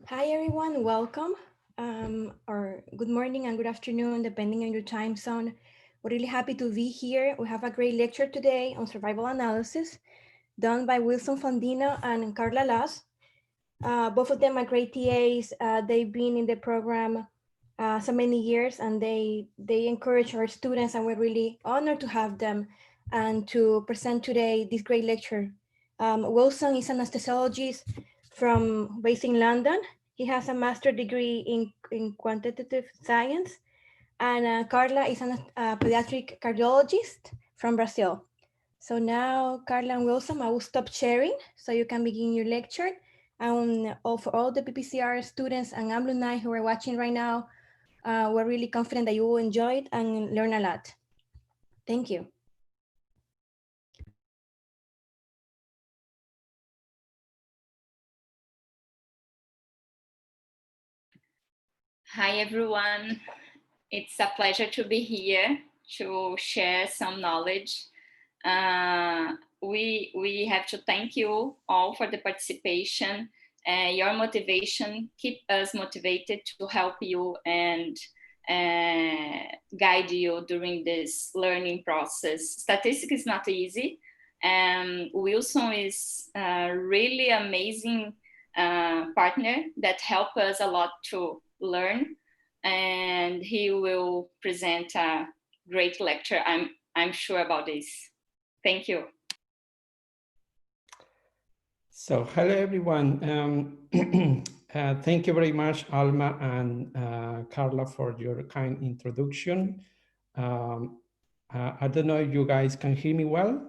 Hi everyone, welcome. Or good morning and good afternoon, depending on your time zone. We're really happy to be here. We have a great lecture today on survival analysis done by Wilson Fandino and Karla. Both of them are great TAs. They've been in the program so many years, and they encourage our students, and we're really honored to have them and to present today this great lecture. Wilson is an anesthesiologist based in London. He has a master's degree in quantitative science, and Karla is a pediatric cardiologist from Brazil. So now, Karla and Wilson, I will stop sharing so you can begin your lecture. And for all the PPCR students and alumni who are watching right now, we're really confident that you will enjoy it and learn a lot. Thank you. Hi, everyone. It's a pleasure to be here to share some knowledge. We have to thank you all for the participation. Your motivation keep us motivated to help you and guide you during this learning process. Statistics is not easy. Wilson is a really amazing partner that help us a lot to learn, and he will present a great lecture. I'm sure about this. Thank you. So hello everyone. Thank you very much, Alma and Karla, for your kind introduction. I don't know if you guys can hear me well.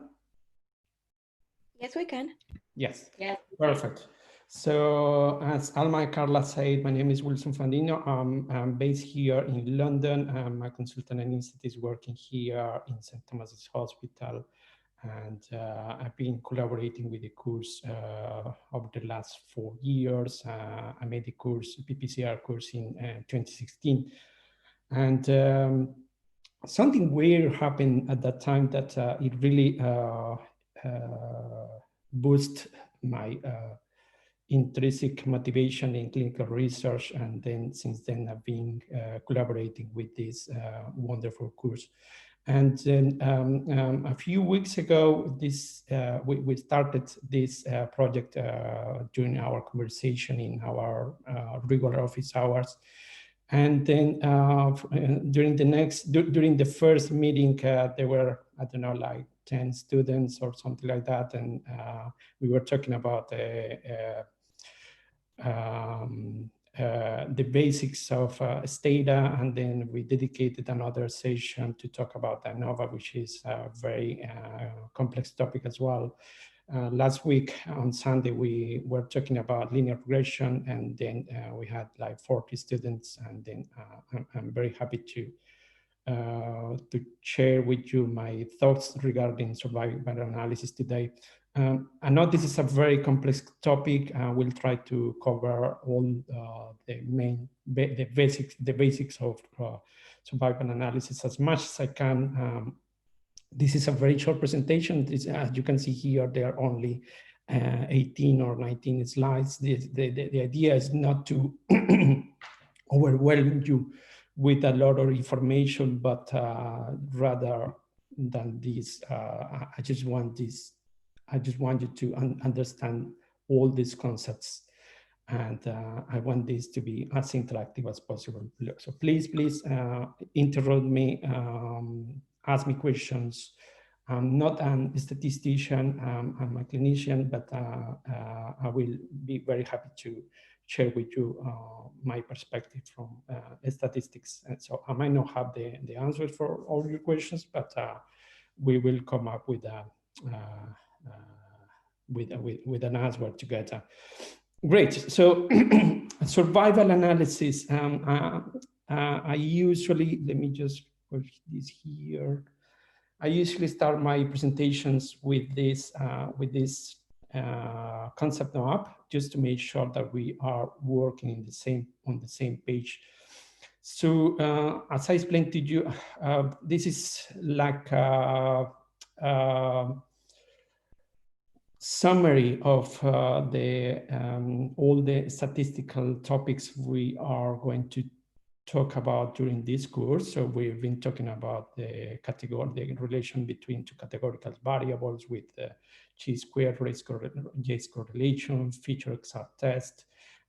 Yes, we can. Yes. Yes. Perfect. So as Alma and Karla said, my name is Wilson Fandino. I'm based here in London. I'm a consultant and institute working here in St. Thomas's Hospital. And I've been collaborating with the course over the last 4 years. I made the course, PPCR course in 2016. And something weird happened at that time that it really boosted my intrinsic motivation in clinical research. And then since then, I've been collaborating with this wonderful course. And then a few weeks ago, we started this project during our conversation in our regular office hours. And then during the first meeting, there were, I don't know, like 10 students or something like that. And we were talking about the basics of Stata, and then we dedicated another session to talk about ANOVA, which is a very complex topic as well. Last week on Sunday, we were talking about linear regression, and then we had like 40 students, and then I'm very happy to share with you my thoughts regarding survival analysis today. I know this is a very complex topic. We'll try to cover all the basics of survival analysis as much as I can. This is a very short presentation. As you can see here, there are only 18 or 19 slides. The idea is not to overwhelm you with a lot of information, but rather than this, I just want you to understand all these concepts, and I want this to be as interactive as possible. So please interrupt me, ask me questions. I'm not a statistician, I'm a clinician, but I will be very happy to share with you my perspective from statistics. And so I might not have the answers for all your questions, but we will come up with an answer together. Great. So survival analysis. I usually, let me just push this here. I usually start my presentations with this concept map, just to make sure that we are working on the same page. So as I explained to you, this is like summary of all the statistical topics we are going to talk about during this course. So we've been talking about the relation between two categorical variables with chi-squared race correlation, feature exact test.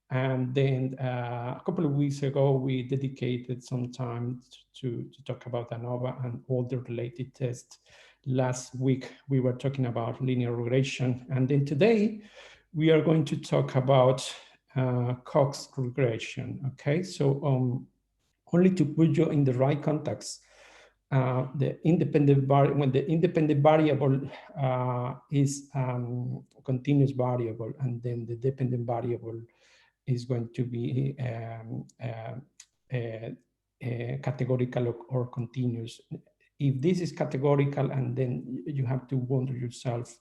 And then a couple of weeks ago, we dedicated some time to talk about ANOVA and all the related tests. Last week, we were talking about linear regression. And then today, we are going to talk about Cox regression, okay? So only to put you in the right context, the independent when the independent variable is continuous variable, and then the dependent variable is going to be categorical or continuous. If this is categorical, and then you have to wonder yourself,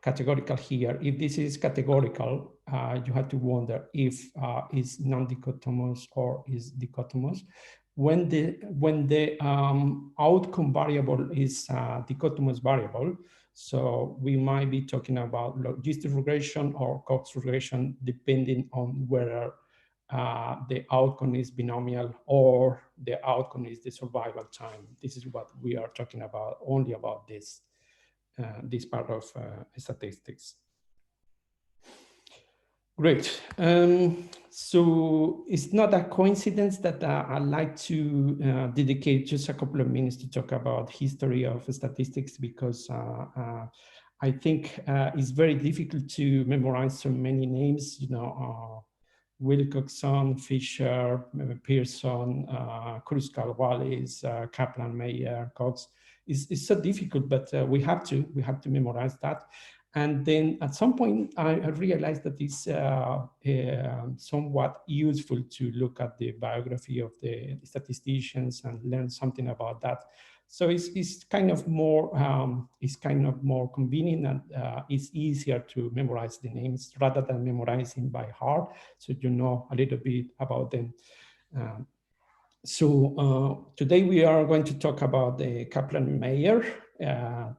categorical here. If this is categorical, you have to wonder if is non-dichotomous or is dichotomous. When the outcome variable is dichotomous variable, so we might be talking about logistic regression or Cox regression, depending on whether the outcome is binomial or the outcome is the survival time. This is what we are talking about, only about this. This part of statistics. Great. So it's not a coincidence that I'd like to dedicate just a couple of minutes to talk about history of statistics, because I think it's very difficult to memorize so many names, you know, Wilcoxon, Fisher, Pearson, Kruskal-Wallis, Kaplan-Meier, Cox. It's so difficult, but we have to memorize that. And then at some point, I realized that it's somewhat useful to look at the biography of the statisticians and learn something about that. So it's kind of more convenient, and it's easier to memorize the names rather than memorizing by heart, so you know a little bit about them. So today we are going to talk about the Kaplan-Meier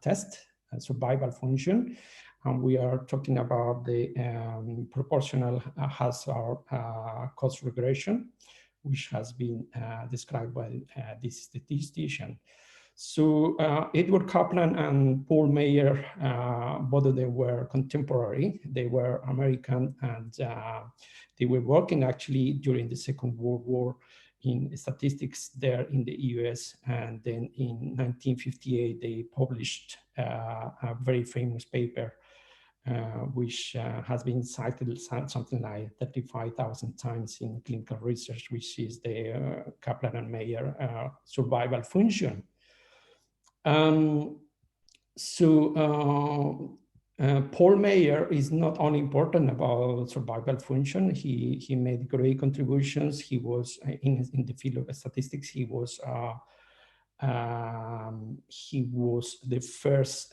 test, survival function, and we are talking about the proportional hazard cost regression, which has been described by this statistician. So Edward Kaplan and Paul Meier, both of them were contemporary. They were American, and they were working actually during the Second World War in statistics there in the US. And then in 1958, they published a very famous paper, which has been cited something like 35,000 times in clinical research, which is the Kaplan and Meier survival function. Paul Meier is not only important about survival function. He made great contributions. He was in the field of statistics. He was the first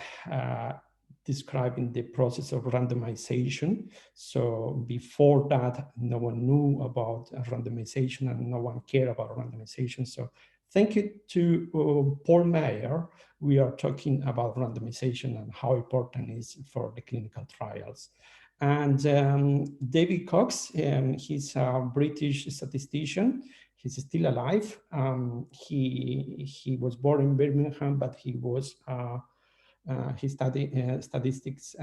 describing the process of randomization. So before that, no one knew about randomization, and no one cared about randomization. So thank you to Paul Meier, we are talking about randomization and how important it is for the clinical trials. And David Cox, he's a British statistician. He's still alive. He was born in Birmingham, but he studied statistics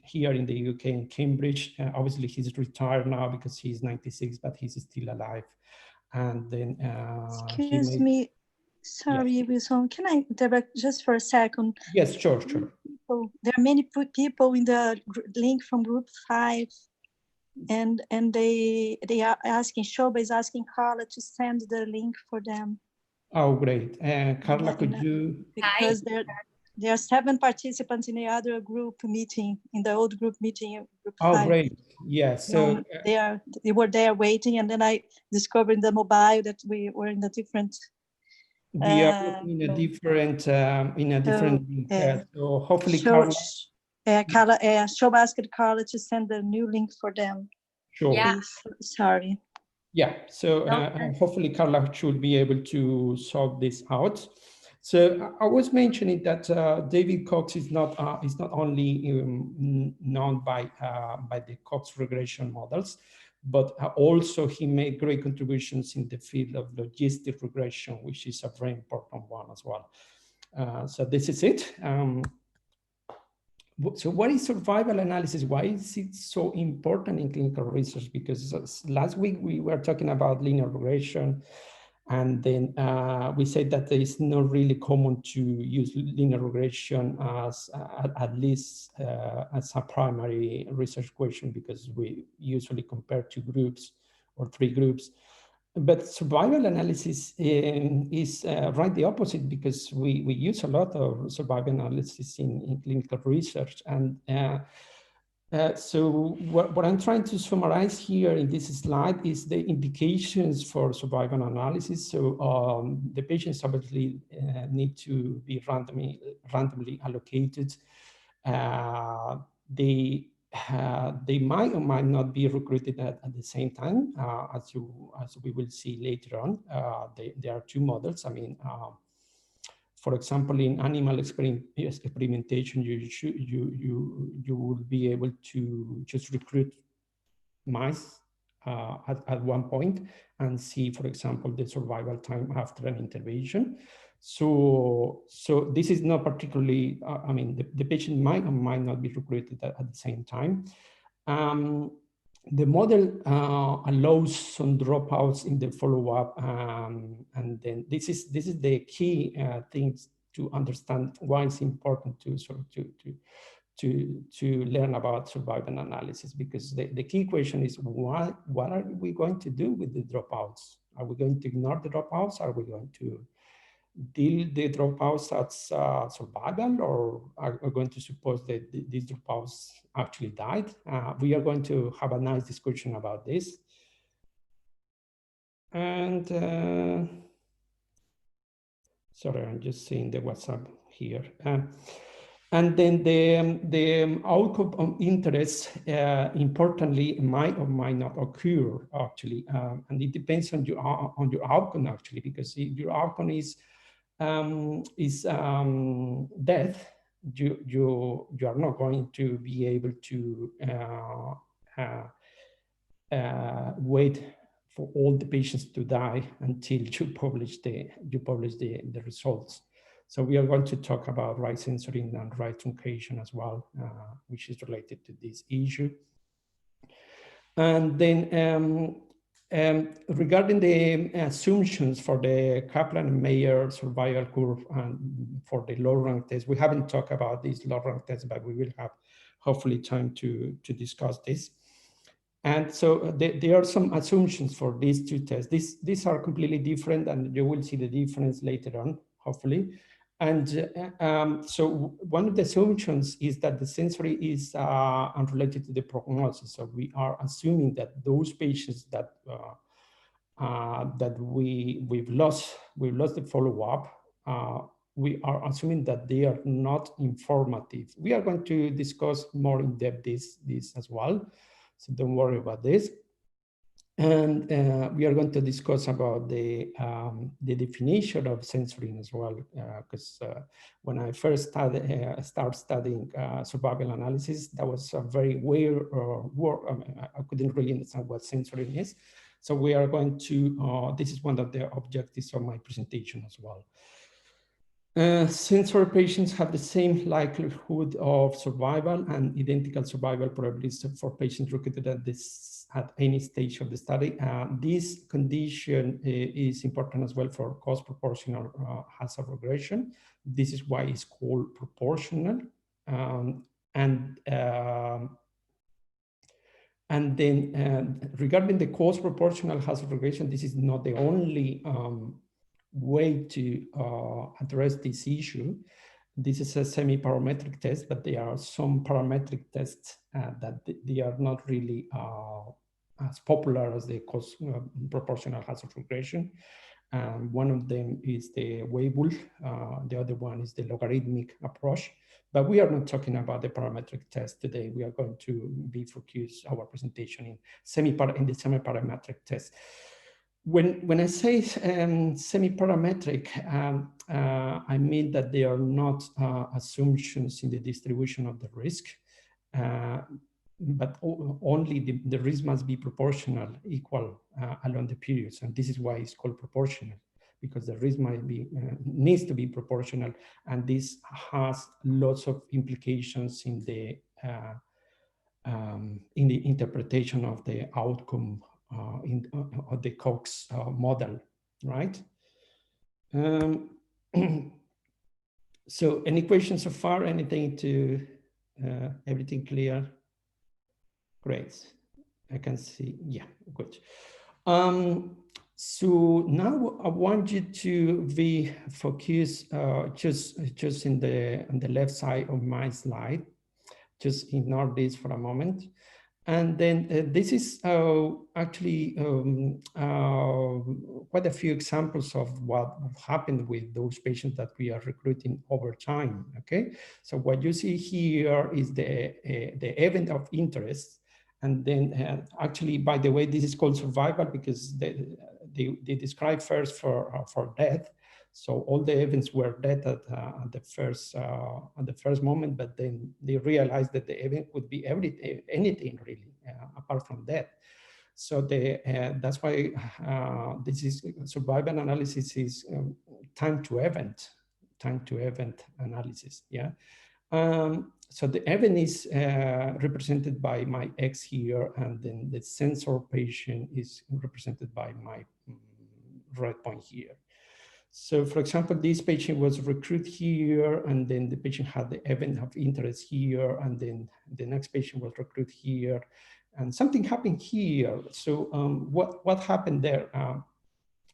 here in the UK in Cambridge. Obviously, he's retired now because he's 96, but he's still alive. And then excuse me, sorry, yes. Wilson, can I interrupt just for a second? Yes, sure. So there are many people in the link from group 5, and they are asking, Shoba is asking Karla to send the link for them. Oh, great. Karla, could you? Because there are 7 participants in the other group meeting, in the old group meeting. Group 5. Oh, great. Yes. So they were there waiting, and then I discovered in the mobile that we were in a different. We are in a different link. So hopefully, Karla. Shoba asked Karla to send the new link for them. Sure. Yeah. Sorry. Yeah. So hopefully, Karla should be able to sort this out. So I was mentioning that David Cox is not only known by the Cox regression models, but also he made great contributions in the field of logistic regression, which is a very important one as well. So this is it. So what is survival analysis? Why is it so important in clinical research? Because last week we were talking about linear regression, and then we said that it's not really common to use linear regression as at least as a primary research question, because we usually compare two groups or three groups. But survival analysis is right the opposite, because we use a lot of survival analysis in clinical research. And so what I'm trying to summarize here in this slide is the indications for survival analysis. So the patients obviously need to be randomly allocated. They might or might not be recruited at the same time, as we will see later on. There are two models. I mean, for example, in animal experimentation, you will be able to just recruit mice at one point and see, for example, the survival time after an intervention. So this is not particularly, I mean, the patient might or might not be recruited at the same time. The model allows some dropouts in the follow-up, and then this is the key things to understand why it's important to sort of to learn about survival analysis, because the key question is what are we going to do with the dropouts? Are we going to ignore the dropouts? Are we going to deal the dropouts as survival, or are we going to suppose that these dropouts actually died? We are going to have a nice discussion about this. And sorry, I'm just seeing the WhatsApp here. And then the outcome of interest, importantly, might or might not occur actually, and it depends on your outcome actually, because if your outcome is death, you are not going to be able to wait for all the patients to die until you publish the results. So we are going to talk about right censoring and right truncation as well, which is related to this issue. And then regarding the assumptions for the Kaplan-Meier survival curve and for the low rank test, we haven't talked about these low rank tests, but we will have hopefully time to discuss this. And so there are some assumptions for these two tests. These are completely different, and you will see the difference later on, hopefully. And so one of the assumptions is that the sensory is unrelated to the prognosis. So we are assuming that those patients that we've lost the follow-up, we are assuming that they are not informative. We are going to discuss more in depth this as well, so don't worry about this. And we are going to discuss about the definition of censoring as well, because when I first started studying survival analysis, that was a very weird word. I mean, I couldn't really understand what censoring is. So we are going to, this is one of the objectives of my presentation as well. Sensory patients have the same likelihood of survival and identical survival probabilities for patients recruited at any stage of the study. This condition is important as well for cost proportional hazard regression. This is why it's called proportional. And then regarding the cost proportional hazard regression, this is not the only way to address this issue. This is a semi-parametric test, but there are some parametric tests that they are not really as popular as the cost proportional hazard regression. One of them is the Weibull, the other one is the logarithmic approach. But we are not talking about the parametric test today. We are going to be focused our presentation in the semi-parametric test. When I say semi-parametric, I mean that they are not assumptions in the distribution of the risk, but only the risk must be proportional, equal along the periods, and this is why it's called proportional, because the risk might be needs to be proportional, and this has lots of implications in the interpretation of the outcome of the Cox model, right? So any questions so far? Anything to, everything clear? Great, I can see, yeah, good. So now I want you to be focused just on the left side of my slide. Just ignore this for a moment. And then this is actually quite a few examples of what happened with those patients that we are recruiting over time, okay? So what you see here is the event of interest. And then actually, by the way, this is called survival because they describe first for death. So all the events were dead at the first moment, but then they realized that the event could be anything really, apart from death. So that's why this is survival analysis is time to event analysis. Yeah. So the event is represented by my X here, and then the censor patient is represented by my red point here. So for example, this patient was recruited here, and then the patient had the event of interest here, and then the next patient was recruited here, and something happened here. So what happened there?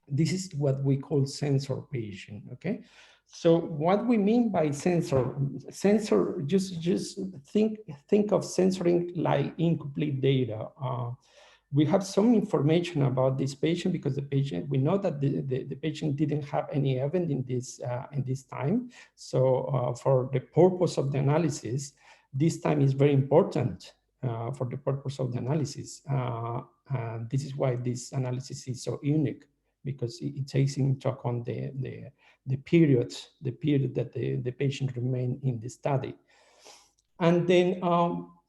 This is what we call censor patient, okay? So what we mean by censor, just think of censoring like incomplete data. We have some information about this patient because the patient, we know that the patient didn't have any event in this time. So for the purpose of the analysis, this time is very important for the purpose of the analysis. And this is why this analysis is so unique, because it takes into account the period that the patient remained in the study. And then,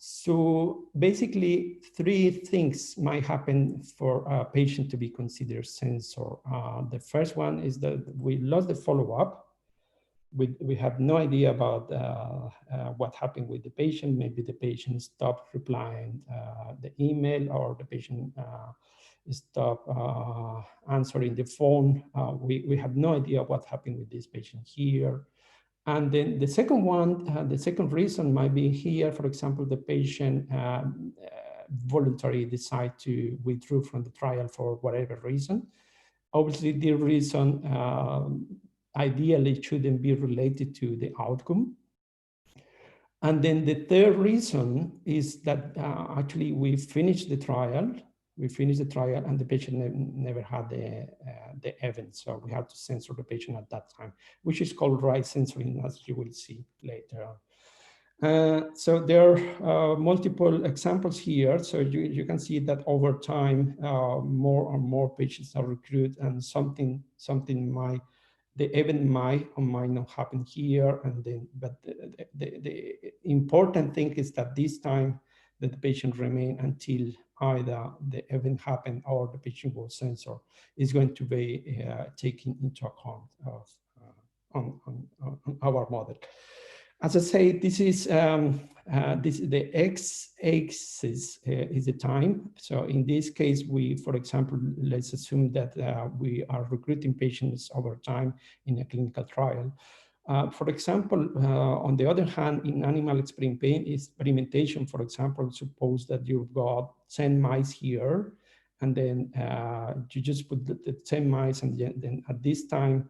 so basically 3 things might happen for a patient to be considered censor. The first one is that we lost the follow-up. We have no idea about what happened with the patient. Maybe the patient stopped replying the email, or the patient stopped answering the phone. We have no idea what happened with this patient here. And then the second one, the second reason might be here, for example, the patient voluntarily decide to withdraw from the trial for whatever reason. Obviously, the reason ideally shouldn't be related to the outcome. And then the third reason is that actually we finished the trial. And the patient never had the event. So we had to censor the patient at that time, which is called right censoring, as you will see later on. So there are multiple examples here. So you can see that over time, more and more patients are recruited, and something might, the event might or might not happen here. And then, but the important thing is that this time that the patient remain until either the event happened or the patient was censored is going to be taken into account of, on our model. As I say, this is the x-axis is the time. So in this case, we, for example, let's assume that we are recruiting patients over time in a clinical trial. For example, on the other hand, in animal experimentation, for example, suppose that you've got 10 mice here, and then you just put the 10 mice, and then at this time,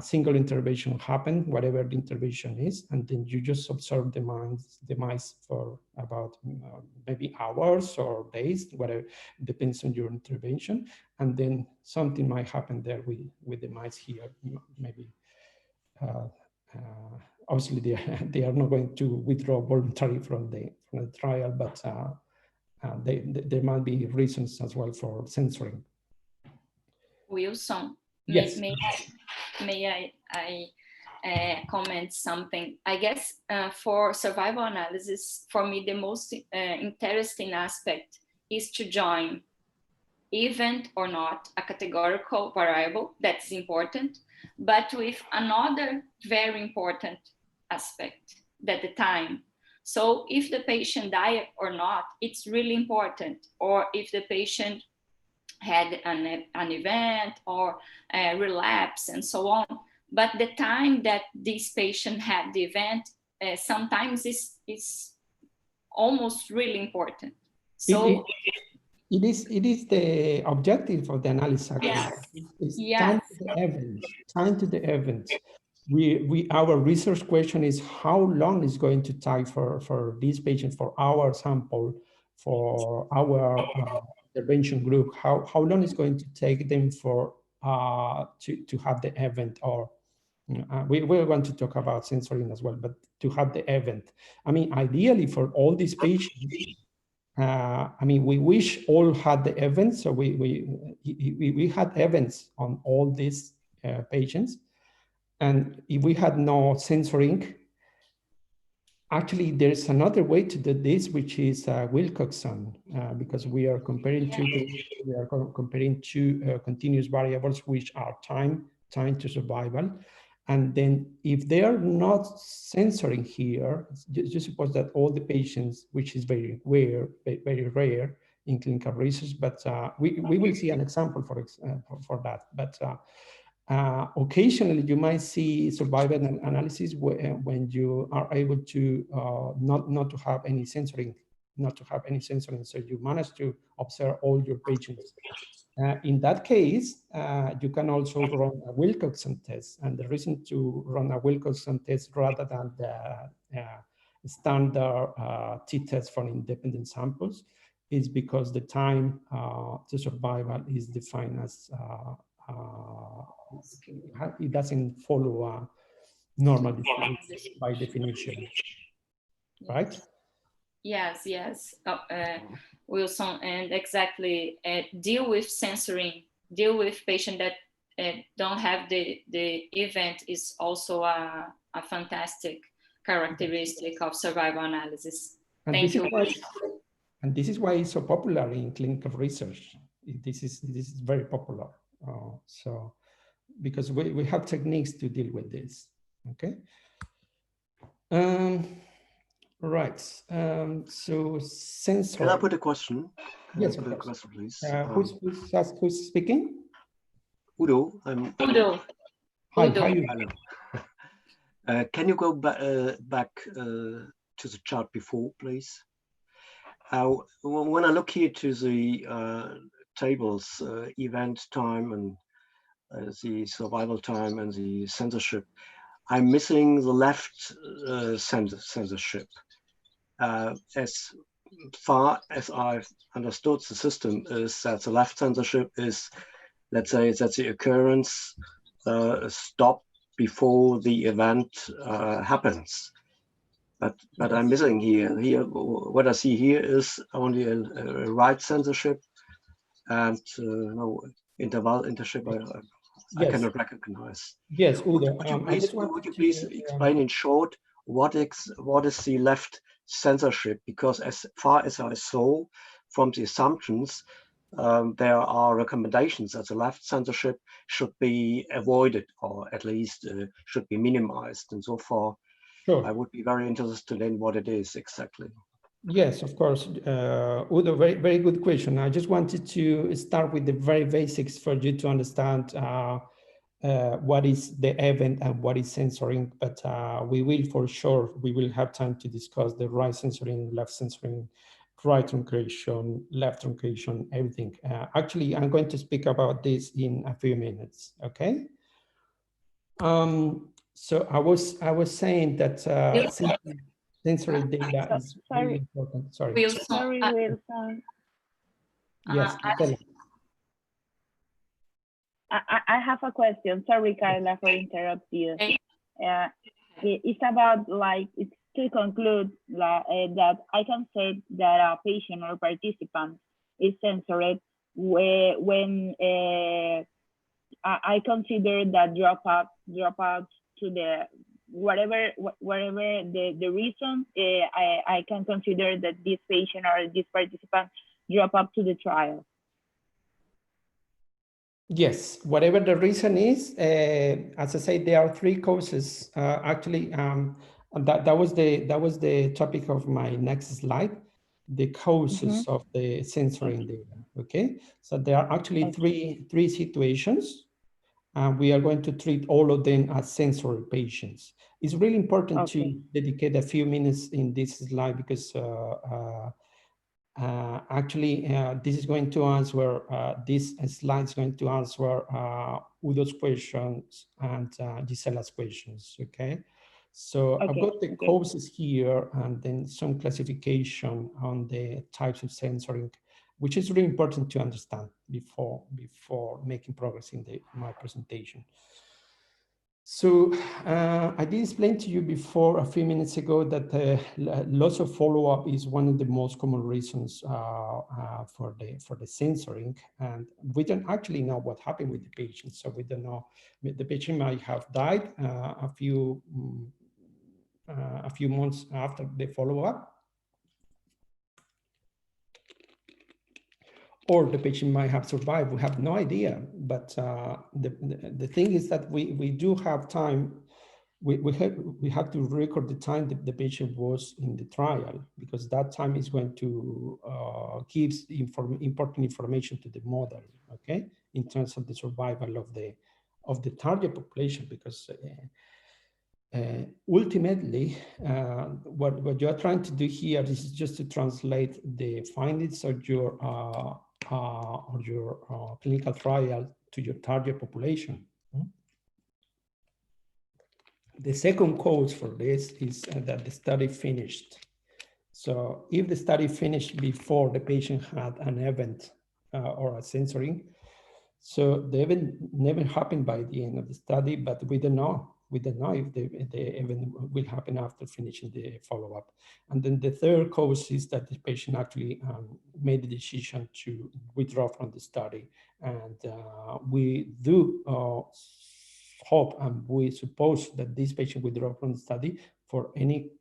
single intervention happened, whatever the intervention is, and then you just observe the mice for about maybe hours or days, whatever, depends on your intervention, and then something might happen there with the mice here, maybe. Obviously, they are not going to withdraw voluntarily from the trial, but there might be reasons as well for censoring. Wilson, Yes. may I comment something? I guess for survival analysis, for me, the most interesting aspect is to join event or not, a categorical variable that's important, but with another very important aspect, that the time. So if the patient died or not, it's really important. Or if the patient had an event or a relapse and so on. But the time that this patient had the event sometimes is almost really important. So it is the objective of the analysis. Yes. It's Yes. time to the event. Time to the event. Our research question is how long is going to take for these patients, for our sample, for our intervention group, how long is going to take them for to have the event, or we're going to talk about censoring as well, but to have the event. I mean, ideally for all these patients, I mean, we wish all had the events, so we had events on all these patients, and if we had no censoring, actually, there's another way to do this, which is Wilcoxon, because we are comparing two continuous variables, which are time to survival. And then if they are not censoring here, just suppose that all the patients, which is very rare in clinical research, but we will see an example for that. But occasionally, you might see survival analysis when you are able to not to have any censoring, so you manage to observe all your patients. In that case, you can also run a Wilcoxon test, and the reason to run a Wilcoxon test rather than the standard t-test for independent samples is because the time to survival is defined as it doesn't follow a normal distribution by definition, right? Yes, yes, Wilson, and exactly, deal with censoring, deal with patients that don't have the event is also a fantastic characteristic of survival analysis. And Thank you. And this is why it's so popular in clinical research. This is very popular. So, because we have techniques to deal with this, okay? Right, so sensor. Can I put a question? Yes, put a question, please. Who's speaking? Udo. Udo. Hi, Udo. Hello. Can you go back to the chart before, please? When I look here to the tables, event time and the survival time and the censorship, I'm missing the left censorship. As far as I've understood the system is that the left censorship is, let's say, that the occurrence stopped before the event happens. But I'm missing here. What I see here is only a right censorship and no intership. I cannot recognize. Yes, Udo. Would you please explain in short what is the left censorship? Because as far as I saw from the assumptions, there are recommendations that the left censorship should be avoided, or at least should be minimized. And so far, sure. I would be very interested in what it is exactly. Yes, of course. Udo, very good question. I just wanted to start with the very basics for you to understand what is the event and what is censoring, but we will have time to discuss the right censoring, left censoring, right truncation, left truncation, everything. Actually, I'm going to speak about this in a few minutes, okay? So I was saying that sensory data is really important. Sorry. Wilson. Sorry, Wilson. Yes, I have a question. Sorry, Karla, for interrupting you. It's about it's to conclude that I can say that a patient or participant is censored when I consider that dropout to the whatever the reason, I can consider that this patient or this participant drop out to the trial. Yes, whatever the reason is, as I say, there are three causes. Actually, that was the topic of my next slide, the causes of the censoring data. Okay, so there are actually three situations, and we are going to treat all of them as censored patients. It's really important to dedicate a few minutes in this slide because actually, this is going to answer, this slide is going to answer Udo's questions and Gisela's questions, okay? So I've got the causes here and then some classification on the types of censoring, which is really important to understand before making progress in my presentation. So I did explain to you before a few minutes ago that loss of follow-up is one of the most common reasons for the censoring, and we don't actually know what happened with the patient. So we don't know, the patient might have died a few months after the follow-up, or the patient might have survived. We have no idea. But the thing is that we do have time. We have to record the time that the patient was in the trial, because that time is going to give important information to the model, okay, in terms of the survival of the target population, because ultimately, what you are trying to do here is just to translate the findings of your clinical trial to your target population. The second cause for this is that the study finished. So if the study finished before the patient had an event or a censoring, so the event never happened by the end of the study, but we don't know. We don't know if the event will happen after finishing the follow-up. And then the third cause is that the patient actually made the decision to withdraw from the study. And we do hope and we suppose that this patient withdraw from the study for anything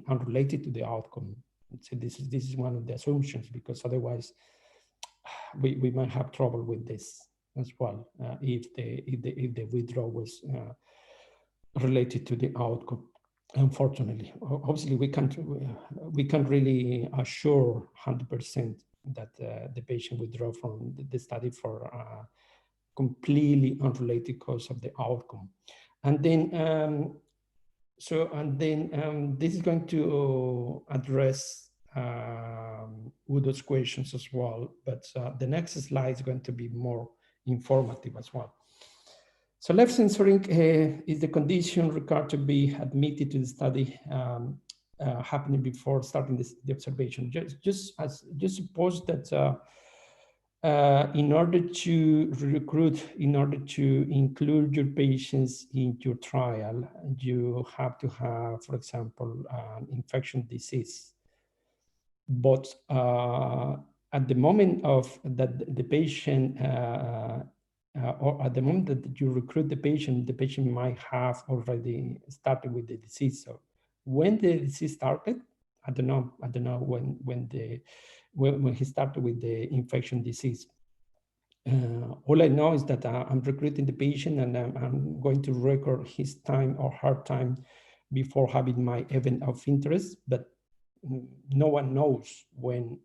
unrelated to the outcome. So this is one of the assumptions, because otherwise we might have trouble with this as well if the withdrawal was related to the outcome. Unfortunately, obviously we can't really assure 100% that the patient withdraw from the study for completely unrelated cause of the outcome. And then this is going to address Udo's questions as well, but the next slide is going to be more informative as well. So left censoring is the condition required to be admitted to the study happening before starting the observation. Just suppose that in order to recruit, in order to include your patients in your trial, you have to have, for example, an infection disease. But at the moment of that the patient, or at the moment that you recruit the patient might have already started with the disease. So when the disease started, I don't know when he started with the infection disease. All I know is that I'm recruiting the patient and I'm going to record his time or her time before having my event of interest, but no one knows when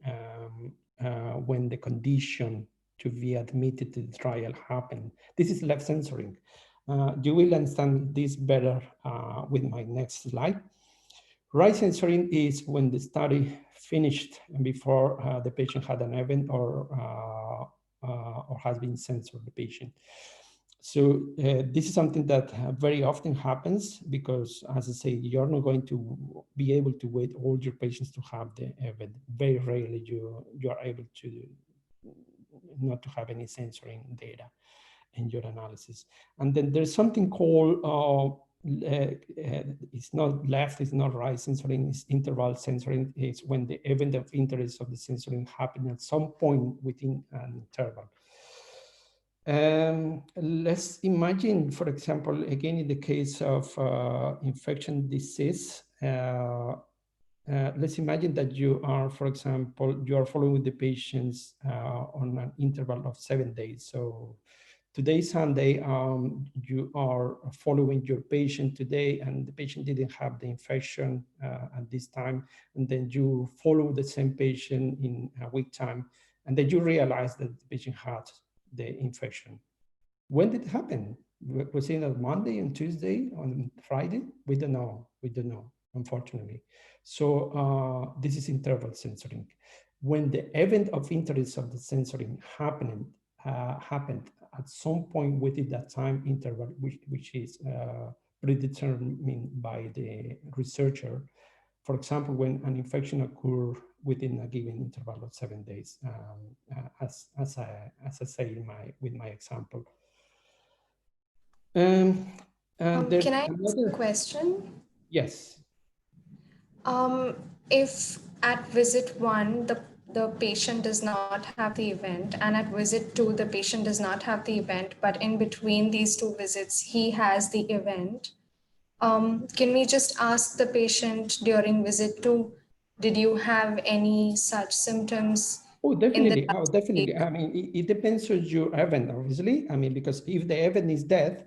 the condition to be admitted to the trial happened. This is left censoring. You will understand this better with my next slide. Right censoring is when the study finished before the patient had an event or has been censored, the patient. So this is something that very often happens because, as I say, you're not going to be able to wait all your patients to have the event. Very rarely you are able to not to have any censoring data in your analysis. And then there's something called it's not left, it's not right censoring, it's interval censoring. It's when the event of interest of the censoring happens at some point within an interval. Let's imagine, for example, again, in the case of infection disease, let's imagine that you are, for example, you are following the patients on an interval of 7 days. So today, Sunday, you are following your patient today, and the patient didn't have the infection at this time. And then you follow the same patient in a week time, and then you realize that the patient had the infection. When did it happen? Was it on Monday and Tuesday, on Friday? We don't know. We don't know, unfortunately. So this is interval censoring. When the event of interest of the censoring happened at some point within that time interval, which is predetermined by the researcher. For example, when an infection occurs within a given interval of 7 days, as I say with my example. Can I ask a question? Yes. If at visit 1, the patient does not have the event, and at visit 2, the patient does not have the event, but in between these 2 visits, he has the event, can we just ask the patient during visit 2, did you have any such symptoms? Oh, definitely. Oh, definitely. Week? I mean, it depends on your event, obviously. I mean, because if the event is death,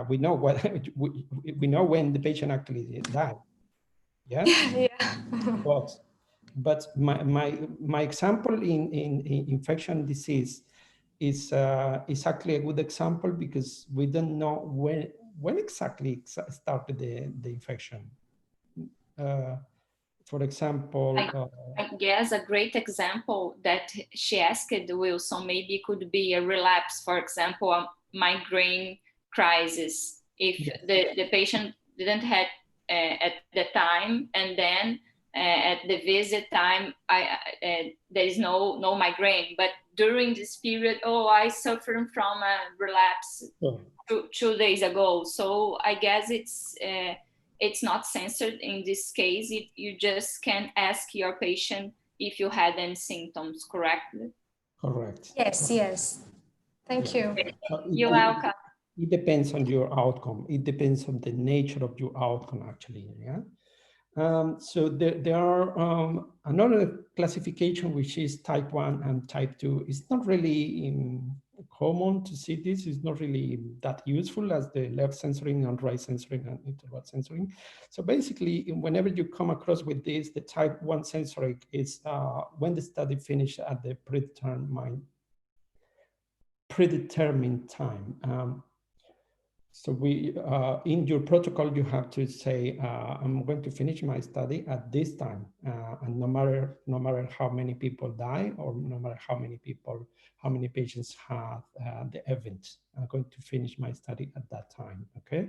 we know what we know when the patient actually died. Yeah. Yeah. But my example in infection disease is actually a good example because we don't know when exactly started the infection. For example, I guess a great example that she asked Wilson maybe could be a relapse, for example, a migraine crisis. If yes. the patient didn't have at the time, and then at the visit time, there is no migraine. But during this period, I suffered from a relapse 2 days ago. So I guess it's not censored in this case. You just can ask your patient if you had any symptoms, correct? Correct. Yes, yes. Thank you. You're welcome. It depends on your outcome. It depends on the nature of your outcome, actually. Yeah. So there are another classification, which is type 1 and type 2. It's not really common to see this. It's not really that useful as the left censoring and right censoring and interval censoring. So basically, whenever you come across with this, the type 1 censoring is when the study finished at the predetermined time. So in your protocol, you have to say, I'm going to finish my study at this time. And no matter how many people die or no matter how many patients have the event, I'm going to finish my study at that time, okay?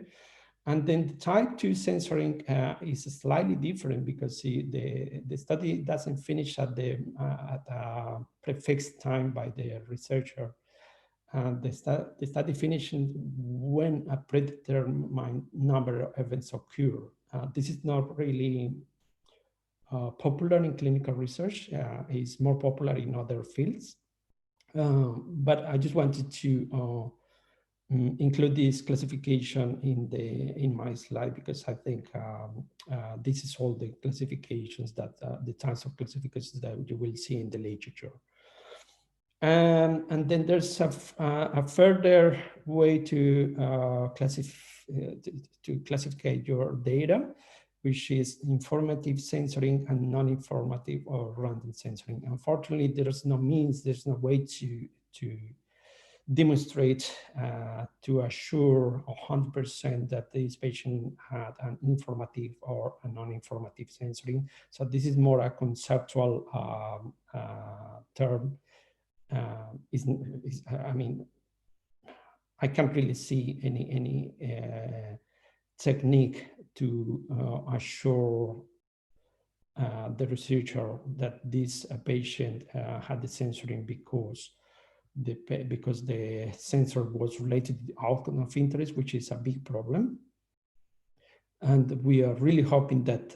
And then the type 2 censoring is slightly different because the study doesn't finish at a prefixed time by the researcher. The study finishing when a predetermined number of events occur. This is not really popular in clinical research. It's more popular in other fields. But I just wanted to include this classification in my slide because I think this is all the classifications that the types of classifications that you will see in the literature. And then there's a further way to classify your data, which is informative censoring and non-informative or random censoring. Unfortunately, there's no way to demonstrate to assure 100% that this patient had an informative or a non-informative censoring. So this is more a conceptual term. I mean, I can't really see any technique to assure the researcher that this patient had the censoring because the censor was related to the outcome of interest, which is a big problem. And we are really hoping that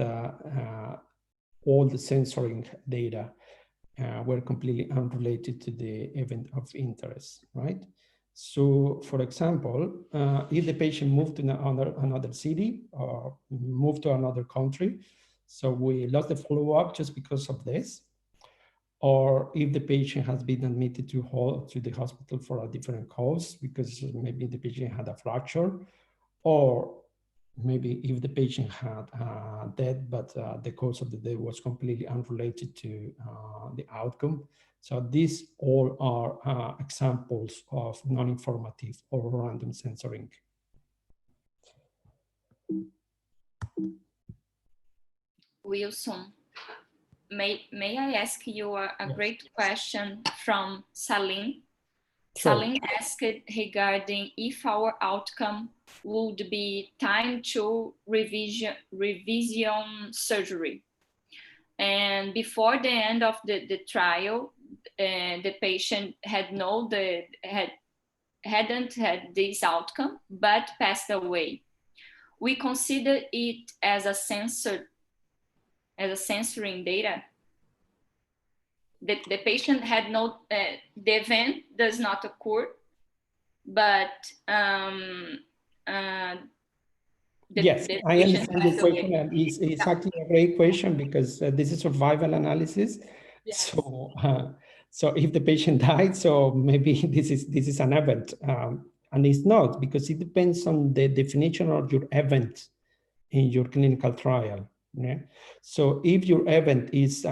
all the censoring data were completely unrelated to the event of interest, right? So, for example, if the patient moved to another city or moved to another country, so we lost the follow-up just because of this, or if the patient has been admitted to the hospital for a different cause, because maybe the patient had a fracture, or maybe if the patient had death, but the cause of the death was completely unrelated to the outcome. So these all are examples of non-informative or random censoring. Wilson, may I ask you a Yes. great question from Salim? Sure. Salim asked regarding if our outcome would be time to revision surgery. And before the end of the trial, the patient hadn't had this outcome, but passed away. We consider it as a censoring data. The patient had no, the event does not occur, but yes, I understand the question, and it's actually a great question because this is survival analysis. Yes. So if the patient died, so maybe this is an event, and it's not, because it depends on the definition of your event in your clinical trial. Yeah? So if your event is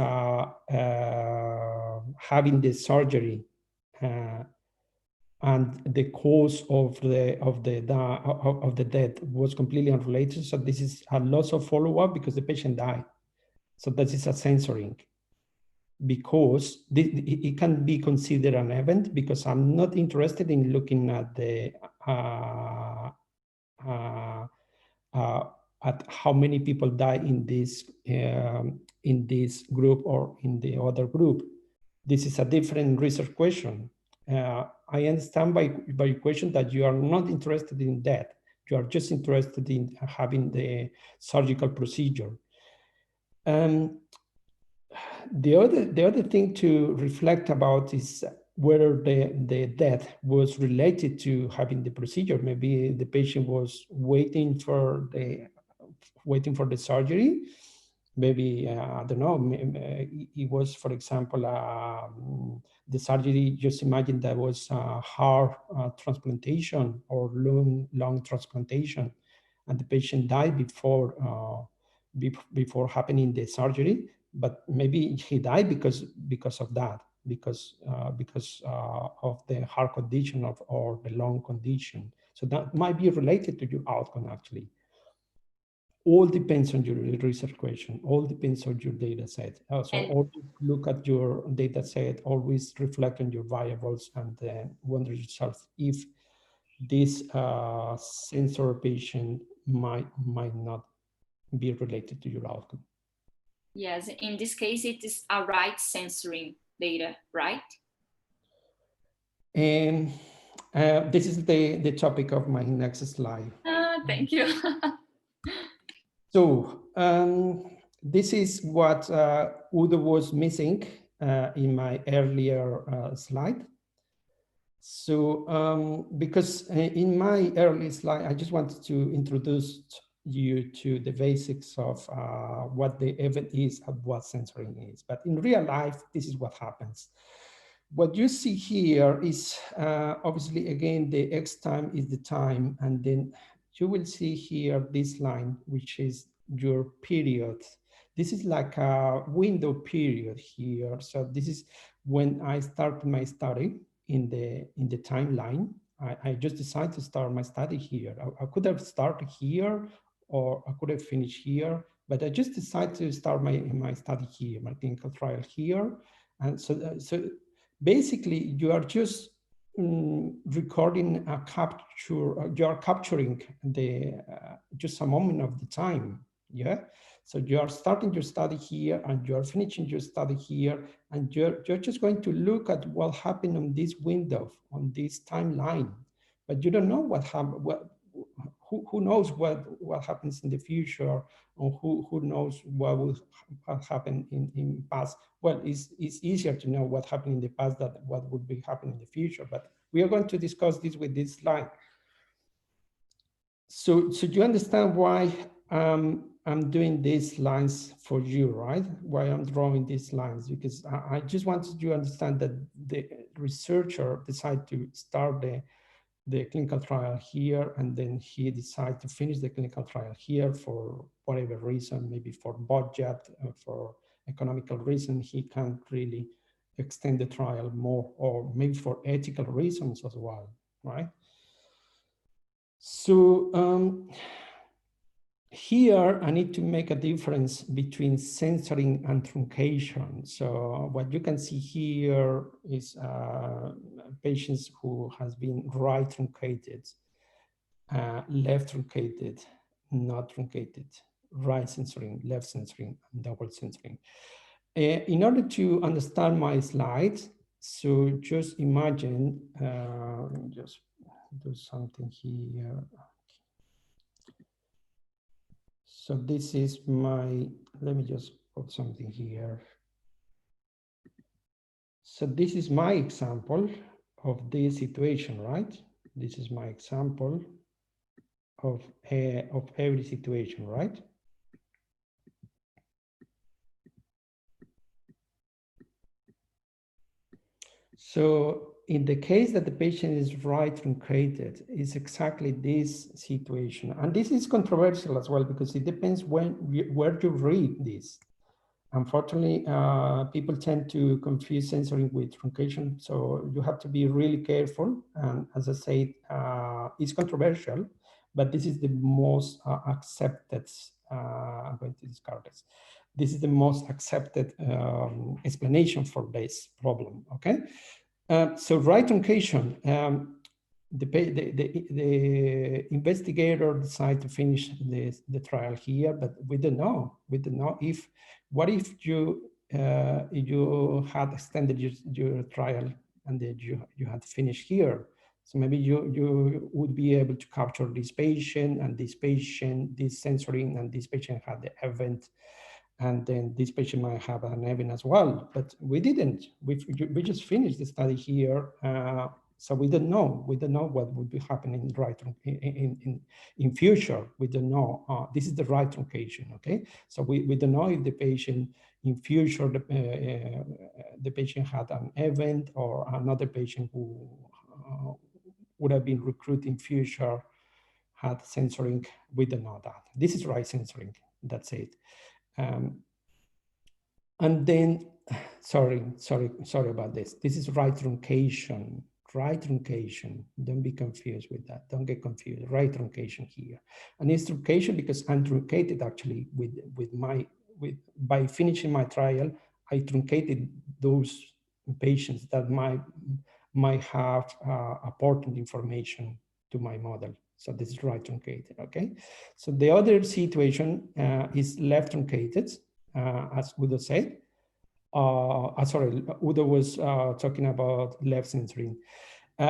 having the surgery and the cause of the death was completely unrelated, so this is a loss of follow-up because the patient died. So that is a censoring, because it can be considered an event, because I'm not interested in looking at the at how many people die in this group or in the other group. This is a different research question. I understand by your question that you are not interested in that. You are just interested in having the surgical procedure. The other thing to reflect about is whether the death was related to having the procedure. Maybe the patient was waiting for the surgery. Maybe, I don't know, it was, for example, the surgery, just imagine that was heart transplantation or lung transplantation, and the patient died before happening the surgery, but maybe he died because of that, because of the heart condition or the lung condition. So that might be related to your outcome, actually. All depends on your research question. All depends on your data set. So always look at your data set, always reflect on your variables, and wonder yourself if this sensor patient might not be related to your outcome. Yes, in this case, it is a right censoring data, right? And this is the topic of my next slide. Thank you. So this is what Udo was missing in my earlier slide. So because in my early slide, I just wanted to introduce you to the basics of what the event is and what censoring is. But in real life, this is what happens. What you see here is obviously, again, the X time is the time, and then you will see here this line, which is your period. This is like a window period here. So this is when I start my study in the timeline. I just decided to start my study here. I could have started here, or I could have finished here, but I just decided to start my study here, my clinical trial here. And so basically, you are just recording a capture. You are capturing the just a moment of the time. Yeah. So you are starting your study here, and you are finishing your study here, and you're just going to look at what happened on this window, on this timeline, but you don't know what happened. Who knows what happens in the future, or who knows what will happen in past. Well, it's easier to know what happened in the past than what would be happening in the future, but We are going to discuss this with this slide. So you understand why I'm doing these lines for you, right? Why I'm drawing these lines, because I just wanted you to understand that the researcher decided to start the clinical trial here, and then he decided to finish the clinical trial here for whatever reason, maybe for budget, for economical reason, he can't really extend the trial more, or maybe for ethical reasons as well, right? So here I need to make a difference between censoring and truncation. So what you can see here is patients who has been right truncated, left truncated, not truncated, right censoring, left censoring, and double censoring. In order to understand my slides, so just imagine, just do something here. So this is my, let me just put something here. So this is my example of this situation, right? This is my example of every situation, right? So in the case that the patient is right truncated, it's exactly this situation. And this is controversial as well, because it depends where you read this. Unfortunately, people tend to confuse censoring with truncation, so you have to be really careful. And as I said, it's controversial, but this is the most accepted, I'm going to discard this. This is the most accepted explanation for this problem, okay? So right truncation, the investigator decided to finish the trial here, but we don't know. We don't know if, what if you had extended your trial and then you had finished here. So maybe you would be able to capture this patient and this patient, this censoring, and this patient had the event, and then this patient might have an event as well, but we didn't. We just finished the study here. So we don't know. We don't know what would be happening right in future. We don't know. This is the right truncation, okay? So we don't know if the patient in future, the patient had an event, or another patient who would have been recruited in future had censoring. We don't know that. This is right censoring. That's it. And then, sorry about this. This is right truncation. Right truncation. Don't be confused with that. Don't get confused. Right truncation here, and it's truncation because I'm truncated actually by finishing my trial. I truncated those patients that might have important information to my model. So this is right truncated. Okay. So the other situation is left truncated, as Udo said. Sorry, Udo was talking about left censoring.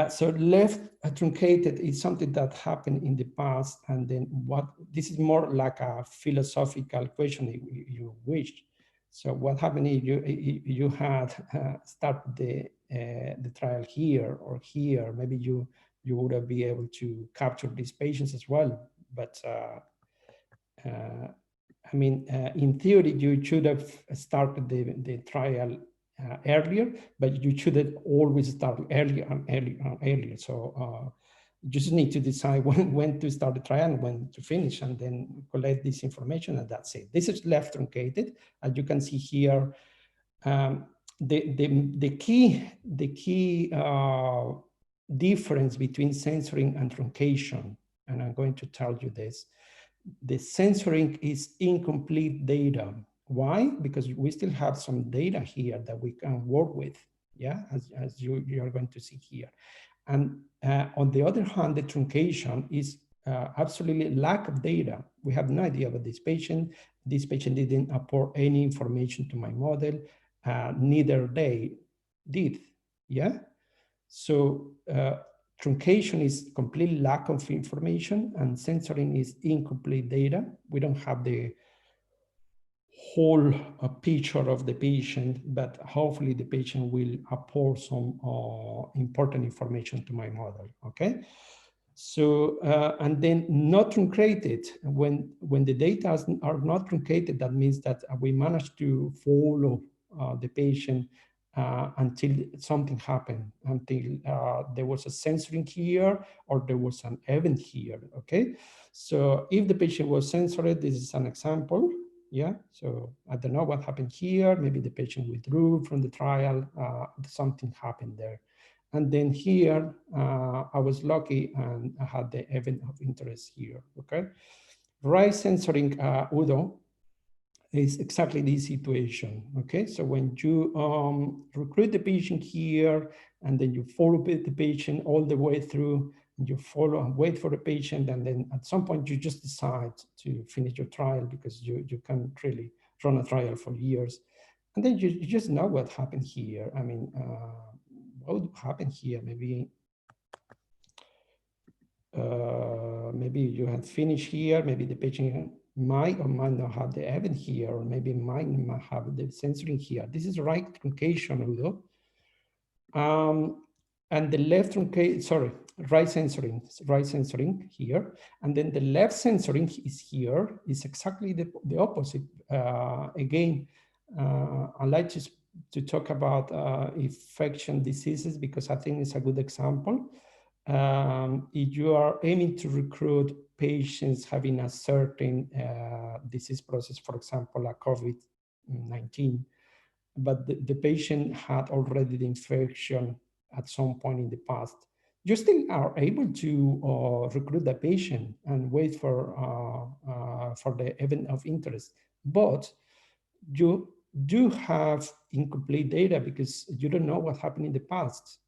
So left truncated is something that happened in the past, and then this is more like a philosophical question if you wish. So what happened if you had started the trial here or here? Maybe you would have been able to capture these patients as well, but I mean, in theory, you should have started the trial earlier, but you shouldn't always start earlier and earlier and earlier. So you just need to decide when to start the trial and when to finish, and then collect this information, and that's it. This is left truncated, as you can see here. The key difference between censoring and truncation, and I'm going to tell you this. The censoring is incomplete data. Why? Because we still have some data here that we can work with, yeah, as you are going to see here. And on the other hand, the truncation is absolutely lack of data. We have no idea about this patient. This patient didn't apport any information to my model, neither they did, yeah? So truncation is complete lack of information, and censoring is incomplete data. We don't have the whole picture of the patient, but hopefully the patient will apport some important information to my model, okay? So, and then not truncated, when the data are not truncated, that means that we managed to follow the patient until something happened, until there was a censoring here or there was an event here, okay? So if the patient was censored, this is an example, yeah? So I don't know what happened here, maybe the patient withdrew from the trial, something happened there. And then here, I was lucky and I had the event of interest here, okay? Right censoring, Udo, is exactly this situation, okay? So when you recruit the patient here, and then you follow the patient all the way through, and you follow and wait for the patient, and then at some point you just decide to finish your trial because you can't really run a trial for years. And then you just know what happened here. I mean, what would happen here? Maybe maybe you had finished here, maybe the patient might or might not have the event here, or maybe might not have the censoring here. This is right truncation, Udo. And the left truncate, sorry, right censoring here. And then the left censoring is here, is exactly the opposite. Again, I like to talk about infection diseases because I think it's a good example. If you are aiming to recruit patients having a certain disease process, for example, a COVID-19, but the patient had already the infection at some point in the past, you still are able to recruit the patient and wait for the event of interest. But you do have incomplete data because you don't know what happened in the past.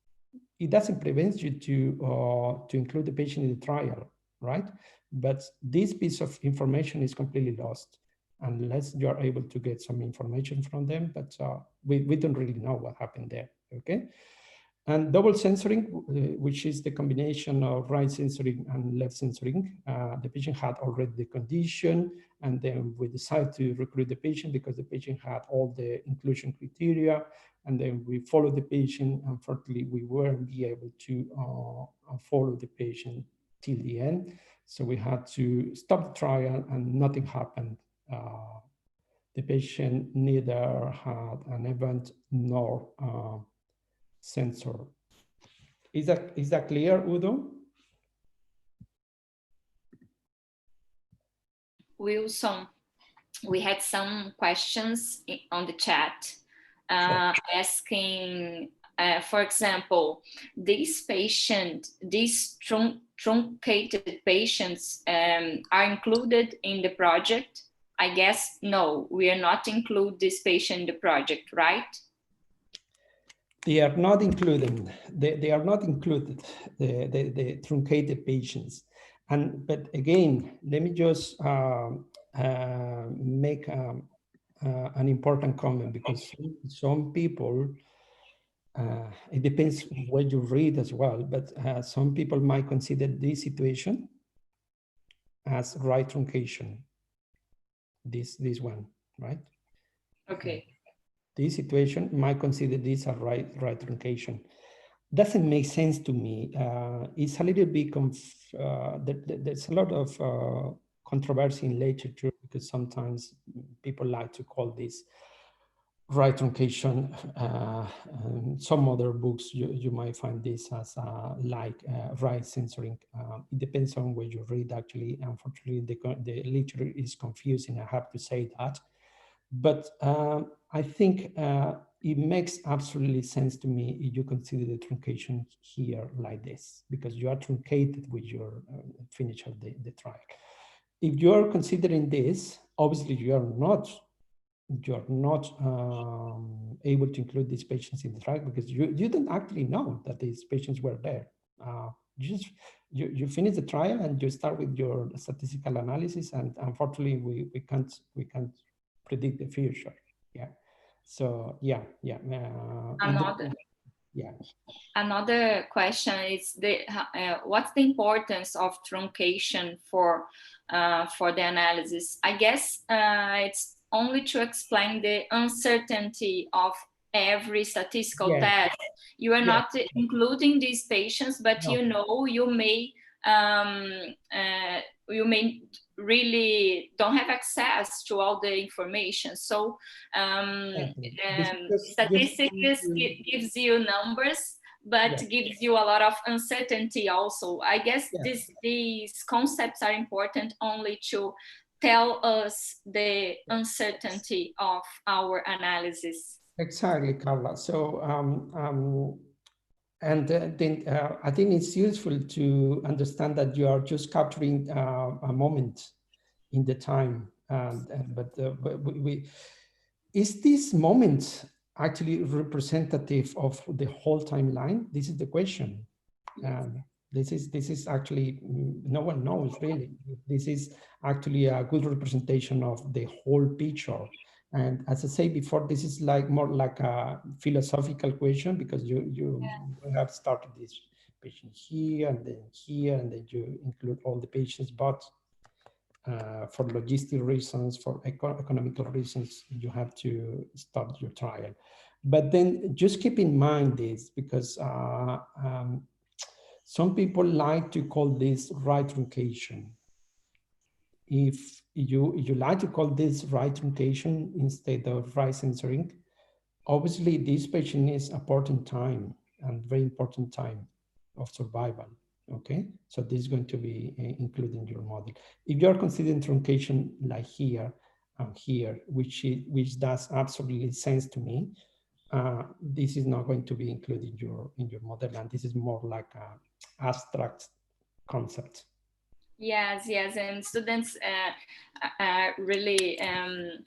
It doesn't prevent you to include the patient in the trial, right? But this piece of information is completely lost unless you are able to get some information from them, but we don't really know what happened there, okay? And double censoring, which is the combination of right censoring and left censoring. The patient had already the condition, and then we decided to recruit the patient because the patient had all the inclusion criteria, and then we followed the patient. Unfortunately, we weren't be able to follow the patient till the end. So we had to stop the trial and nothing happened. The patient neither had an event nor censor. Is that clear, Udo? Wilson, we had some questions on the chat asking, for example, these truncated patients are included in the project? I guess no, we are not include this patient in the project, right? They are not included. They are not included, the truncated patients. But again, let me just make an important comment, because some people, it depends what you read as well, but some people might consider this situation as right truncation. This one, right? Okay. This situation might consider this a right truncation. Doesn't make sense to me. It's a little bit, there's a lot of controversy in literature because sometimes people like to call this right truncation. Some other books, you might find this as right censoring. It depends on what you read, actually. Unfortunately, the literature is confusing, I have to say that. But I think it makes absolutely sense to me if you consider the truncation here like this, because you are truncated with your finish of the trial. If you are considering this, obviously you're not able to include these patients in the trial because you don't actually know that these patients were there. You finish the trial and you start with your statistical analysis, and unfortunately we can't predict the future. Yeah. So yeah. Another question is what's the importance of truncation for the analysis? I guess it's only to explain the uncertainty of every statistical test. You are not including these patients, but you know, you may really don't have access to all the information. So statistics gives you numbers, but gives you a lot of uncertainty also. I guess these concepts are important only to tell us the uncertainty of our analysis. Exactly, Karla. So, I think it's useful to understand that you are just capturing a moment in the time. Is this moment actually representative of the whole timeline? This is the question. This is actually, no one knows really. This is actually a good representation of the whole picture. And as I said before, this is like more like a philosophical question, because you have started this patient here and then you include all the patients, but for logistic reasons, for economical reasons, you have to start your trial. But then just keep in mind this, because some people like to call this right truncation. If you like to call this right truncation instead of right censoring, obviously this patient is important time and very important time of survival. Okay, so this is going to be included in your model. If you're considering truncation like here and here, which does absolutely sense to me, this is not going to be included in your model, and this is more like a abstract concept. Yes, and students are really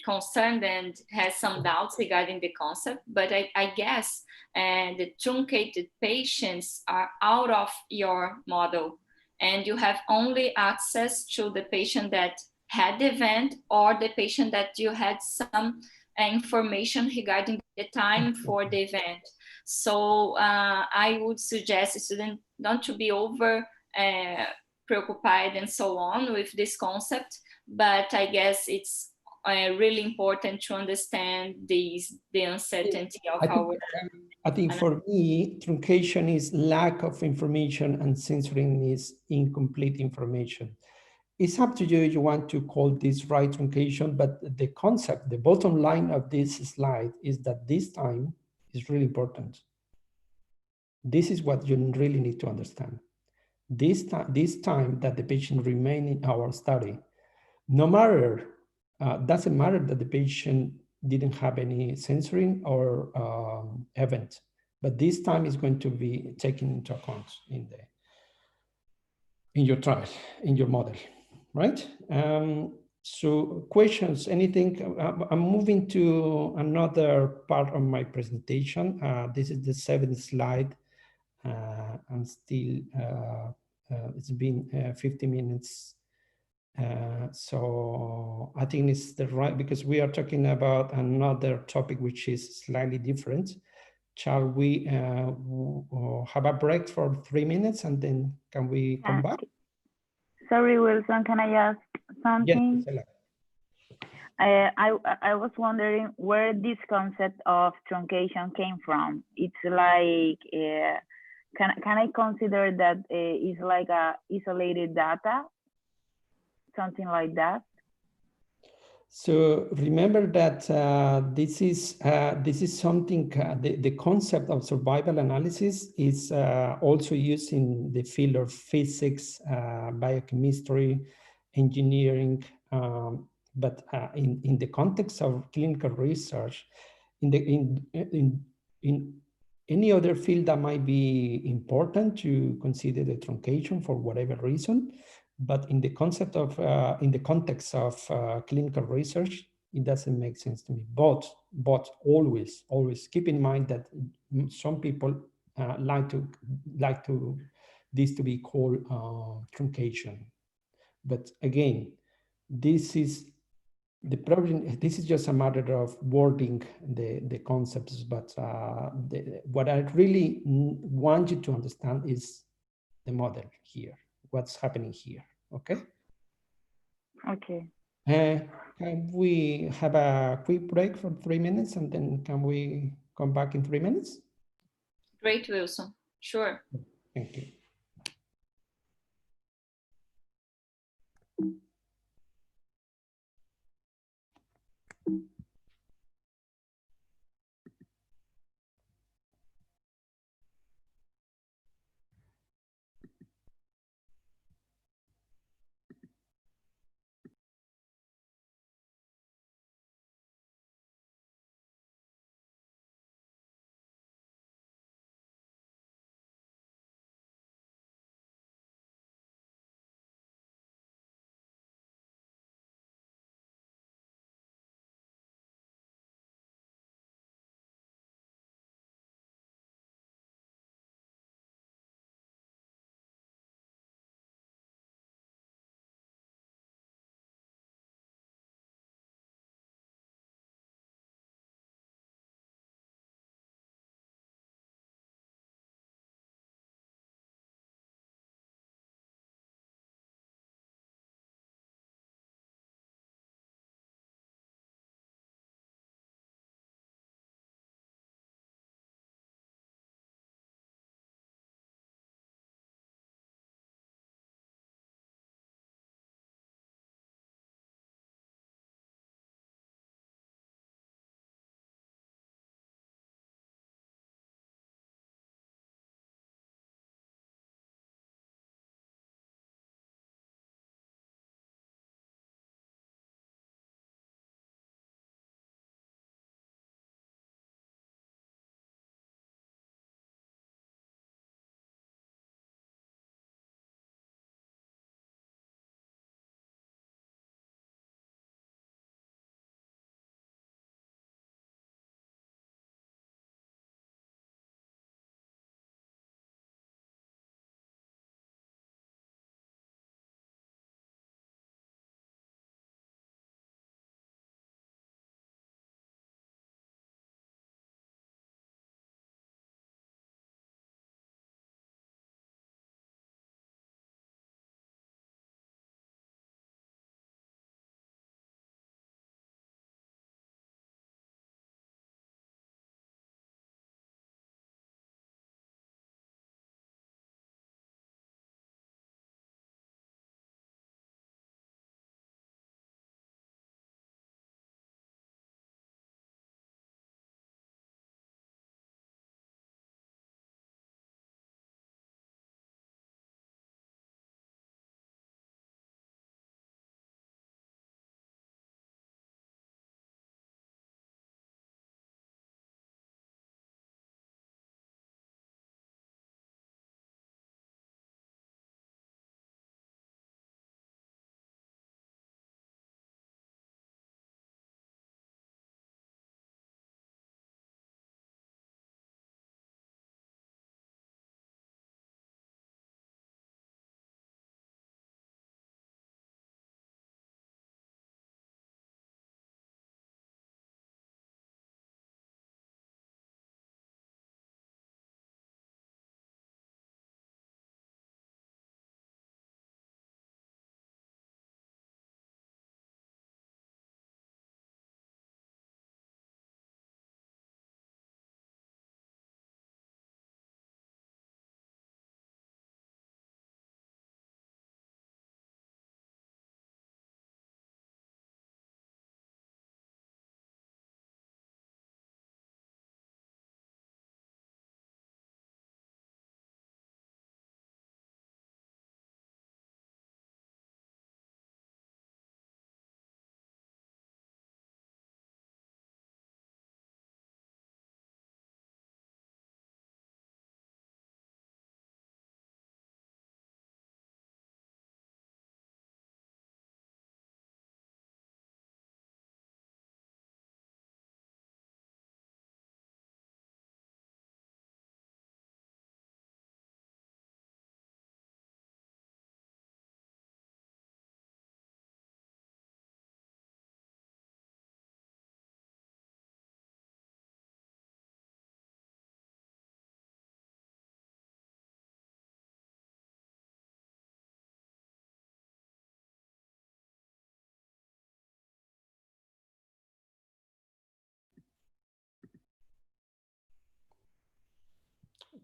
concerned and has some doubts regarding the concept, but I guess the truncated patients are out of your model, and you have only access to the patient that had the event or the patient that you had some information regarding the time for the event. So I would suggest students not to be over preoccupied and so on with this concept, but I guess it's really important to understand the uncertainty of I think for me, truncation is lack of information and censoring is incomplete information. It's up to you if you want to call this right truncation, but the concept, the bottom line of this slide is that this time is really important. This is what you really need to understand. This time that the patient remain in our study, no matter, doesn't matter that the patient didn't have any censoring or event, but this time is going to be taken into account in your trial, in your model, right? So questions, anything? I'm moving to another part of my presentation. This is the 7th slide. I'm still, it's been 50 minutes. So I think it's the right, because we are talking about another topic which is slightly different. Shall we have a break for 3 minutes and then can we come back? Sorry, Wilson, can I ask something? Yes, I was wondering where this concept of truncation came from. It's like, can I consider that it's like a isolated data, something like that? So remember that this is something, the concept of survival analysis is also used in the field of physics, biochemistry, engineering, but in the context of clinical research, in any other field that might be important to consider the truncation for whatever reason. But in the concept of, in the context of clinical research, it doesn't make sense to me. But always keep in mind that some people like this to be called truncation. But again, this is the problem. This is just a matter of wording the concepts. But what I really want you to understand is the model here. What's happening here, okay? Okay. Can we have a quick break for 3 minutes and then can we come back in 3 minutes? Great, Wilson. Sure. Thank you.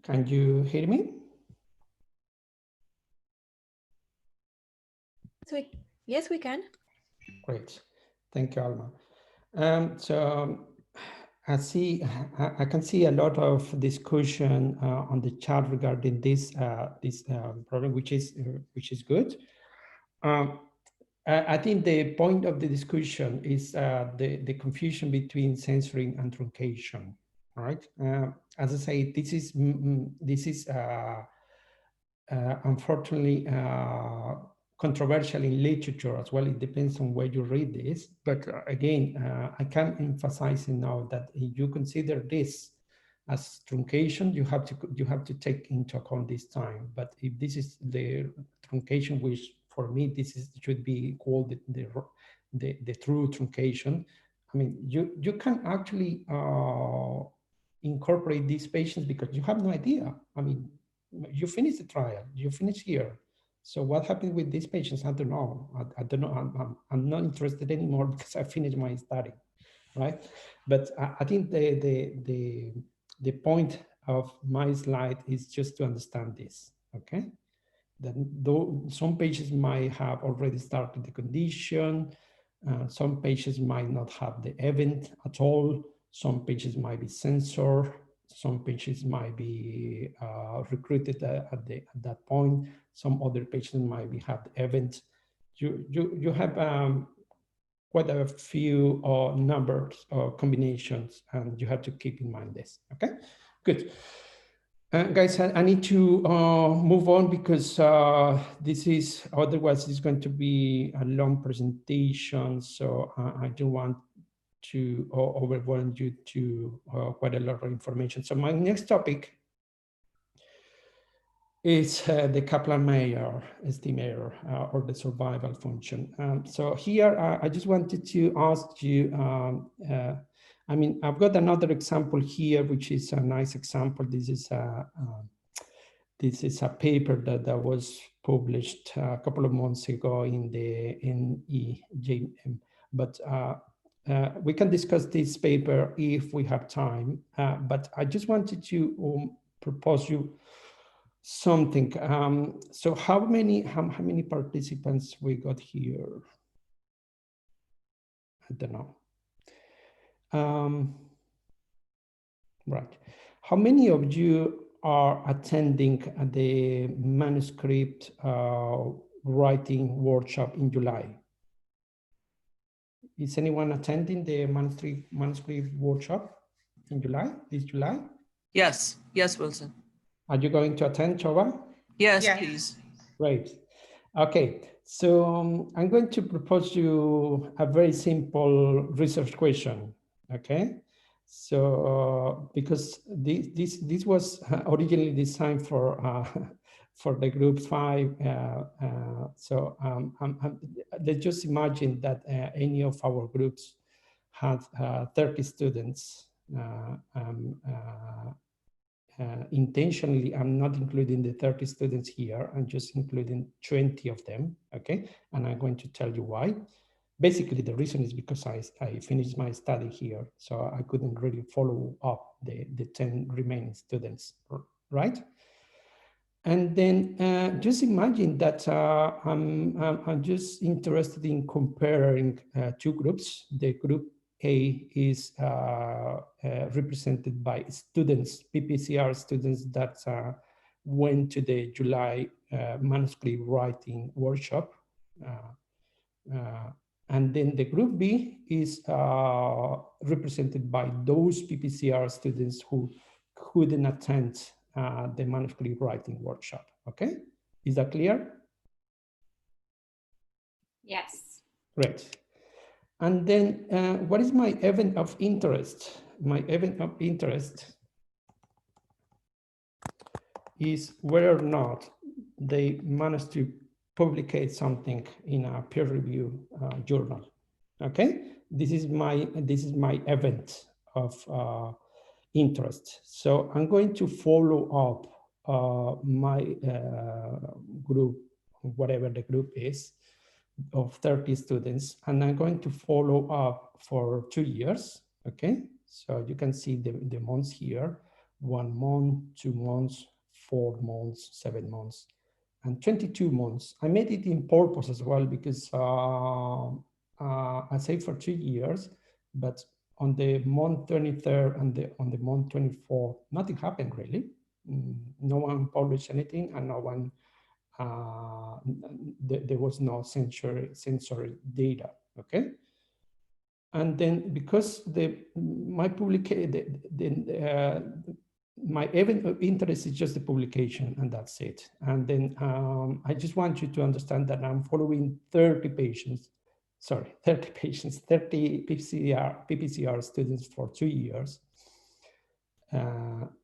Can you hear me? So yes, we can. Great. Thank you, Alma. So I can see a lot of discussion on the chat regarding this problem, which is good. I think the point of the discussion is the confusion between censoring and truncation. Right? As I say, this is unfortunately controversial in literature as well. It depends on where you read this. But again, I can emphasize now that if you consider this as truncation, you have to take into account this time. But if this is the truncation, which for me should be called the true truncation. I mean, you can actually incorporate these patients because you have no idea. I mean, you finish the trial, you finish here. So what happened with these patients? I don't know. I don't know. I'm not interested anymore because I finished my study, right? But I think the point of my slide is just to understand this, okay? That though some patients might have already started the condition, some patients might not have the event at all, some patients might be censored, some patients might be recruited at that point, some other patients might have the event. You have quite a few numbers or combinations, and you have to keep in mind this, okay? Good. Guys, I need to move on because otherwise it's going to be a long presentation. So I don't want to overwhelm you to quite a lot of information. So my next topic is the Kaplan-Meier estimator or the survival function. So here I just wanted to ask you, I mean, I've got another example here, which is a nice example. This is a paper that was published a couple of months ago in the NEJM, but we can discuss this paper if we have time. But I just wanted to propose you something. So how many participants we got here? I don't know. Right. How many of you are attending the manuscript writing workshop in July? Is anyone attending the manuscript workshop in July, this July? Yes, Wilson. Are you going to attend, Chova? Yes, please. Great. Okay, so I'm going to propose you a very simple research question, okay? So because this was originally designed for the group 5, let's just imagine that any of our groups had 30 students. Intentionally, I'm not including the 30 students here. I'm just including 20 of them, okay? And I'm going to tell you why. Basically, the reason is because I finished my study here, so I couldn't really follow up the 10 remaining students, right? And then just imagine that I'm just interested in comparing two groups. The group A is represented by students, PPCR students that went to the July manuscript writing workshop. And then the group B is represented by those PPCR students who couldn't attend the manuscript writing workshop, okay? Is that clear? Yes. Great. And then what is my event of interest? My event of interest is whether or not they managed to publicate something in a peer review journal. Okay, this is my event of interest. So I'm going to follow up my group, whatever the group is, of 30 students, and I'm going to follow up for 2 years. Okay, so you can see the months here. 1 month, 2 months, 4 months, 7 months, and 22 months. I made it in purpose as well because I say for 2 years, but on the month 23rd and on the month 24th, nothing happened really. No one published anything, and no one, there was no sensory data, okay? And then because my event of interest is just the publication, and that's it. And then I just want you to understand that I'm following 30 PPCR students for 2 years,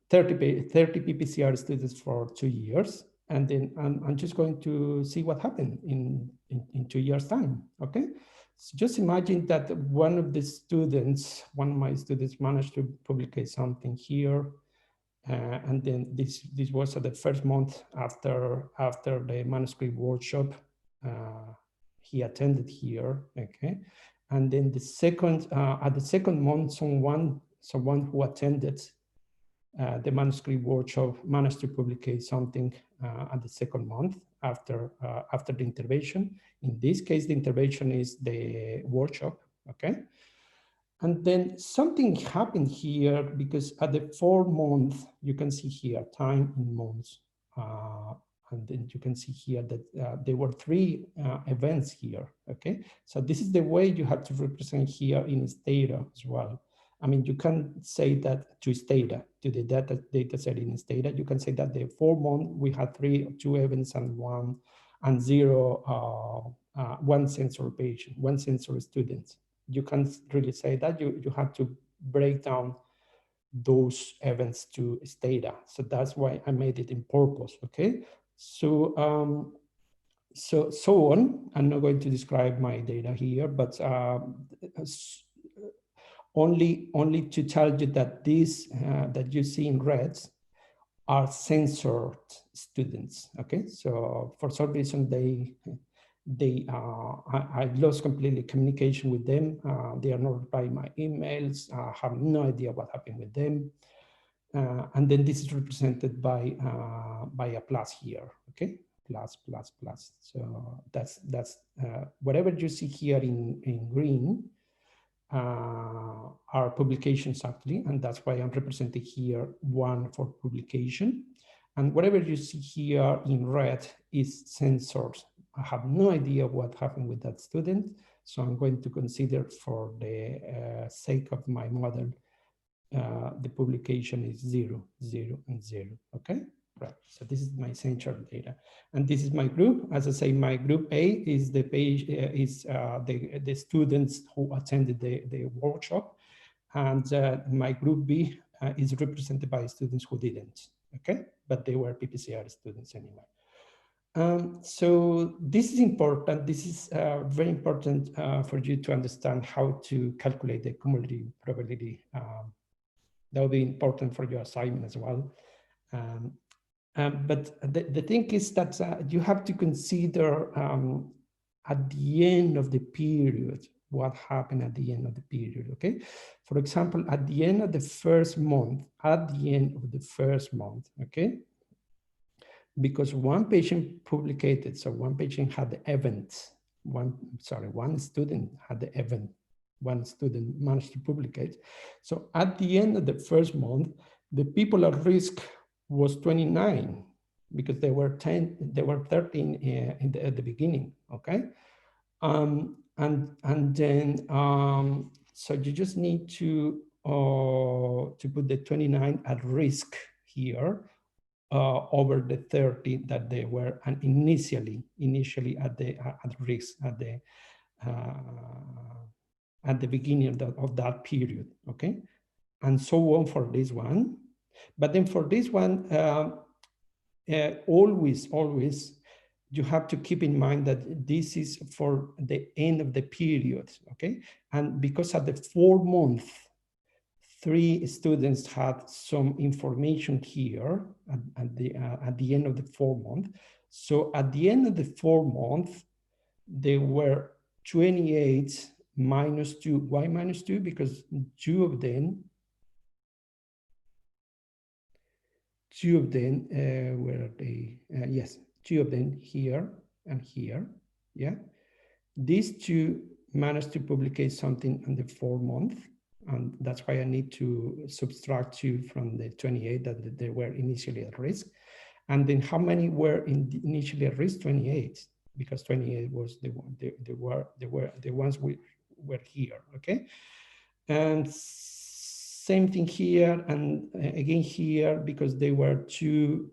30 PPCR students for 2 years. And then I'm just going to see what happened in 2 years' time, okay? So just imagine that one of my students managed to publish something here. And then this was at the first month after the manuscript workshop he attended here, okay? And then the second, at the second month, someone who attended the manuscript workshop managed to publish something at the second month after the intervention. In this case, the intervention is the workshop, okay? And then something happened here because at the 4th month, you can see here time in months. And then you can see here that there were 3 events here, okay? So this is the way you have to represent here in Stata as well. I mean, you can say that to Stata, to the data set in Stata, you can say that the 4 month, we had 2 events and 1 sensor patient, 1 sensor student. You can't really say that. You have to break down those events to Stata. So that's why I made it in purpose, okay? So so on. I'm not going to describe my data here, but only to tell you that these that you see in reds are censored students, okay? So for some reason, I lost completely communication with them. They are not replying my emails. I have no idea what happened with them. And then this is represented by a plus here, okay? Plus. So that's whatever you see here in green are publications actually, and that's why I'm representing here 1 for publication. And whatever you see here in red is censored. I have no idea what happened with that student, so I'm going to consider for the sake of my model, the publication is 0, 0, and 0, okay? Right, so this is my censored data. And this is my group. As I say, my group A is the page, the students who attended the workshop. And my group B is represented by students who didn't, okay? But they were PPCR students anyway. So this is important. This is very important for you to understand how to calculate the cumulative probability. That will be important for your assignment as well. But the thing is that you have to consider at the end of the period, what happened at the end of the period, okay? For example, at the end of the first month, okay? Because 1 patient publicated, so 1 patient had the event, 1 student had the event, 1 student managed to publicate. So at the end of the first month, the people at risk was 29 because there were 13 at the beginning, okay? And then so you just need to put the 29 at risk here over the 30 that they were initially at risk at the beginning of that period, okay? And so on for this one. But then for this one, always you have to keep in mind that this is for the end of the period, okay? And because at the 4th month, 3 students had some information here at the end of the 4th month. So at the end of the 4th month, there were 28 minus 2. Why minus 2? Because 2 of them two of them, where are they? Yes, two of them here and here, yeah. These two managed to publicate something in the 4 month, and that's why I need to subtract 2 from the 28 that they were initially at risk. And then how many were initially at risk? 28, because 28 was the ones we were here, okay? And same thing here, and again here, because they were two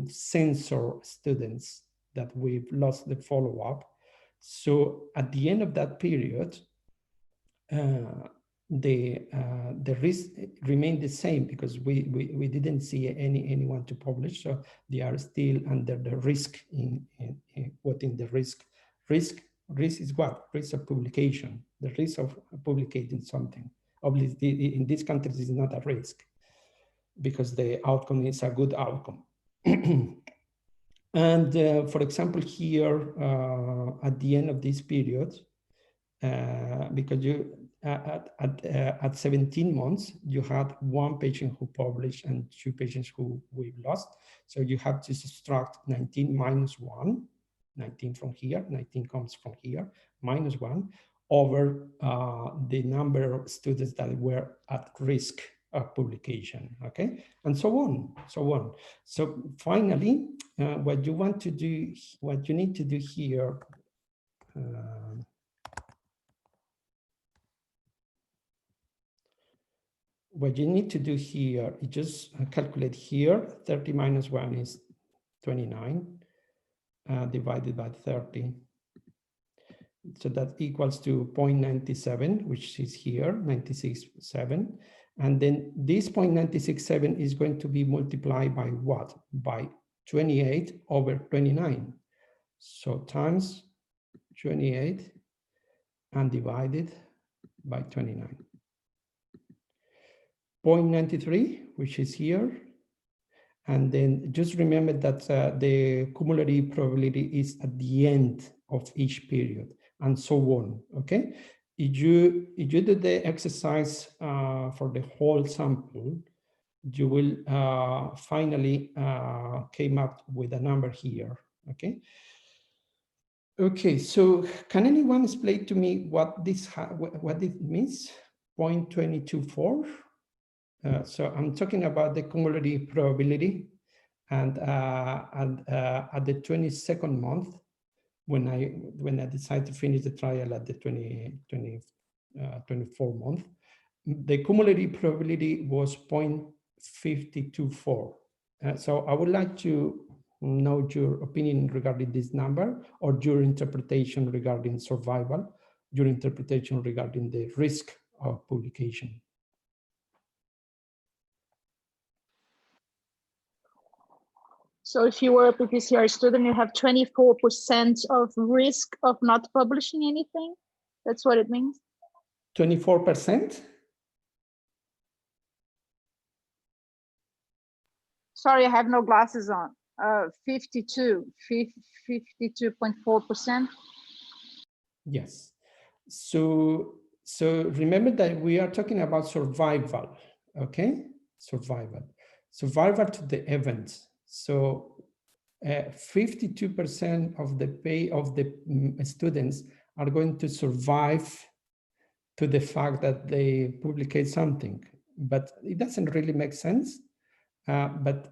censor students that we've lost the follow-up. So at the end of that period, the risk remained the same, because we didn't see anyone to publish, so they are still under the risk in what in the risk is what? Risk of publication, the risk of publicating something. Obviously, in this country, is not a risk, because the outcome is a good outcome. And for example, here at the end of this period, because you at 17 months, you had 1 patient who published and 2 patients who we've lost. So you have to subtract 19 minus 1, 19 from here, 19 comes from here, minus 1, over the number of students that were at risk of publication, okay? And so on, so on. So finally, what you want to do, what you need to do here, what you need to do here is just calculate here, 30 minus 1 is 29, divided by 30. So that equals to 0.97, which is here, 96.7. And then this 0.967 is going to be multiplied by what? By 28 over 29. So times 28 and divided by 29. 0.93, which is here. And then just remember that the cumulative probability is at the end of each period, and so on, okay? If you do the exercise for the whole sample, you will finally came up with a number here, okay? Okay, so can anyone explain to me what this means? 0.224. So I'm talking about the cumulative probability, and at the 22nd month, when I decide to finish the trial at the 24 month, the cumulative probability was 0.524. So I would like to know your opinion regarding this number, or your interpretation regarding survival, your interpretation regarding the risk of publication. So if you were a PPCR student, you have 24% of risk of not publishing anything? That's what it means? 24%? Sorry, I have no glasses on. 52.4%. Yes. So remember that we are talking about survival, okay? Survival to the event. So 52% of the students are going to survive to the fact that they publicate something, but it doesn't really make sense. But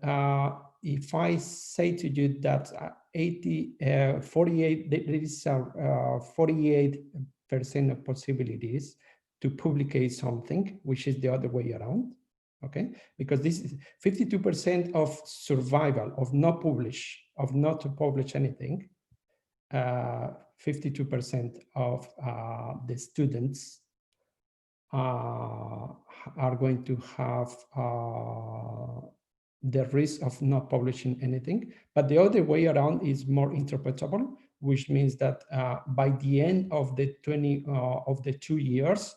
if I say to you that 48, there is 48% of possibilities to publicate something, which is the other way around, okay? Because this is 52% of survival, of not to publish anything. 52% of the students are going to have the risk of not publishing anything, but the other way around is more interpretable, which means that by the end of the 2 years,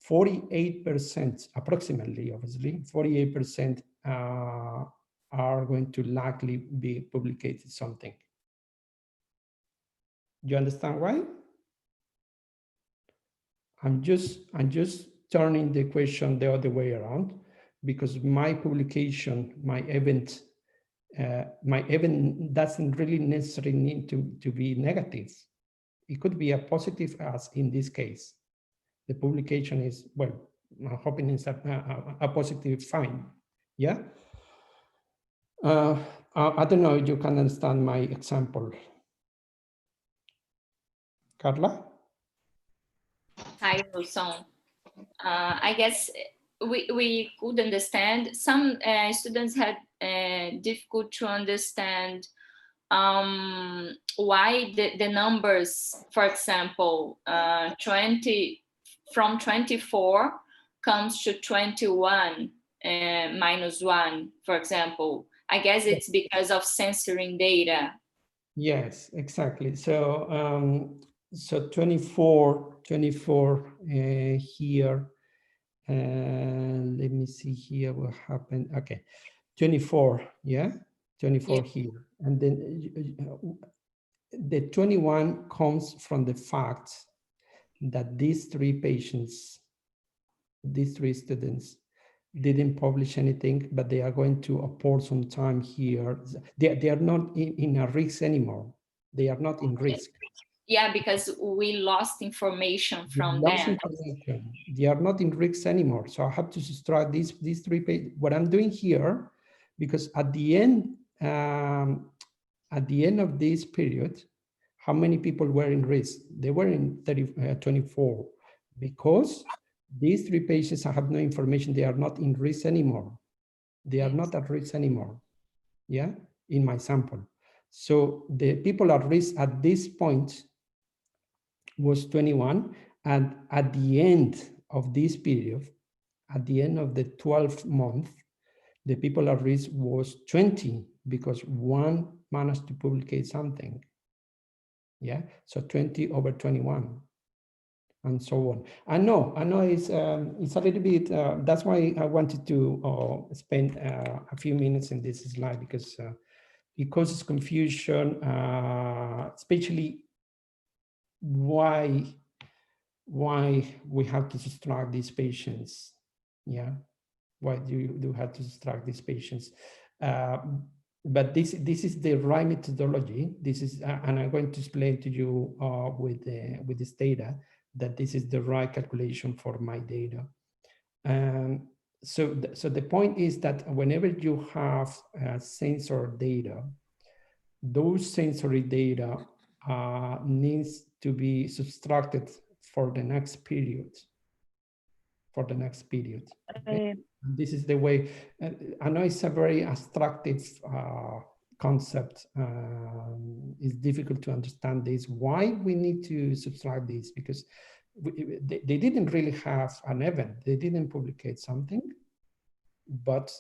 48%, approximately, obviously, 48% are going to likely be publicated something. You understand why? I'm just turning the question the other way around, because my publication, my event doesn't really necessarily need to be negative. It could be a positive, as in this case. The publication is, well, I'm hoping it's a positive find. Yeah. I don't know if you can understand my example. Karla? Hi, Wilson. I guess we could understand. Some students had difficult to understand why the numbers, for example, 20 from 24 comes to 21 minus 1, for example. I guess it's because of censoring data. Yes, exactly. So so 24 here. Let me see here what happened. Okay, 24, yeah, 24 here. And then the 21 comes from the fact that these three patients, these three students, didn't publish anything, but they are going to apport some time here. They are not in a risk anymore. They are not in risk. Yeah, because we lost information from them. They are not in risk anymore. So I have to subtract these three pages. What I'm doing here, because at the end of this period, how many people were in risk? They were in 24, because these three patients, I have no information. They are not in risk anymore. They are not at risk anymore. Yeah, in my sample. So the people at risk at this point was 21, and at the end of this period, at the end of the 12th month, the people at risk was 20, because one managed to publicate something. Yeah, so 20 over 21, and so on. I know it's a little bit, that's why I wanted to spend a few minutes in this slide, because it causes confusion, especially why we have to subtract these patients. Yeah, why do you have to subtract these patients? But this is the right methodology. This is, and I'm going to explain to you with this data that this is the right calculation for my data. So the point is that whenever you have sensor data, those sensory data needs to be subtracted for the next period. Okay? This is the way. I know it's a very abstractive concept. It's difficult to understand this. Why we need to subtract this? Because they didn't really have an event. They didn't publicate something, but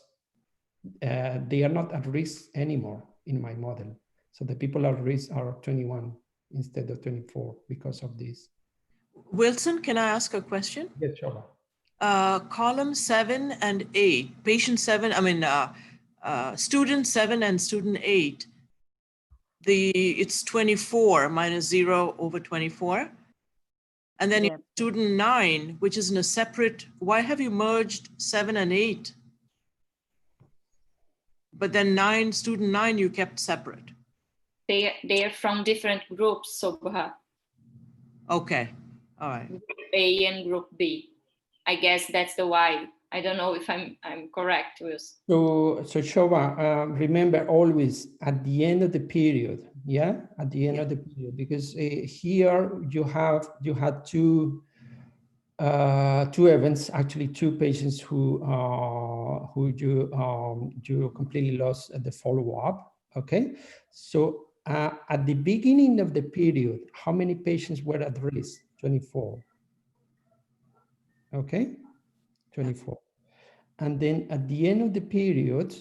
they are not at risk anymore in my model. So the people at risk are 21 instead of 24 because of this. Wilson, can I ask a question? Yes, sure. Column 7 and 8, patient 7, student 7 and student 8, it's 24 minus 0 over 24. And then in student 9, which is in a separate, why have you merged 7 and 8? But then student 9 you kept separate. They are from different groups, Sobha. Okay, all right. Group A and Group B. I guess that's the why. I don't know if I'm correct, Wilson. So Shova, remember always at the end of the period, yeah, at the end of the period, because here you had two events, actually two patients who you completely lost at the follow-up. Okay, so at the beginning of the period, how many patients were at risk? 24. Okay, 24. And then at the end of the period,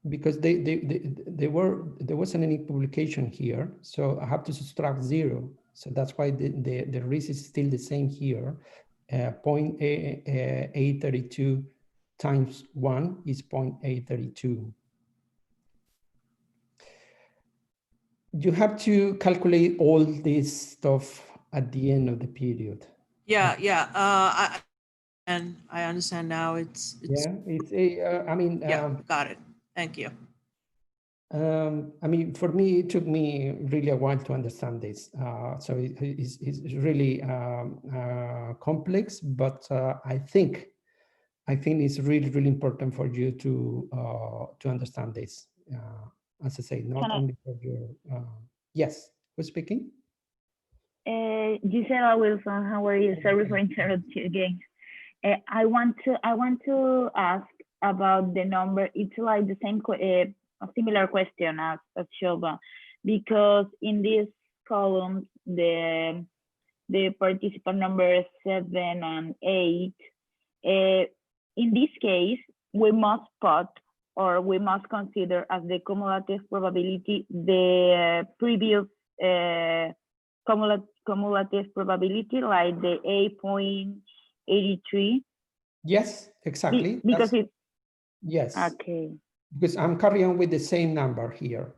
because there wasn't any publication here, so I have to subtract 0. So that's why the risk is still the same here. 0.832 times 1 is 0.832. You have to calculate all this stuff at the end of the period. Yeah. And I understand now it's yeah, it's a, I mean, yeah, got it. Thank you. I mean, for me, it took me really a while to understand this. So it's really complex, but I think it's really, really important for you to understand this. As I say, not only for your, yes, who's speaking? Gisela Wilson, how are you? Sorry for interrupting you again. I want to ask about the number. It's like the same, a similar question as Shoba, because in this column, the participant number 7 and 8, in this case, we must put, or we must consider as the cumulative probability the previous cumulative probability, like the 8.83. Yes, exactly. Because it. Yes. Okay. Because I'm carrying on with the same number here,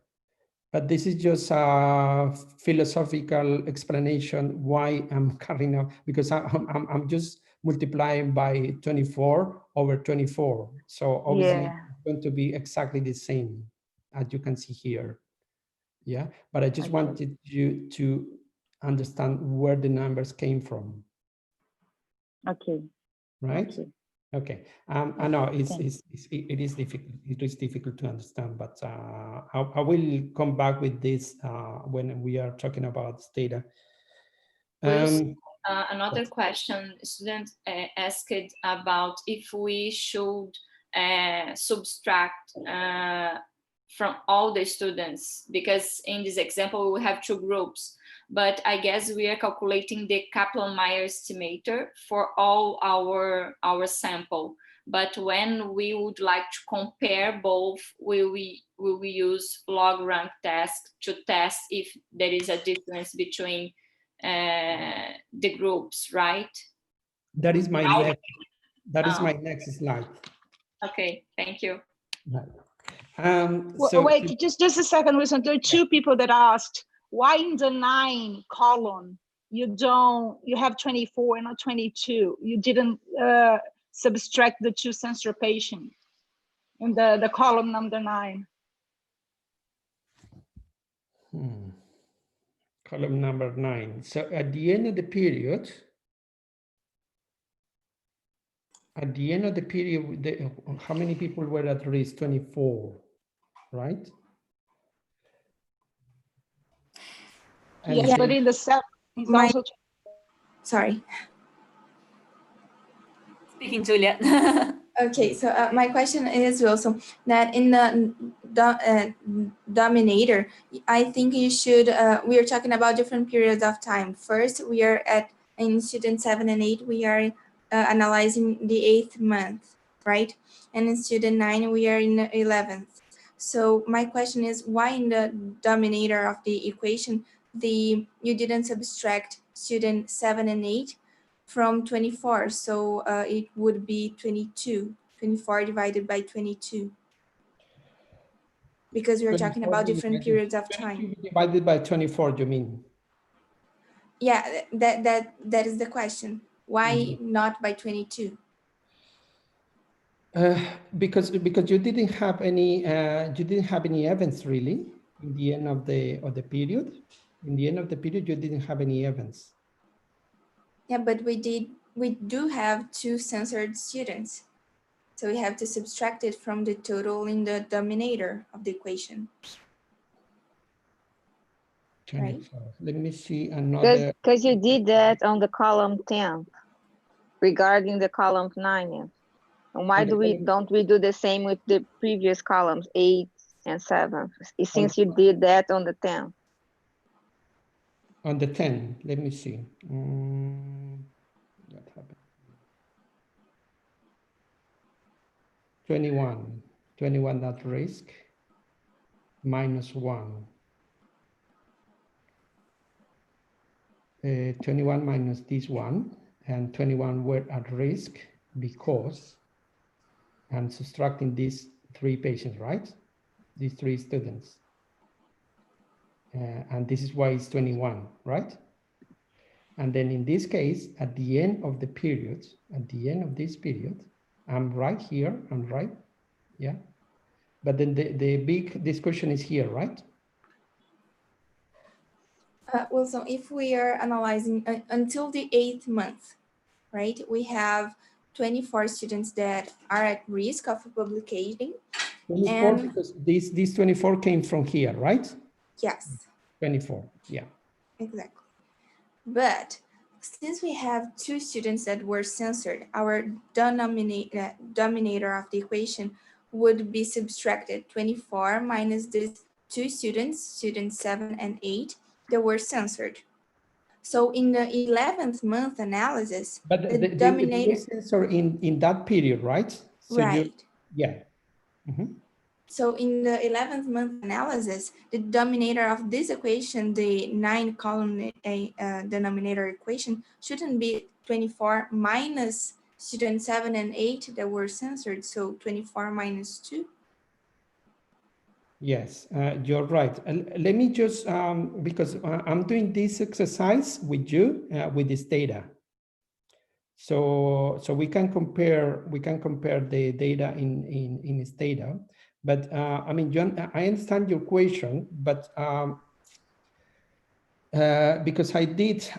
but this is just a philosophical explanation why I'm carrying on, because I'm just multiplying by 24 over 24. So obviously it's going to be exactly the same as you can see here. Yeah, but I just wanted you to understand where the numbers came from. Okay. Right. Okay. I know it is difficult. It is difficult to understand, but I will come back with this when we are talking about data. Another question, student asked about if we should subtract from all the students, because in this example we have 2 groups, but I guess we are calculating the Kaplan-Meier estimator for all our sample. But when we would like to compare both, will we use log rank test to test if there is a difference between the groups, right? That is my next. That is my next slide. Okay, thank you. Right. Well, wait, just a second, Wilson. There are 2 people that asked, why in the 9 column you have 24 and not 22? You didn't subtract the 2 censor patients in the column number 9. Column number 9. So at the end of the period, how many people were at risk? 24, right? And yes, but in the 7, it's also. Sorry. Speaking, Julia. Okay, so my question is, Wilson, that in the dominator, I think you should, we are talking about different periods of time. First, we are in student 7 and 8, we are analyzing the 8th month, right? And in student 9, we are in the 11th. So my question is, why in the dominator of the equation, you didn't subtract student 7 and 8 from 24, so it would be 22, 24 divided by 22. Because we're talking about different periods of time. Divided by 24, you mean? Yeah, that is the question. Why not by 22? Because you didn't have any events really in the end of the period. In the end of the period, you didn't have any events. Yeah, but we do have 2 censored students. So we have to subtract it from the total in the dominator of the equation. 24. Right? Let me see another. Because you did that on the column 10 regarding the column 9. And why don't we do the same with the previous columns 8 and 7? Since you did that on the 10. On the 10, let me see. What happened? 21 at risk, -1. 21 minus this one, and 21 were at risk because I'm subtracting these 3 patients, right? These 3 students. And this is why it's 21, right? And then in this case, at the end of the period, at the end of this period, I'm right here, I'm right, yeah. But then the big discussion is here, right? Well, so if we are analyzing until the 8th month, right, we have 24 students that are at risk of publicating. 24, and because these 24 came from here, right? Yes. 24, yeah. Exactly. But since we have 2 students that were censored, our denominator of the equation would be subtracted 24 minus these 2 students, students 7 and 8, that were censored. So in the 11th month analysis, but the sensor in that period, right? So right. Yeah. Mm-hmm. So in the 11th month analysis, the denominator of this equation, the 9-column denominator equation, shouldn't be 24 minus student 7 and 8 that were censored, so 24 minus 2. Yes, you're right. Let me just, because I'm doing this exercise with you, with this data. So we can compare the data in this data. But I mean, John, I understand your question, but because I did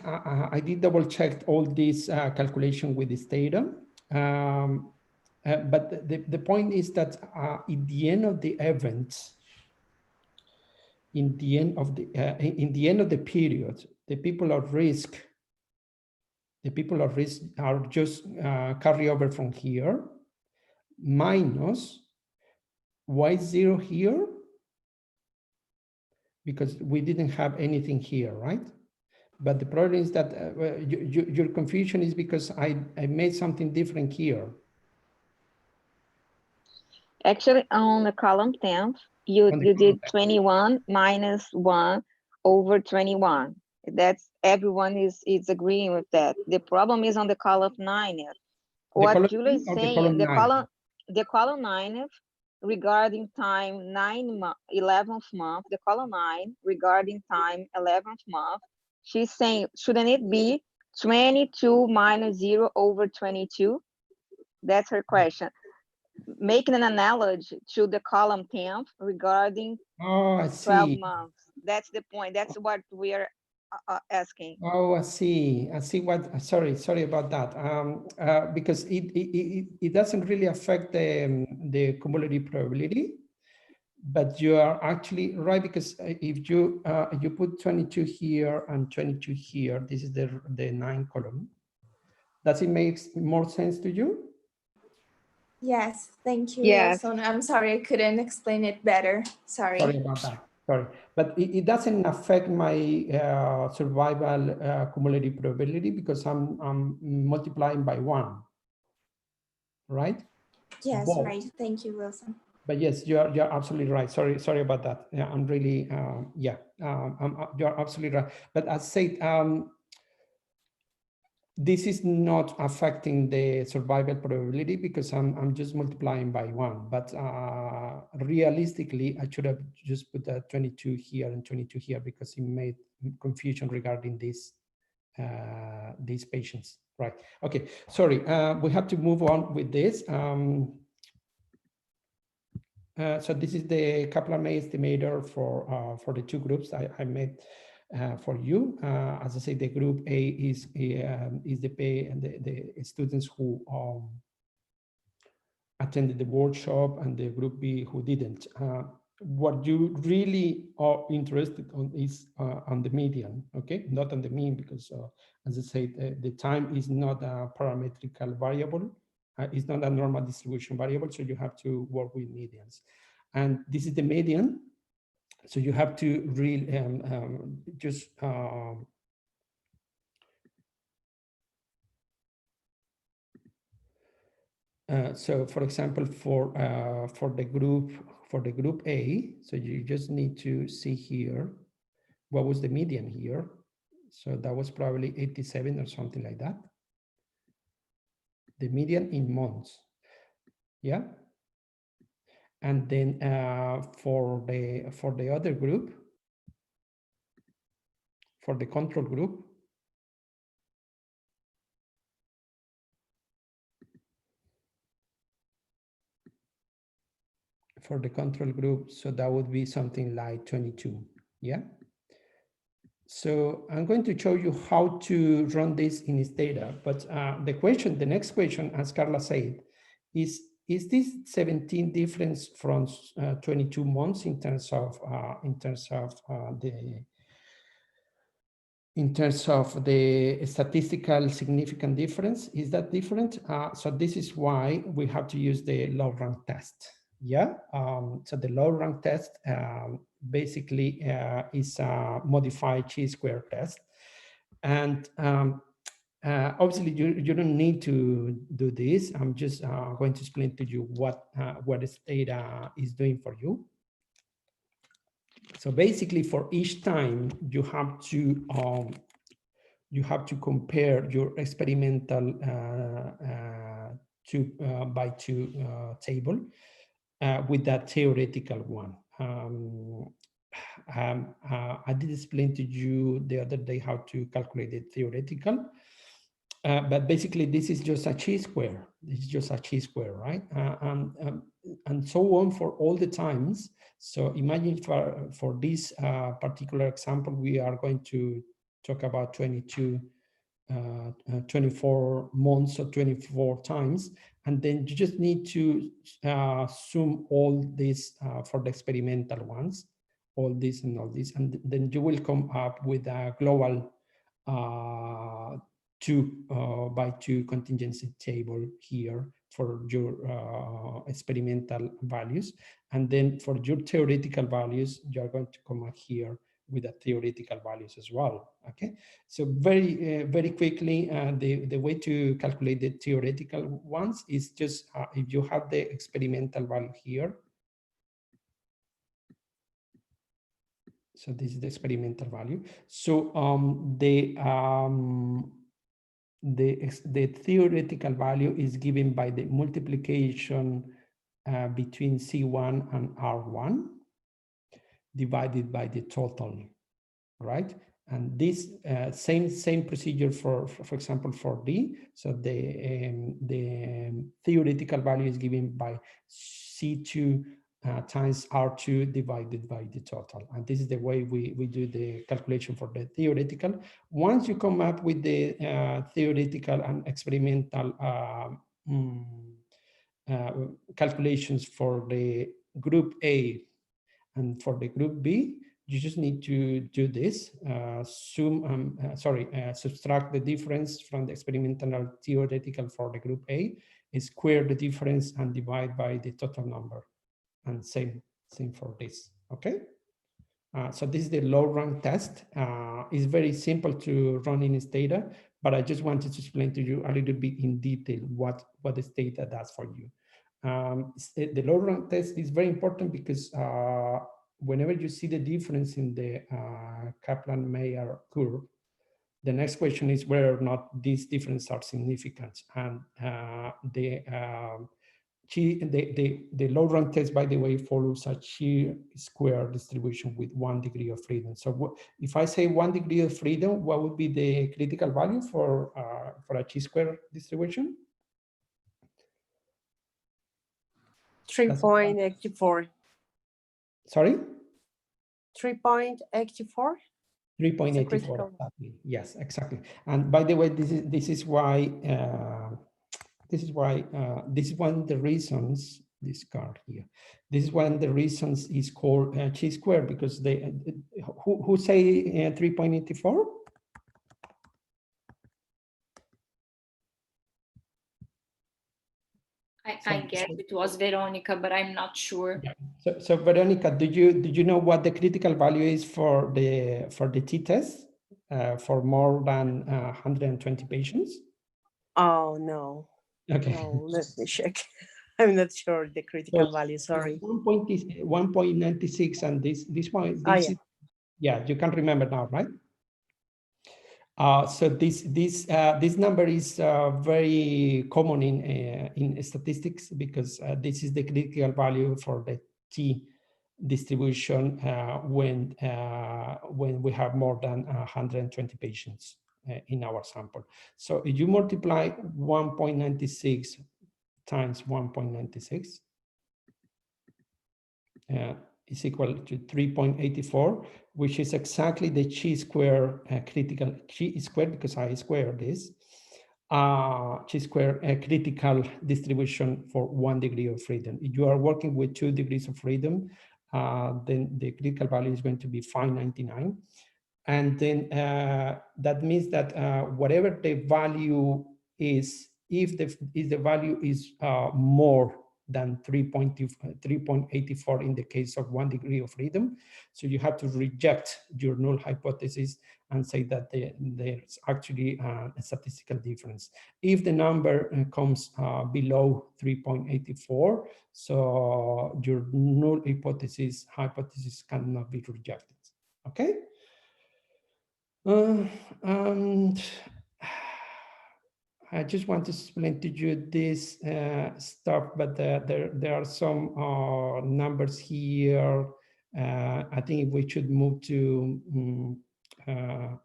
double check all this calculation with this data. But the point is that at the end of the event, in the end of the period, the people at risk are just carry over from here minus y0 here, because we didn't have anything here, right? But the problem is that your confusion is because I made something different here. Actually, on the column 10, you did 21 minus 1 over 21. That's everyone is agreeing with that. The problem is on the column 9. What Julia is saying, the column 9 regarding time 11th month, the column 9 regarding time 11th month, she's saying, shouldn't it be 22 minus 0 over 22? That's her question. Making an analogy to the column 10 regarding 12 months. That's the point. That's what we are asking. Oh, I see what, sorry about that. Because it doesn't really affect the cumulative probability, but you are actually right, because if you put 22 here and 22 here, this is the 9 column. Does it make more sense to you? Yes, thank you, yes. Wilson. I'm sorry I couldn't explain it better. Sorry about that. Sorry, but it doesn't affect my survival cumulative probability, because I'm multiplying by 1, right? Yes, Both. right. Thank you, Wilson. But yes, you're absolutely right. Sorry about that. Yeah, I'm really you're absolutely right. But as said, this is not affecting the survival probability, because I'm just multiplying by 1. But realistically, I should have just put 22 here and 22 here, because it made confusion regarding these patients. Right. Okay. Sorry. We have to move on with this. So this is the Kaplan-Meier estimator for the 2 groups I made for you. As I say, the group A is the students who attended the workshop, and the group B who didn't. What you really are interested on is on the median, okay? Not on the mean, because as I said, the time is not a parametrical variable. It's not a normal distribution variable, so you have to work with medians. And this is the median, so you have to really just so for example, for the group A, so you just need to see here what was the median here. So that was probably 87 or something like that. The median in months, yeah. And then for the other group, for the control group, for the control group. So that would be something like 22. Yeah. So I'm going to show you how to run this in Stata. But the next question, as Karla said, is this 17 difference from 22 months in terms of the statistical significant difference? Is that different? So this is why we have to use the log rank test. Yeah. So the log rank test basically is a modified chi-square test, and obviously you don't need to do this. I'm just going to explain to you what Stata is doing for you. So basically, for each time you have to compare your experimental 2x2 table with that theoretical one. I did explain to you the other day how to calculate the theoretical, but basically this is just a chi-square. This is just a chi-square, right? And so on for all the times. So imagine for this particular example, we are going to talk about 24 months or 24 times. And then you just need to sum all this for the experimental ones, all this and all this. And then you will come up with a global 2x2 contingency table here for your experimental values. And then for your theoretical values, you're going to come up here with the theoretical values as well. Okay, so very quickly, the way to calculate the theoretical ones is just if you have the experimental value here. So this is the experimental value. So the theoretical value is given by the multiplication between C1 and R1 divided by the total, right? And this same procedure for example, for D. So the theoretical value is given by C2 times R2 divided by the total. And this is the way we do the calculation for the theoretical. Once you come up with the theoretical and experimental calculations for the group A and for the group B, you just need to do this, subtract the difference from the experimental and theoretical for the group A, square the difference and divide by the total number. And same for this, okay? So this is the log rank test. It's very simple to run in Stata, but I just wanted to explain to you a little bit in detail what the Stata does for you. The log rank test is very important because whenever you see the difference in the Kaplan-Meier curve, the next question is whether or not these differences are significant. And the log rank test, by the way, follows a chi-square distribution with 1 degree of freedom. So if I say 1 degree of freedom, what would be the critical value for a chi-square distribution? 3.84. Sorry? 3.84. 3.84. Exactly. Yes, exactly. And by the way, this is why this is one of the reasons, this card here, this is one of the reasons is called chi-square, because they who say 3.84? I guess it was Veronica, but I'm not sure. Yeah. So Veronica, did you know what the critical value is for the t-test for more than 120 patients? Oh no. Okay. No, let me check. I'm not sure the critical value. Sorry. 1.96, and this one. Is, yeah, you can remember now, right? So this number is very common in statistics, because this is the critical value for the t distribution when we have more than 120 patients in our sample. So if you multiply 1.96 times 1.96, is equal to 3.84, which is exactly the chi-square critical, chi-square because I squared this, chi-square critical distribution for 1 degree of freedom. If you are working with 2 degrees of freedom, then the critical value is going to be 599. And then that means that whatever the value is, if the value is more than 3.84 in the case of 1 degree of freedom, so you have to reject your null hypothesis and say that there's actually a statistical difference. If the number comes below 3.84, so your null hypothesis cannot be rejected. Okay. And I just want to explain to you this stuff, but there are some numbers here. I think we should move to, I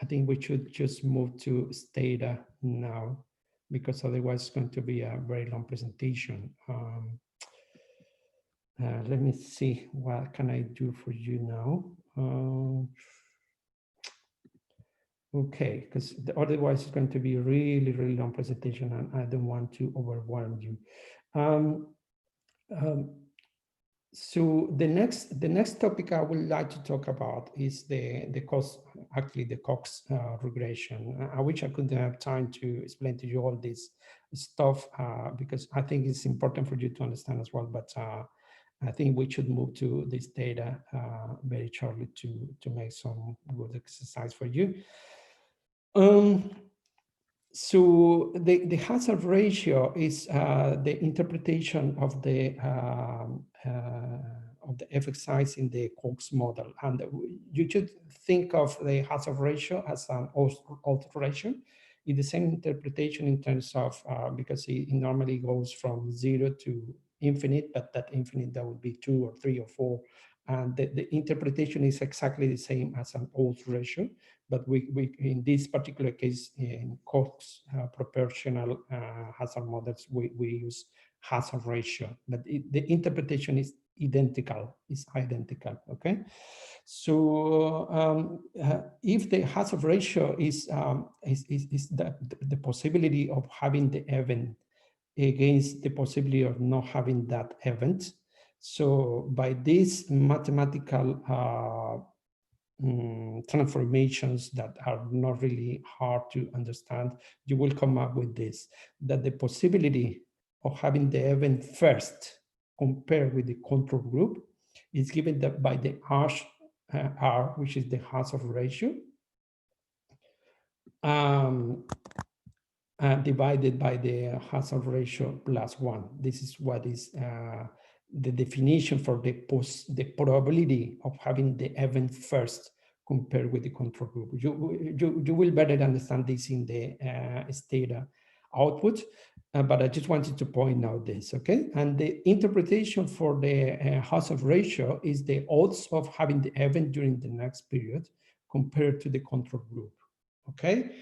think we should just move to Stata now, because otherwise it's going to be a very long presentation. Let me see, what can I do for you now? Okay, because otherwise it's going to be a really, really long presentation and I don't want to overwhelm you. So the next topic I would like to talk about is the Cox regression. I wish I could have time to explain to you all this stuff because I think it's important for you to understand as well, but I think we should move to this data very shortly to make some good exercise for you. So the hazard ratio is the interpretation of the effect size in the Cox model, and you should think of the hazard ratio as an alteration. It's the same interpretation in terms of because it normally goes from 0 to infinite, but that infinite that would be 2 or 3 or 4, and the interpretation is exactly the same as an alteration. But we in this particular case, in Cox proportional hazard models, we use hazard ratio, but the interpretation is identical, okay? So if the hazard ratio is the possibility of having the event against the possibility of not having that event, so by this mathematical transformations that are not really hard to understand, you will come up with this, that the possibility of having the event first compared with the control group is given by the R, which is the hazard ratio, divided by the hazard ratio plus 1. This is what is the definition for the probability of having the event first compared with the control group. You will better understand this in the Stata output, but I just wanted to point out this, okay? And the interpretation for the hazard ratio is the odds of having the event during the next period compared to the control group, okay?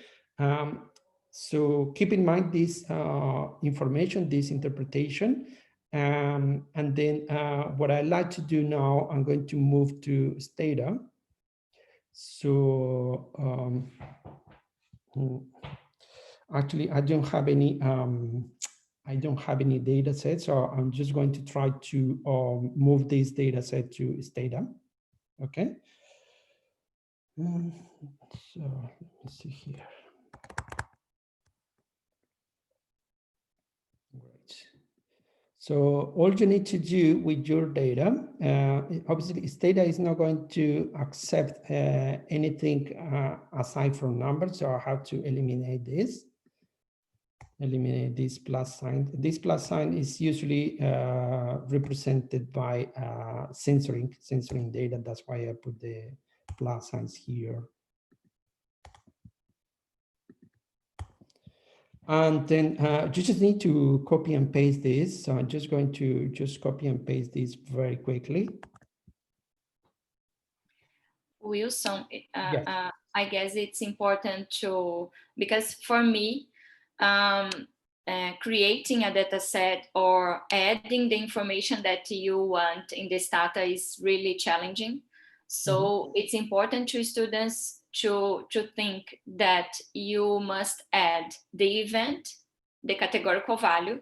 So keep in mind this information, this interpretation. And then what I like to do now, I'm going to move to Stata. So actually, I don't have any data set, so I'm just going to try to move this data set to Stata. Okay. So let's see here. Great. So all you need to do with your data, obviously Stata is not going to accept anything aside from numbers, so I have to eliminate this. Eliminate this plus sign. This plus sign is usually represented by censoring data. That's why I put the plus signs here. And then you just need to copy and paste this. So I'm just going to copy and paste this very quickly. Wilson, Yes. I guess it's important to, because for me, creating a data set or adding the information that you want in the Stata is really challenging. So it's important to students to think that you must add the event, the categorical value,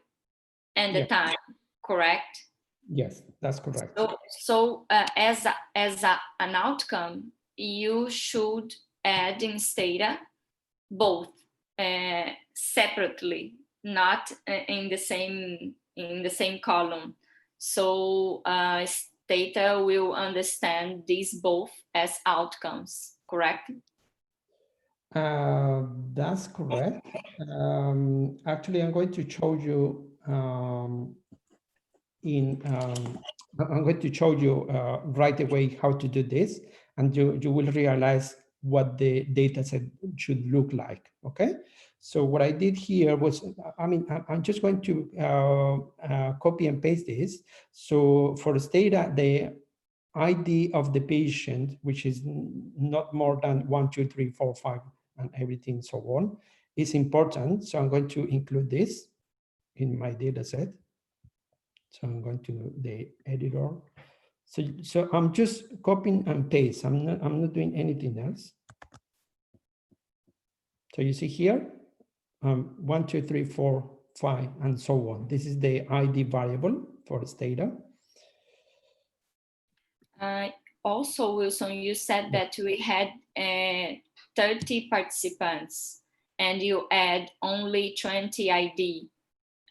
and the time, correct? Yes, that's correct. So as an outcome, you should add in Stata both separately, not in the same column. So Stata will understand these both as outcomes, correct? That's correct. Actually, I'm going to show you I'm going to show you right away how to do this, and you will realize what the data set should look like, okay? So what I did here was, I'm just going to copy and paste this. So for Stata, the ID of the patient, which is not more than 1, 2, 3, 4, 5, and everything so on, is important. So I'm going to include this in my data set. So I'm going to the editor. So I'm just copying and paste. I'm not doing anything else. So you see here, 1, 2, 3, 4, 5, and so on. This is the ID variable for this data. Also, Wilson, you said that we had 30 participants and you add only 20 ID.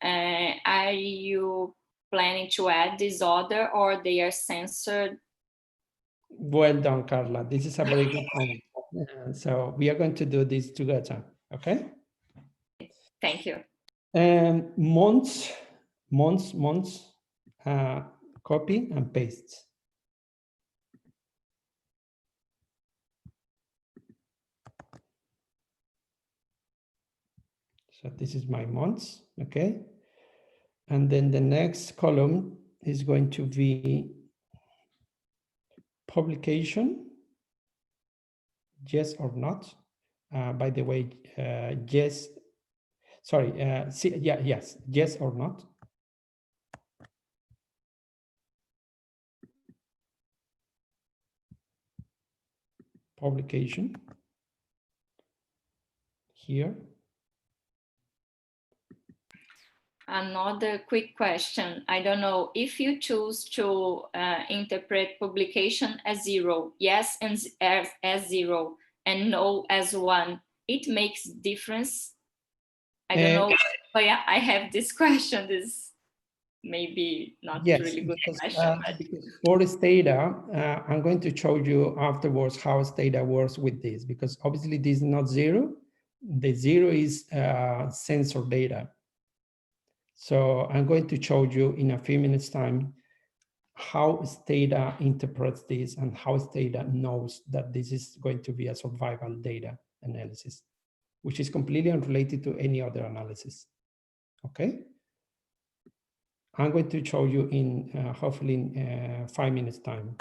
Are you planning to add this order, or they are censored? Well done, Karla. This is a very good point. So we are going to do this together, okay? Thank you. Months, copy and paste. So this is my months, okay? And then the next column is going to be publication, yes or not. By the way, yes, sorry, yes, yes or not. Publication here. Another quick question. I don't know if you choose to interpret publication as 0, yes and as 0, and no as 1, it makes difference. I don't know, but yeah, I have this question. This maybe not really good question. Because for Stata, I'm going to show you afterwards how Stata works with this, because obviously this is not 0. The 0 is sensor data. So I'm going to show you in a few minutes time how Stata interprets this and how Stata knows that this is going to be a survival data analysis, which is completely unrelated to any other analysis. Okay? I'm going to show you in hopefully in 5 minutes time.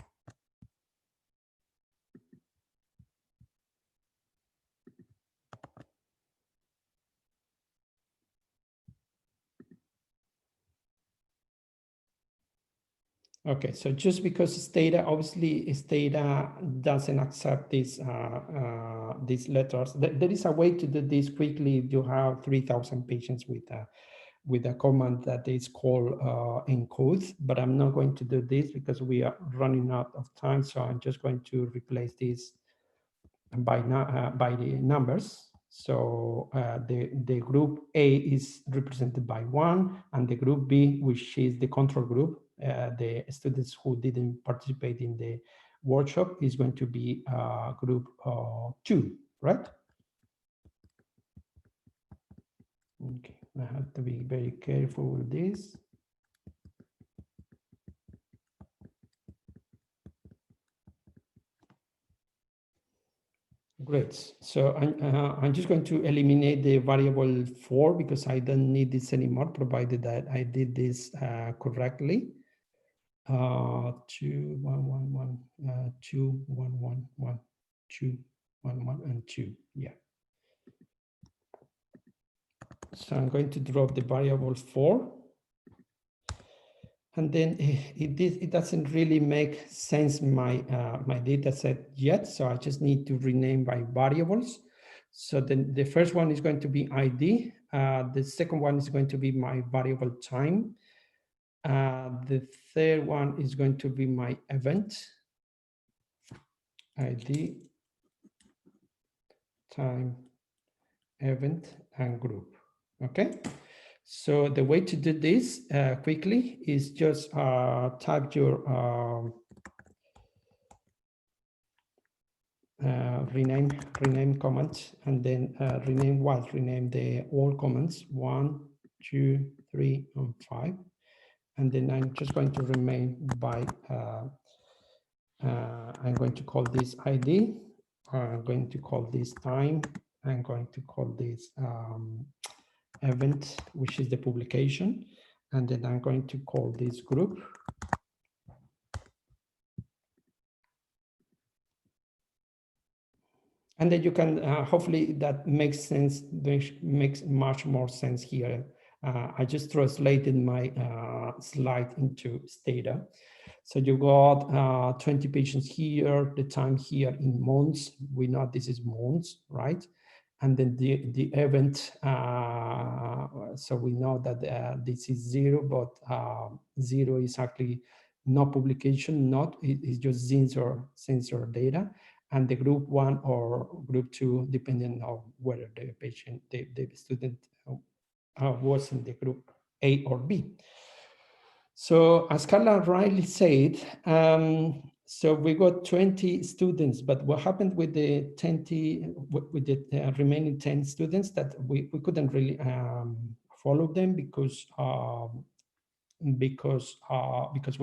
Okay, so just because Stata, obviously Stata doesn't accept these letters. There is a way to do this quickly if you have 3,000 patients with a command that is called encode, but I'm not going to do this because we are running out of time. So I'm just going to replace this by the numbers. So the group A is represented by 1, and the group B, which is the control group, the students who didn't participate in the workshop, is going to be group 2, right? Okay, I have to be very careful with this. Great. So I'm just going to eliminate the variable 4 because I don't need this anymore, provided that I did this correctly. 2 1 1 1 2 1 1 1 2 1 1 and 2. Yeah. So I'm going to drop the variable 4. And then it doesn't really make sense my my data set yet. So I just need to rename by variables. So then the first one is going to be ID. The second one is going to be my variable time. The third one is going to be my event. ID, time, event, and group. Okay. So the way to do this quickly is just type your rename comments, and then rename the all comments 1, 2, 3, and 5. And then I'm just going to remain by I'm going to call this ID. I'm going to call this time. I'm going to call this event, which is the publication. And then I'm going to call this group. And then you can, hopefully that makes sense, makes much more sense here. I just translated my slide into Stata. So you got 20 patients here, the time here in months. We know this is months, right? And then the event, so we know that this is 0, but 0 is actually no publication, it's just sensor data. And the group 1 or group 2, depending on whether the patient, the student was in the group A or B. So as Karla rightly said, so we got 20 students, but what happened with the 20, with the remaining 10 students, that we couldn't really follow them because we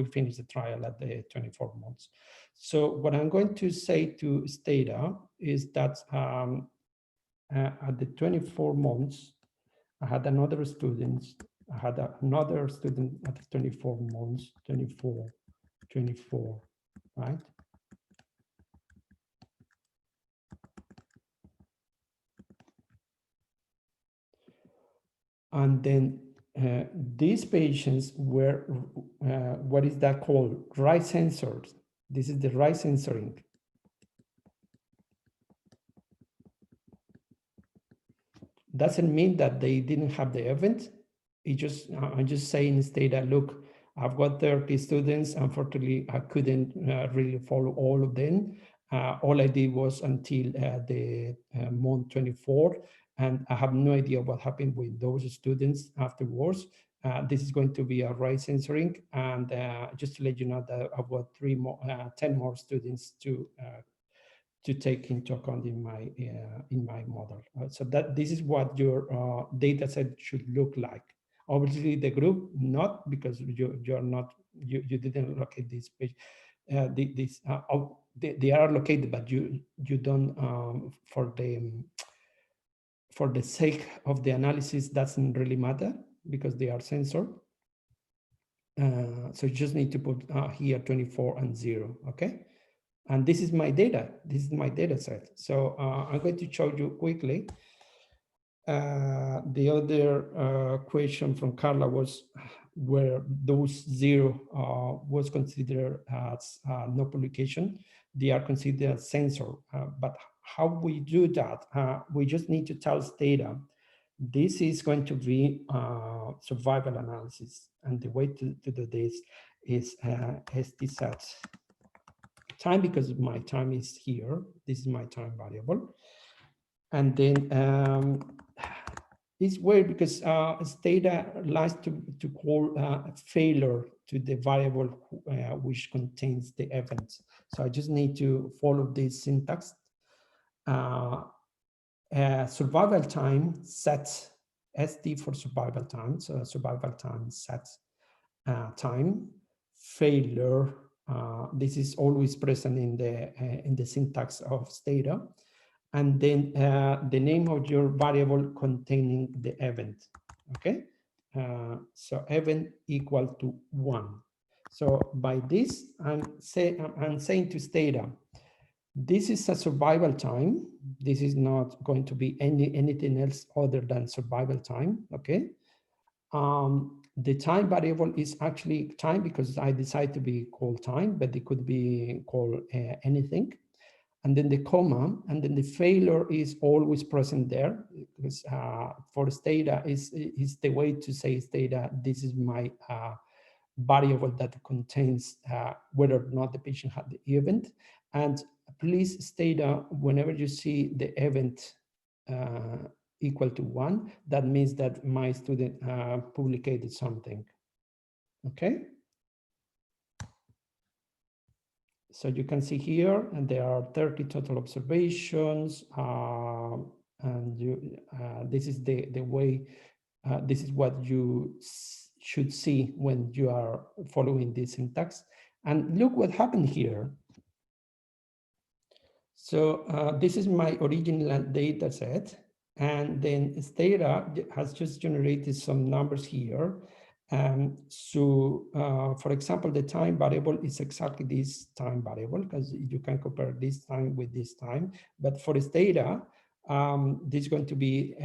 finished the trial at the 24 months. So what I'm going to say to Stata is that at the 24 months, I had another student at the 24 months, 24, right? And then these patients were, what is that called? Right sensors. This is the right censoring. Doesn't mean that they didn't have the event. I'm just saying Stata, look, I've got 30 students. Unfortunately, I couldn't really follow all of them. All I did was until the month 24, and I have no idea what happened with those students afterwards. This is going to be a right censoring, and just to let you know that I've got 10 more students to take into account in my model. So that this is what your data set should look like. Obviously, the group not, because you're not, you didn't locate this page. They are located, but you don't for the sake of the analysis doesn't really matter because they are censored. So you just need to put here 24 and 0, okay? And this is my data. This is my data set. So I'm going to show you quickly. The other question from Karla was where those 0 was considered as no publication. They are considered as censor. But how we do that? We just need to tell Stata, this is going to be survival analysis. And the way to do this is ST set time, because my time is here. This is my time variable. And then it's weird because Stata likes to call failure to the variable which contains the event. So I just need to follow this syntax. Survival time sets ST for survival time. So survival time sets time. Failure, this is always present in the syntax of Stata. And then the name of your variable containing the event, okay? So event equal to 1. So by this, I'm saying to Stata, This is a survival time. This is not going to be anything else other than survival time, okay? The time variable is actually time because I decided to be called time, but it could be called anything. And then the comma, and then the failure is always present there because for Stata is the way to say Stata, this is my variable that contains whether or not the patient had the event. And please Stata, whenever you see the event equal to 1, that means that my student publicated something, okay? So you can see here, and there are 30 total observations, and this is the way, this is what you should see when you are following this syntax. And look what happened here. So this is my original data set, and then Stata has just generated some numbers here. For example, the time variable is exactly this time variable because you can compare this time with this time. But for Stata, this is going to be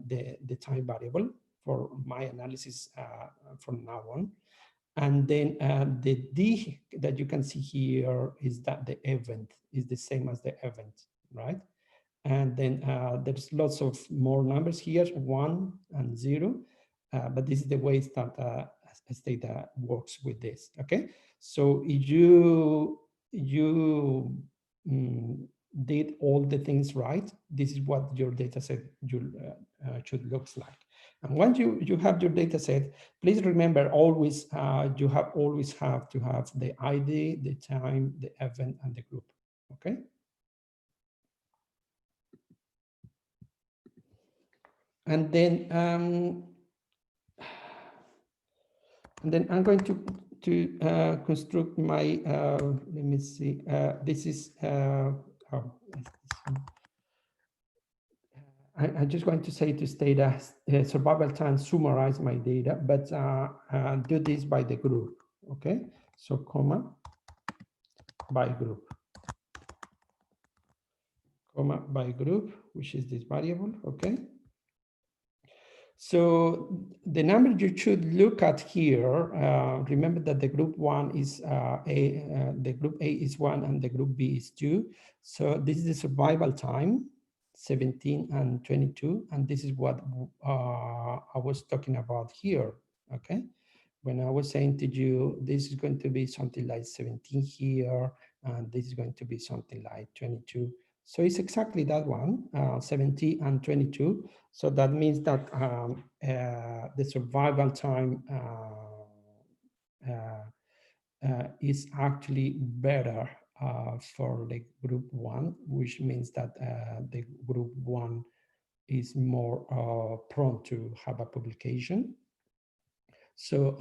the time variable for my analysis from now on. And then the D that you can see here is that the event is the same as the event, right? And then there's lots of more numbers here, 1 and 0. But this is the way that Stata works with this, okay? So if you did all the things right, this is what your data set should look like. And once you have your data set, please remember always, you always have to have the ID, the time, the event, and the group, okay? And then I'm going to construct my, let me see, this is, I'm just going to say to Stata, survival time, summarize my data, but do this by the group, okay? So comma, by group. Comma, by group, which is this variable, okay? So the number you should look at here, remember that the group 1 is the group A is 1 and the group B is 2. So this is the survival time, 17 and 22. And this is what I was talking about here, okay? When I was saying to you, this is going to be something like 17 here, and this is going to be something like 22. So it's exactly that one, 17 and 22. So that means that the survival time is actually better for the group 1, which means that the group 1 is more prone to have a publication. So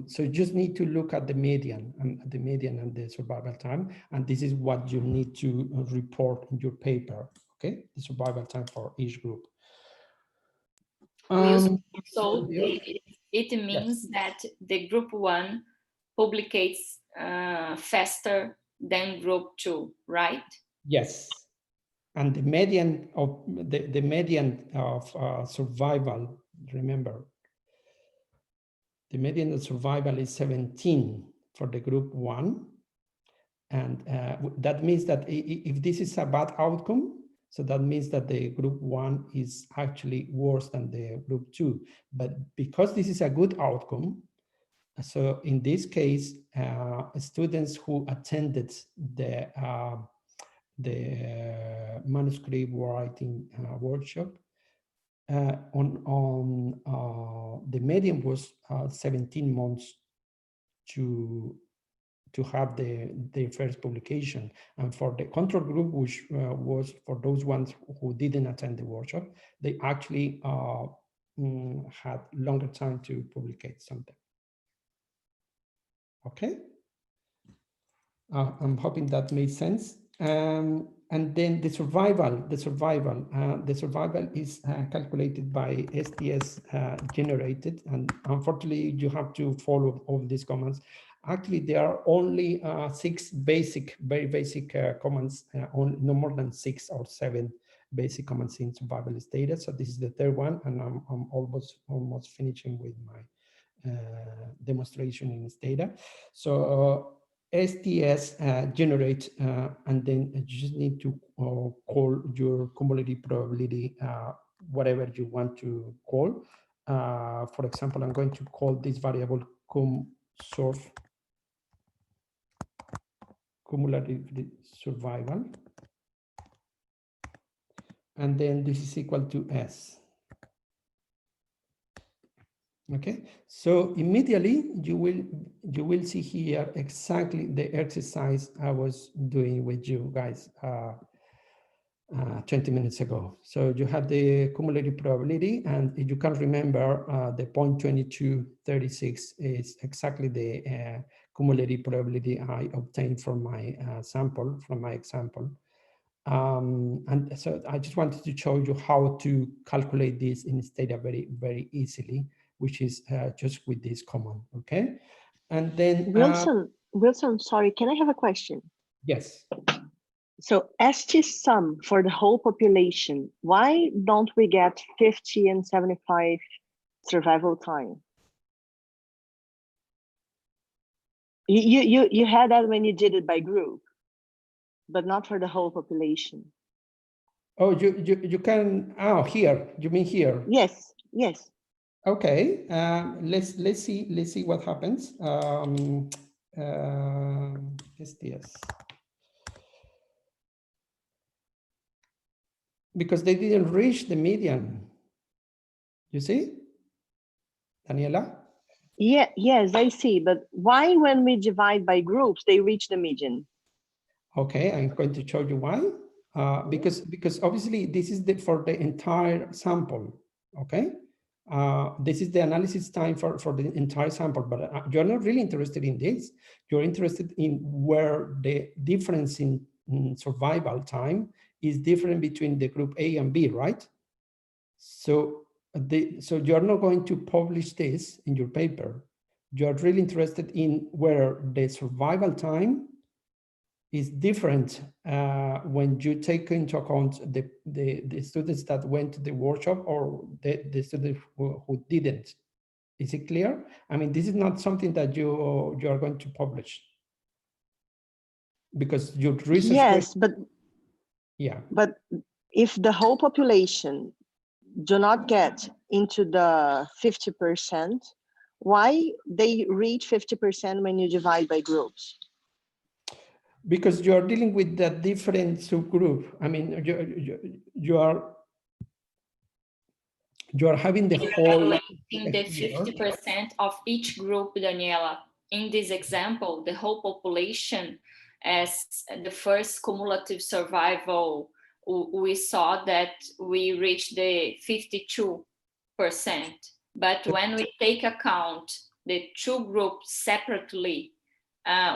so you just need to look at the median and the survival time, and this is what you need to report in your paper, okay? The survival time for each group. So it means that the group 1 publicates faster than group 2, right? Yes, and the median of the median of survival, remember, the median of survival is 17 for the group 1. And that means that if this is a bad outcome, so that means that the group 1 is actually worse than the group 2. But because this is a good outcome, so in this case, students who attended the manuscript writing workshop, the median was 17 months to have the first publication. And for the control group, which was for those ones who didn't attend the workshop, they actually had longer time to publicate something. Okay. I'm hoping that made sense. And then the survival is calculated by STS generated, and unfortunately you have to follow all these commands. Actually, there are only 6 basic, very basic commands, no more than 6 or 7 basic commands in survivalist data. So this is the third one, and I'm almost finishing with my demonstration in Stata. So STS generate, and then you just need to call your cumulative probability, whatever you want to call. For example, I'm going to call this variable surf cumulative survival, and then this is equal to S. Okay, so immediately you will see here exactly the exercise I was doing with you guys 20 minutes ago. So you have the cumulative probability, and if you can remember, the 0.2236 is exactly the cumulative probability I obtained from my sample, from my example. And so I just wanted to show you how to calculate this in Stata very, very easily, which is just with this command, okay? And then Wilson, sorry, can I have a question? Yes. So ST sum for the whole population, why don't we get 50 and 75 survival time? You had that when you did it by group, but not for the whole population. Oh, you can, oh, here, you mean here? Yes, yes. Okay, let's see what happens. STS. Because they didn't reach the median. You see, Daniela? Yeah, yes, I see. But why, when we divide by groups, they reach the median? Okay, I'm going to show you why. Because obviously this is for the entire sample. Okay, this is the analysis time for the entire sample, but you're not really interested in this. You're interested in where the difference in survival time is different between the group A and B, right? So you're not going to publish this in your paper. You're really interested in where the survival time is different when you take into account the students that went to the workshop or the students who didn't. Is it clear? I mean, this is not something that you are going to publish because your research. Yes, but yeah. But if the whole population do not get into the 50%, why they reach 50% when you divide by groups? Because you are dealing with the different subgroup. I mean, you are having the whole. In the 50% of each group, Daniela. In this example, the whole population as the first cumulative survival, we saw that we reached the 52%. But when we take account the two groups separately,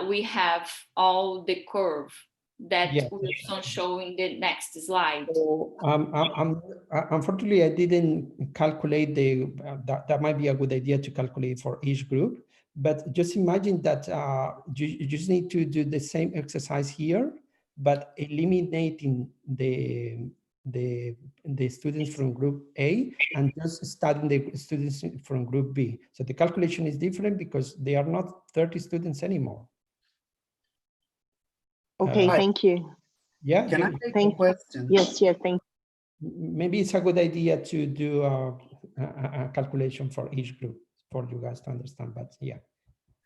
we have all the curve that we'll show in the next slide. So, unfortunately, I didn't calculate that might be a good idea to calculate for each group, but just imagine that you just need to do the same exercise here, but eliminating the students from group A and just studying the students from group B. So the calculation is different because they are not 30 students anymore. Okay, thank you. Yeah. Can I take a question? Yes, thank you. Maybe it's a good idea to do a calculation for each group for you guys to understand, but yeah.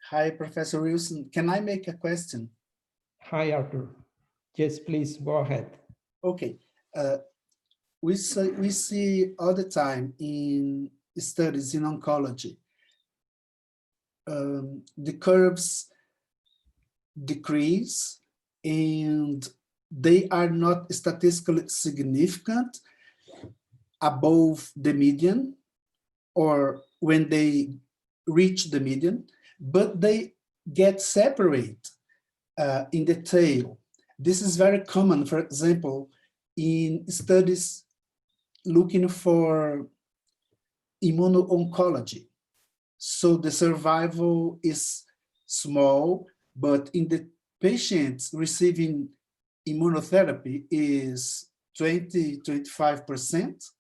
Hi, Professor Wilson. Can I make a question? Hi, Arthur. Yes, please go ahead. Okay. We see all the time in studies in oncology, the curves decrease and they are not statistically significant above the median or when they reach the median, but they get separate in the tail. This is very common, for example, in studies looking for immuno-oncology. So the survival is small, but in the patients receiving immunotherapy is 20-25%,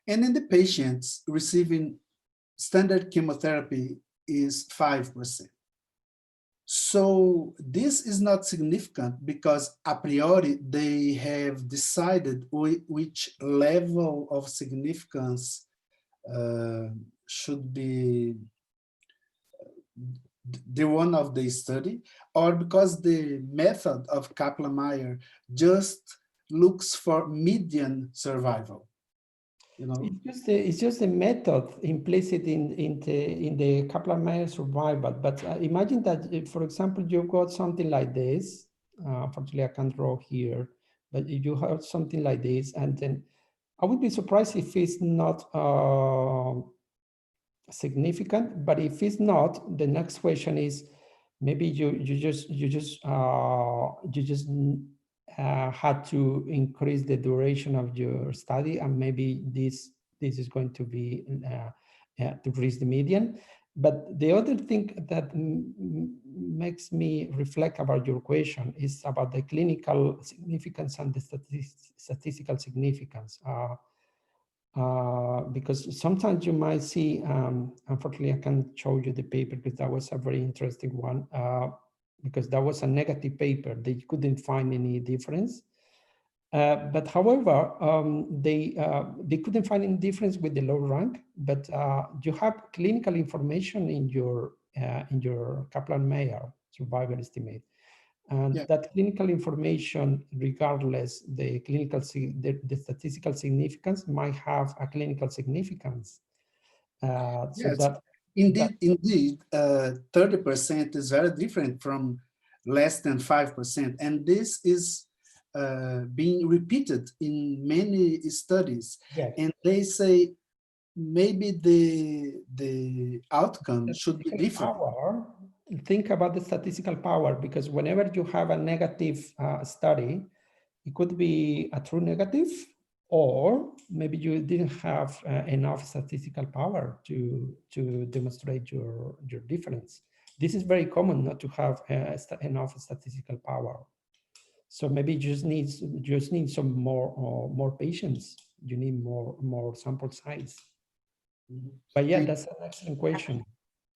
and in the patients receiving standard chemotherapy is 5%. So this is not significant because a priori they have decided which level of significance should be the one of the study, or because the method of Kaplan-Meier just looks for median survival. You know, it's just the method implicit in the Kaplan-Meier survival. But imagine that, if, for example, you've got something like this. Unfortunately, I can't draw here, but if you have something like this, and then I would be surprised if it's not significant. But if it's not, the next question is maybe you just had to increase the duration of your study, and maybe this is going to be to reach the median. But the other thing that makes me reflect about your question is about the clinical significance and the statistical significance. Because sometimes you might see, unfortunately, I can't show you the paper because that was a very interesting one, because that was a negative paper. They couldn't find any difference. But however, they couldn't find any difference with the low rank, but you have clinical information in your Kaplan-Meier survival estimate. And that clinical information, regardless the statistical significance, might have a clinical significance. Indeed, 30% is very different from less than 5%, and this is being repeated in many studies. And they say maybe the outcome should be different. Think about the statistical power, because whenever you have a negative study, it could be a true negative, or maybe you didn't have enough statistical power to demonstrate your difference. This is very common, not to have enough statistical power. So maybe you just need some more patients. You need more sample size. But yeah, that's an excellent question.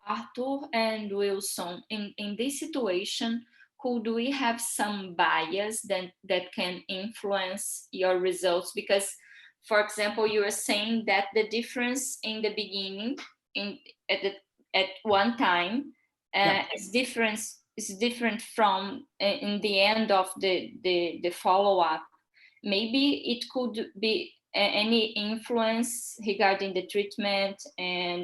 Arthur and Wilson, in this situation, could we have some bias that can influence your results? Because, for example, you are saying that the difference in the beginning, at one time, is different from in the end of the follow-up. Maybe it could be any influence regarding the treatment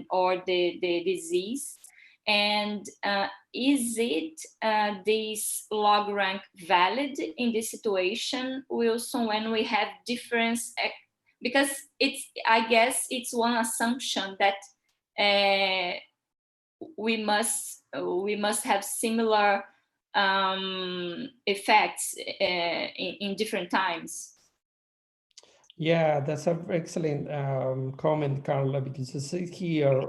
or the disease, and is it this log rank valid in this situation, Wilson, when we have difference? Because I guess it's one assumption that we must have similar effects in different times. Yeah, that's an excellent comment, Karla, because you see here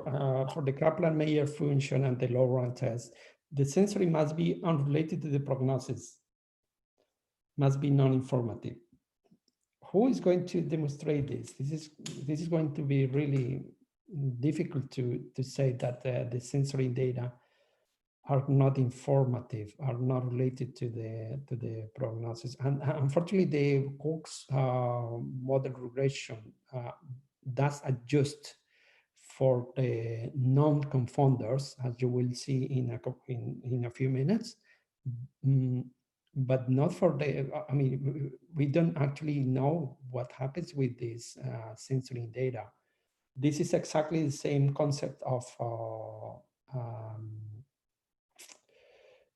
for the Kaplan-Meier function and the low rank test, the censoring must be unrelated to the prognosis, must be non-informative. Who is going to demonstrate this? This is going to be really difficult to say that the censoring data are not informative, are not related to the prognosis. And unfortunately, the Cook's model regression does adjust for the non-confunders, as you will see in a few minutes, but not for the, I mean, we don't actually know what happens with this censoring data. This is exactly the same concept of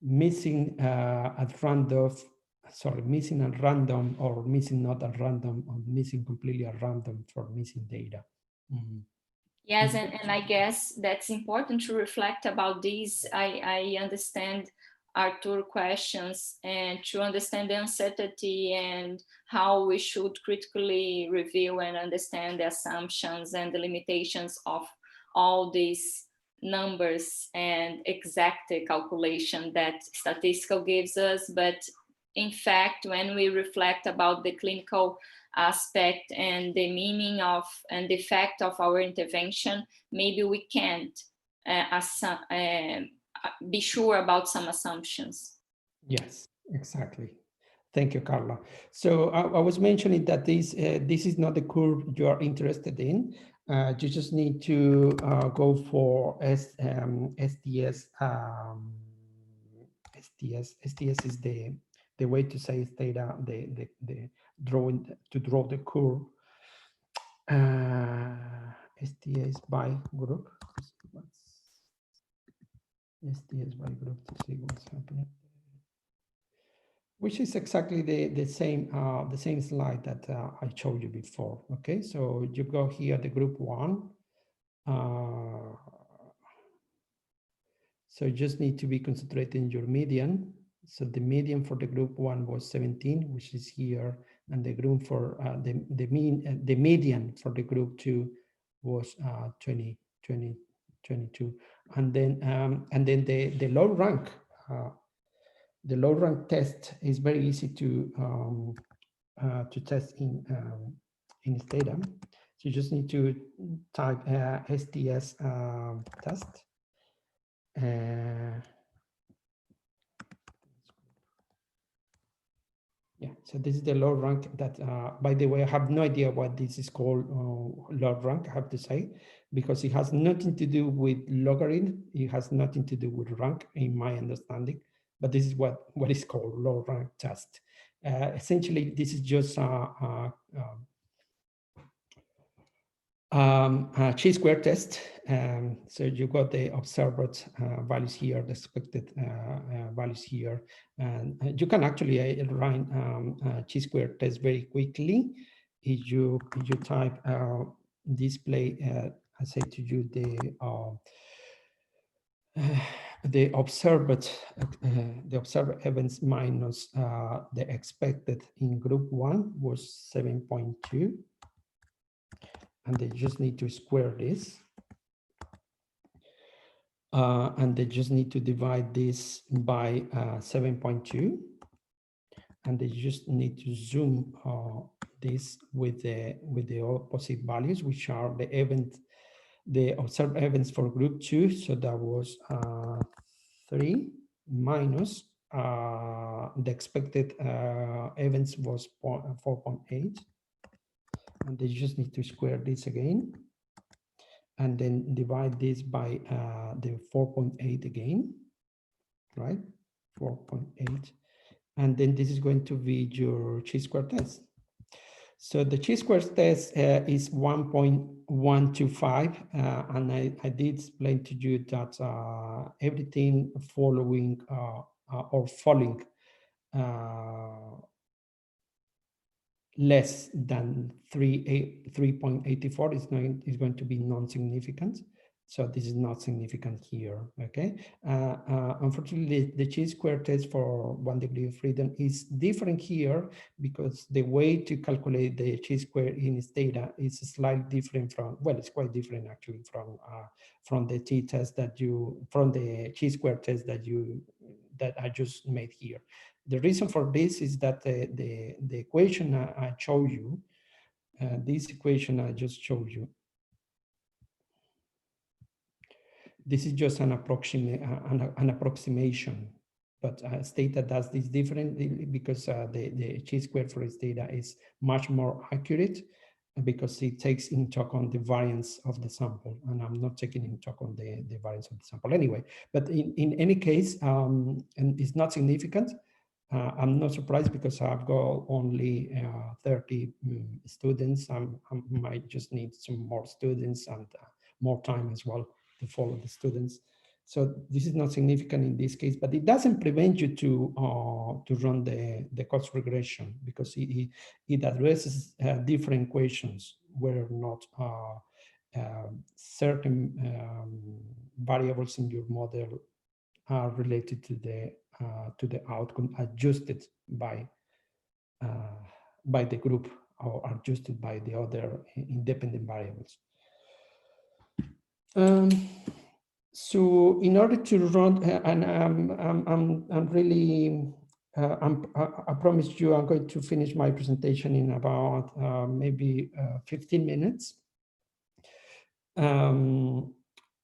missing at random, missing at random, or missing not at random, or missing completely at random for missing data. Yes, and I guess that's important to reflect about these. I understand Arthur questions, and to understand the uncertainty and how we should critically review and understand the assumptions and the limitations of all these numbers and exact calculation that statistical gives us, but in fact, when we reflect about the clinical aspect and the meaning of and the effect of our intervention, maybe we can't be sure about some assumptions. Yes, exactly. Thank you, Karla. So I was mentioning that this is not the curve you are interested in. You just need to go for STS. STS is the way to say theta, the drawing to draw the curve. STS by group. STS by group to see what's happening. Which is exactly the same slide that I showed you before. Okay, so you go here, the group 1. So you just need to be concentrating in your median. So the median for the group 1 was 17, which is here, and the group for the median for the group 2 was 22, and then the low rank. The low rank test is very easy to test in Stata. So you just need to type STS test. Yeah, so this is the low rank that, by the way, I have no idea what this is called, low rank, I have to say, because it has nothing to do with logarithm. It has nothing to do with rank, in my understanding. But this is what is called low rank test. Essentially, this is just a chi-square test. So you got the observed values here, the expected values here, and you can actually run chi-square test very quickly if you type display. I say to you the observed events minus the expected in group 1 was 7.2. And they just need to square this. And they just need to divide this by 7.2. And they just need to zoom this with the opposite values, which are the observed events for group 2. So that was 3 minus the expected events was 4.8. And they just need to square this again. And then divide this by the 4.8 again, right? 4.8. And then this is going to be your chi-square test. So the chi-square test is 1.125. And I did explain to you that everything following or falling less than 3.84 is going to be non-significant. So this is not significant here, okay? Unfortunately, the chi-square test for 1 degree of freedom is different here because the way to calculate the chi-square in Stata is slightly different from, well, it's quite different actually from the t-test from the chi-square test that I just made here. The reason for this is that the equation I showed you, this equation I just showed you, this is just an approximation, but Stata does this differently because the chi-square for Stata is much more accurate because it takes into account the variance of the sample, and I'm not taking into account the variance of the sample anyway. But in any case, and it's not significant. I'm not surprised because I've got only 30 students. I might just need some more students and more time as well to follow the students. So this is not significant in this case, but it doesn't prevent you to run the cost regression because it addresses different equations whether or not certain variables in your model are related to the outcome adjusted by the group or adjusted by the other independent variables. So in order to run, and I'm really, I promised you I'm going to finish my presentation in about maybe 15 minutes.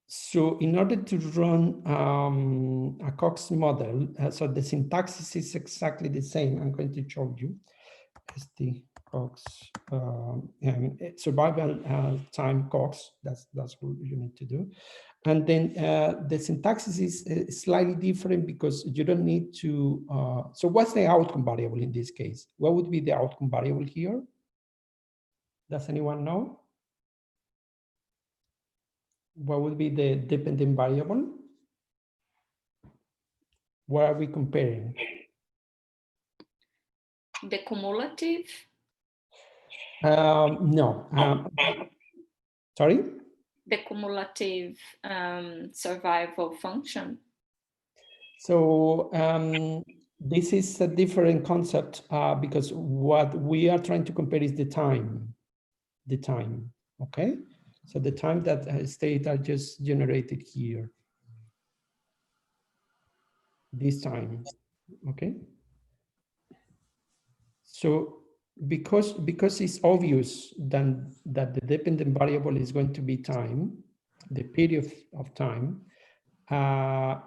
So in order to run a Cox model, so the syntax is exactly the same. I'm going to show you. ST Cox survival time Cox. That's what you need to do. And then the syntax is slightly different because you don't need to. So what's the outcome variable in this case? What would be the outcome variable here? Does anyone know? What would be the dependent variable? What are we comparing? The cumulative? No. Sorry? The cumulative survival function. So this is a different concept because what we are trying to compare is the time, okay? So the time that state are just generated here, this time, okay? So because it's obvious then that the dependent variable is going to be time, the period of time,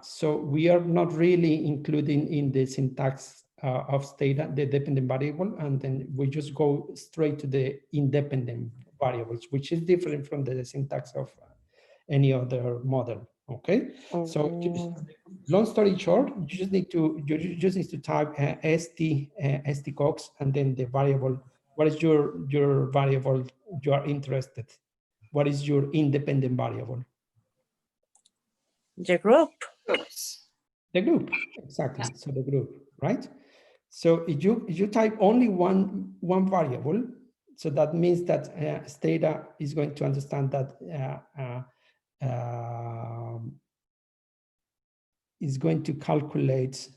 so we are not really including in the syntax of Stata the dependent variable, and then we just go straight to the independent variables, which is different from the syntax of any other model. Okay, so just, long story short, you just need to type st cox and then the variable. What is your variable you are interested? What is your independent variable? The group. The group, exactly. Yeah. So the group, right? So if you type only one variable, so that means that Stata is going to understand that is going to calculate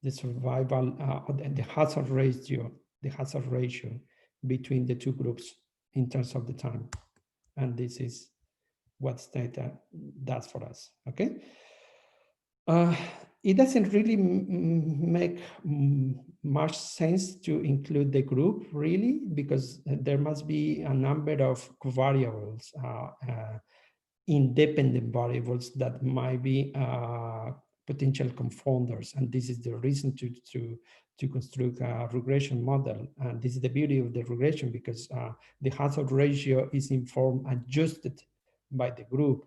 the survival, the hazard ratio between the two groups in terms of the time, and this is what Stata does for us. Okay. It doesn't really make much sense to include the group, really, because there must be a number of variables, independent variables that might be potential confounders. And this is the reason to construct a regression model. And this is the beauty of the regression, because the hazard ratio is informed, adjusted by the group,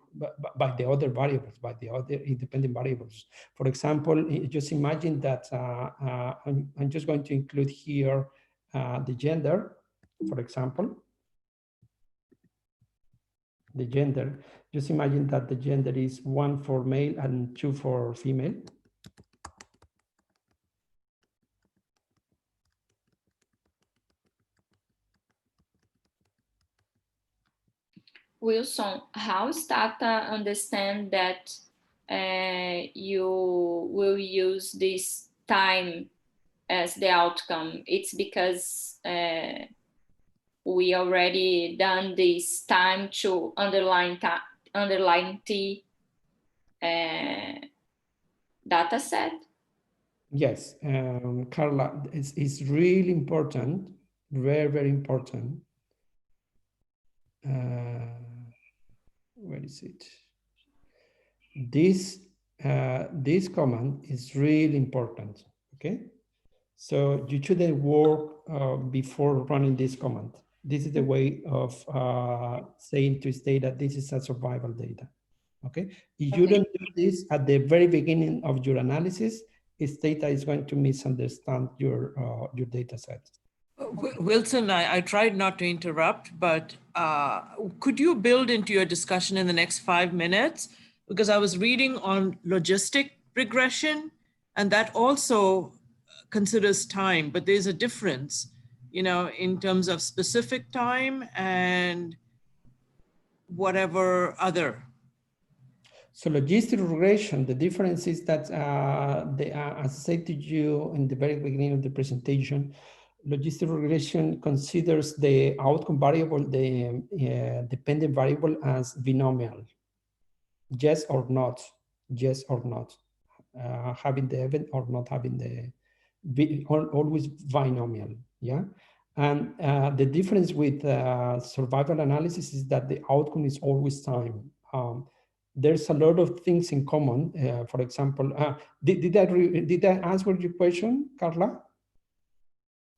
by the other variables, by the other independent variables. For example, just imagine that I'm just going to include here the gender, for example. The gender, just imagine that the gender is 1 for male and 2 for female. Wilson, how Stata understand that you will use this time as the outcome? It's because we already done this time to underline T data set? Yes, Karla, it's really important, very, very important. Where is it? This command is really important, okay? So you shouldn't work before running this command. This is the way of saying to Stata that this is a survival data, okay? If you don't do this at the very beginning of your analysis, Stata is going to misunderstand your data set. Wilson, I tried not to interrupt, but could you build into your discussion in the next 5 minutes? Because I was reading on logistic regression, and that also considers time, but there's a difference, you know, in terms of specific time and whatever other. So logistic regression, the difference is that, as I said to you in the very beginning of the presentation, logistic regression considers the outcome variable, the dependent variable, as binomial. yes or not, having the event or not having the, always binomial, yeah? And the difference with survival analysis is that the outcome is always time. There's a lot of things in common. For example, did I answer your question, Karla?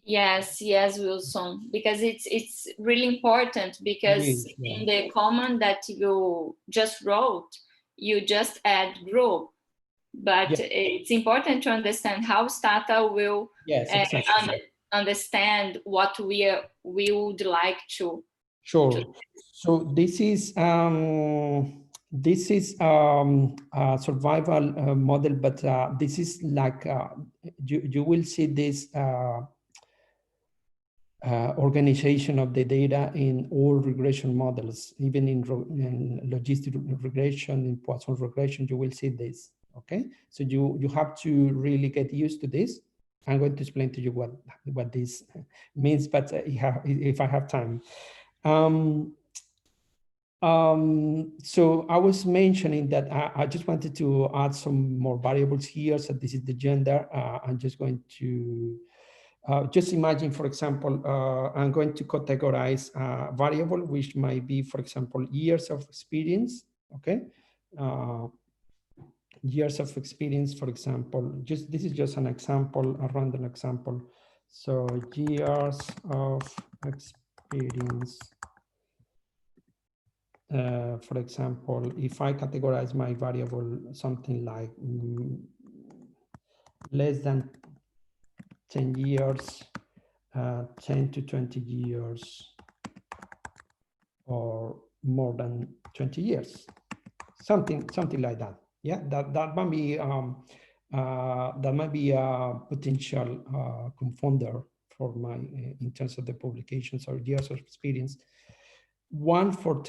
Yes, yes, Wilson, because it's really important, because in the comment that you just wrote, you just add group, but it's important to understand how Stata will understand what we would like to. Sure. So this is a survival model, but this is like you will see this organization of the data in all regression models, even in logistic regression, in Poisson regression, you will see this. Okay, so you have to really get used to this. I'm going to explain to you what this means, but if I have time. So I was mentioning that I just wanted to add some more variables here. So this is the gender. I'm just going to just imagine, for example, I'm going to categorize a variable, which might be, for example, years of experience, okay? Years of experience, for example, this is just an example, a random example. So years of experience. For example, if I categorize my variable something like less than 10 years, 10 to 20 years, or more than 20 years, something like that. Yeah, that might be a potential confounder for my in terms of the publications or years of experience. One for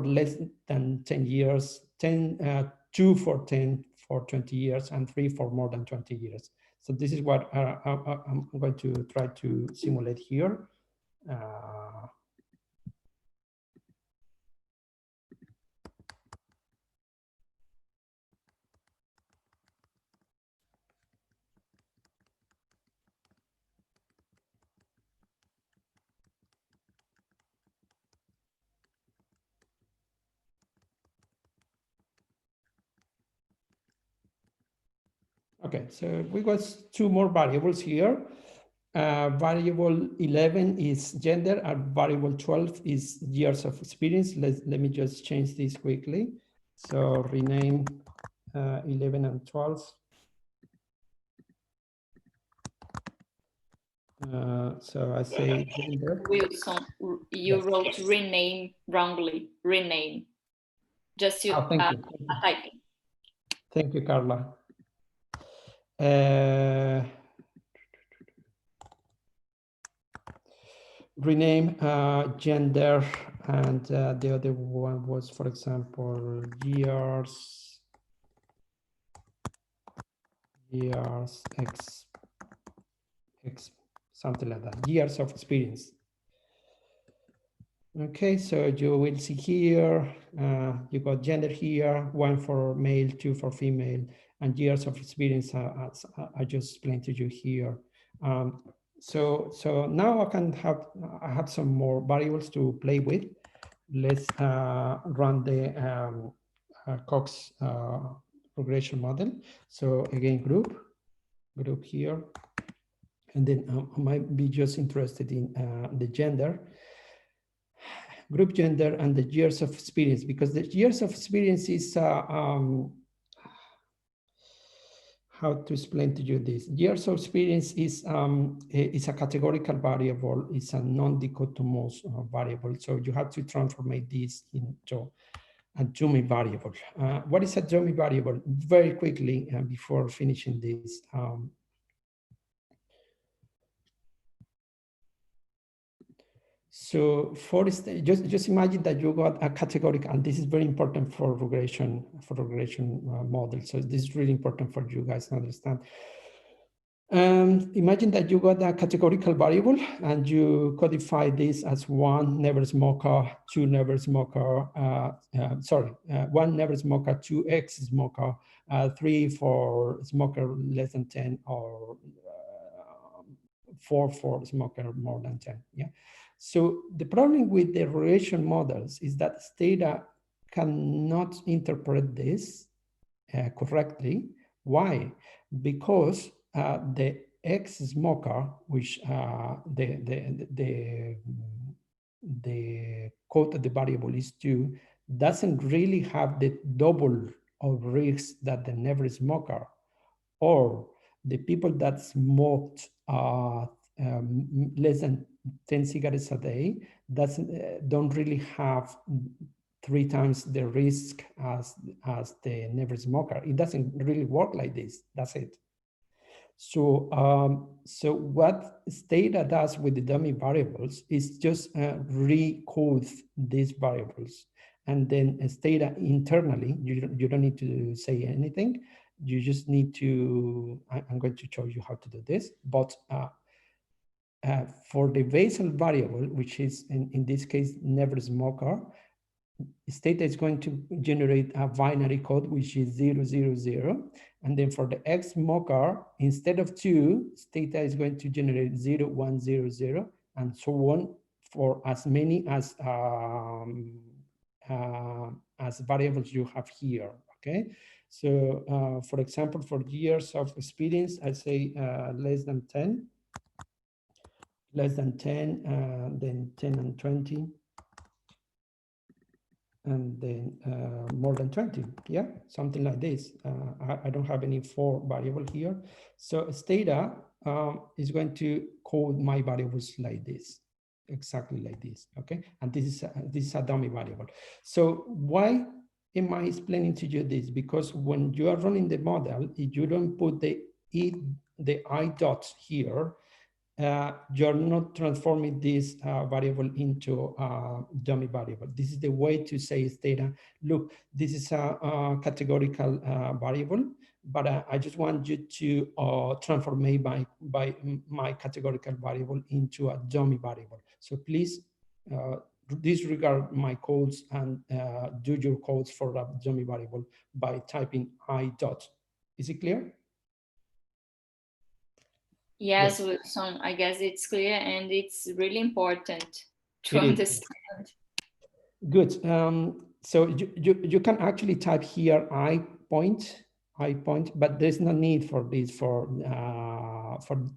less than 10 years, 2 for 10 for 20 years, and 3 for more than 20 years. So this is what I'm going to try to simulate here. Okay, so we got 2 more variables here. Variable 11 is gender, and variable 12 is years of experience. Let me just change this quickly. So rename 11 and 12. So I say gender. Wilson, you wrote rename wrongly. Rename. Just you typing. Thank you, Karla. Rename gender, and the other one was, for example, years something like that, years of experience. Okay, so you will see here, you got gender here, 1 for male, 2 for female, and years of experience, as I just explained to you here. So now I have some more variables to play with. Let's run the Cox regression model. So again, group here. And then I might be just interested in the gender, group gender, and the years of experience, because the years of experience is, how to explain to you this? Years of experience is a categorical variable. It's a non-dichotomous variable. So you have to transform this into a dummy variable. What is a dummy variable? Very quickly, before finishing this. So just imagine that you got a categorical, and this is very important for regression models. So this is really important for you guys to understand. Imagine that you got a categorical variable and you codify this as one never smoker, two never smoker, one never smoker, two ex-smoker, three for smoker less than 10, or four for smoker more than 10. Yeah. So the problem with the regression models is that Stata cannot interpret this correctly. Why? Because the ex-smoker, which the code of the variable is 2, doesn't really have the double of risks that the never smoker, or the people that smoked less than 10 cigarettes a day don't really have 3 times the risk as the never smoker. It doesn't really work like this. That's it. So, so what Stata does with the dummy variables is just recode these variables. And then Stata internally, you don't need to say anything. You just need to, I'm going to show you how to do this. But for the basal variable, which is in this case, never smoker, Stata is going to generate a binary code, which is 0, 0, 0. And then for the ex-smoker, instead of 2, Stata is going to generate 0, 1, 0, 0, and so on for as many as variables you have here, okay? So for example, for years of experience, I say less than 10, then 10 and 20, and then more than 20, yeah, something like this. I don't have any 4 variable here. So Stata is going to code my variables like this, exactly like this, okay? And this is a dummy variable. So why am I explaining to you this? Because when you are running the model, if you don't put the I dot here, you're not transforming this variable into a dummy variable. This is the way to say Stata, look, this is a categorical variable, but I just want you to transform me by my categorical variable into a dummy variable. So please disregard my codes and do your codes for a dummy variable by typing I dot. Is it clear? Yes, Wilson, I guess it's clear, and it's really important to understand. Good. So you can actually type here I point, but there's no need for this for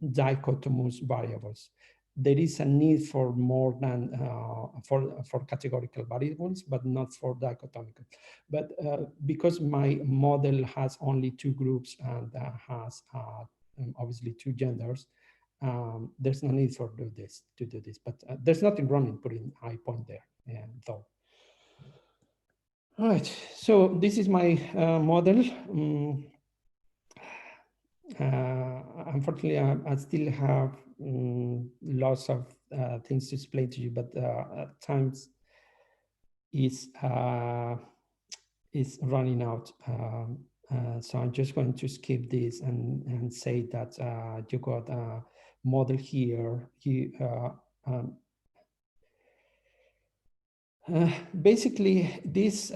dichotomous variables. There is a need for more than for categorical variables, but not for dichotomical. But because my model has only 2 groups and has obviously 2 genders, there's no need for to do this. But there's nothing wrong in putting I point there, though. All right, so this is my model. Unfortunately, I still have lots of things to explain to you, but at times is running out. So I'm just going to skip this and say that you got a model here. Basically, this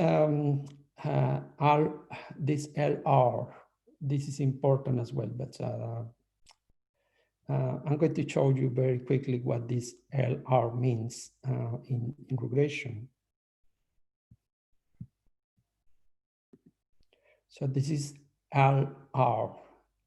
this LR. This is important as well, but I'm going to show you very quickly what this LR means in regression. So this is LR,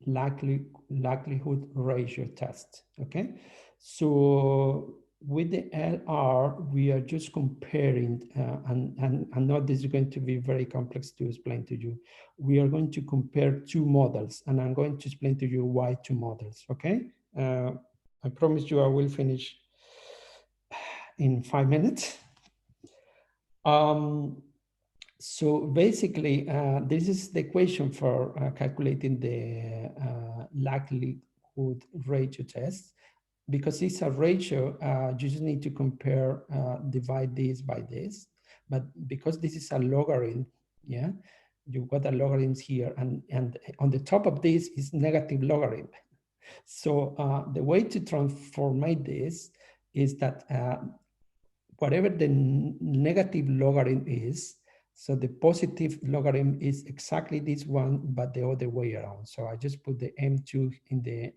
likelihood ratio test, okay? So with the LR, we are just comparing, and I know this is going to be very complex to explain to you. We are going to compare 2 models, and I'm going to explain to you why 2 models, okay? I promise you I will finish in 5 minutes. So basically, this is the equation for calculating the likelihood ratio test. Because it's a ratio, you just need to compare, divide this by this. But because this is a logarithm, yeah, you've got a logarithm here, and on the top of this is negative logarithm. So the way to transform this is that whatever the negative logarithm is, so the positive logarithm is exactly this one, but the other way around. So I just put the M2 in the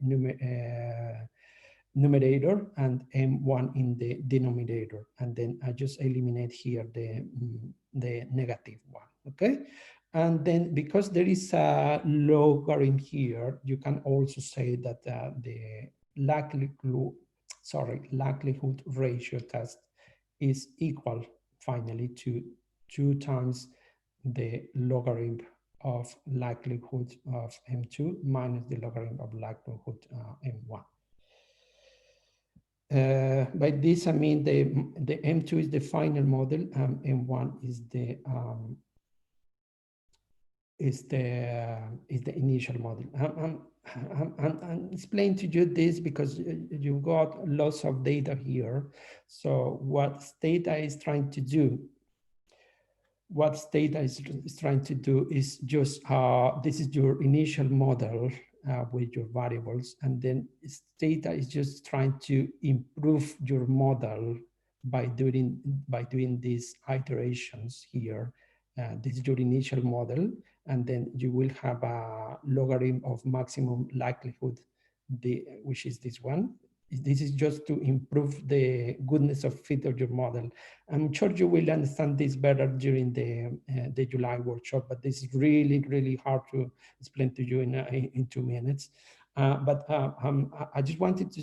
numerator and M1 in the denominator. And then I just eliminate here the negative one, okay? And then because there is a logarithm here, you can also say that the likelihood ratio test is equal finally to 2 times the logarithm of likelihood of M2 minus the logarithm of likelihood M1. By this, I mean the M2 is the final model, M1 is the initial model. I'm explaining to you this because you've got lots of data here. So what Stata is trying to do, is just, this is your initial model with your variables, and then Stata is just trying to improve your model by doing these iterations here. This is your initial model, and then you will have a logarithm of maximum likelihood, which is this one. This is just to improve the goodness of fit of your model. I'm sure you will understand this better during the July workshop, but this is really, really hard to explain to you in 2 minutes. I just wanted to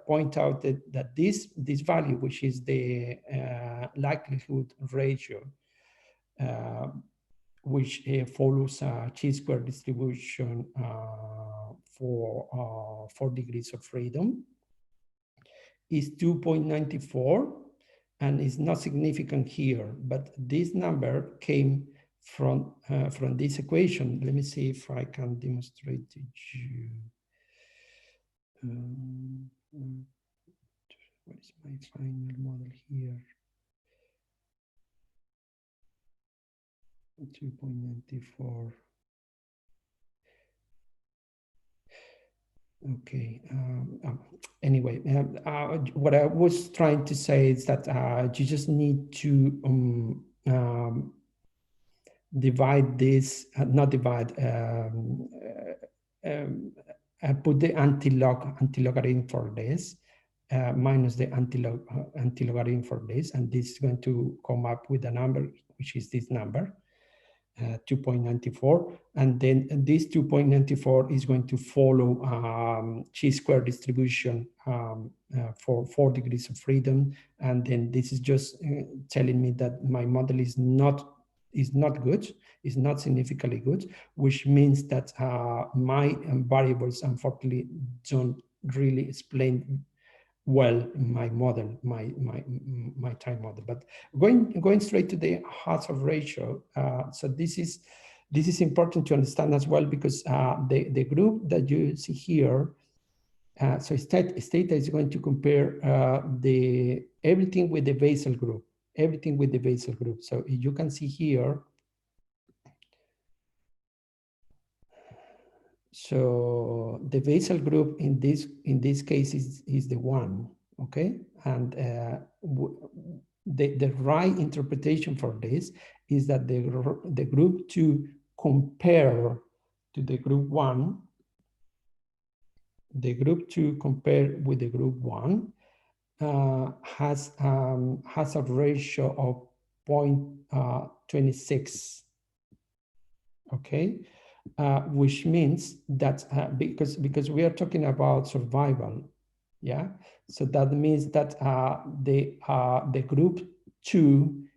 point out that this value, which is the likelihood ratio, which follows a chi-square distribution for 4 degrees of freedom, is 2.94, and is not significant here, but this number came from this equation. Let me see if I can demonstrate to you. What is my final model here? 2.94. Okay. Anyway, what I was trying to say is that you just need to divide this, not divide, put the anti-logarithm for this, minus the anti-logarithm for this, and this is going to come up with a number, which is this number. 2.94, and then this 2.94 is going to follow chi-square distribution for 4 degrees of freedom, and then this is just telling me that my model is not good, is not significantly good, which means that my variables unfortunately don't really explain well my model, my time model. But going straight to the hazard ratio, so this is important to understand as well, because the group that you see here, so Stata is going to compare everything with the basal group, So you can see here. So the basal group in this case is the 1, okay? And the right interpretation for this is that the group 2 compare to the group 1. The group 2 compared with the group 1 has a ratio of 0.26, okay? Which means that because we are talking about survival, yeah. So that means that the group 2,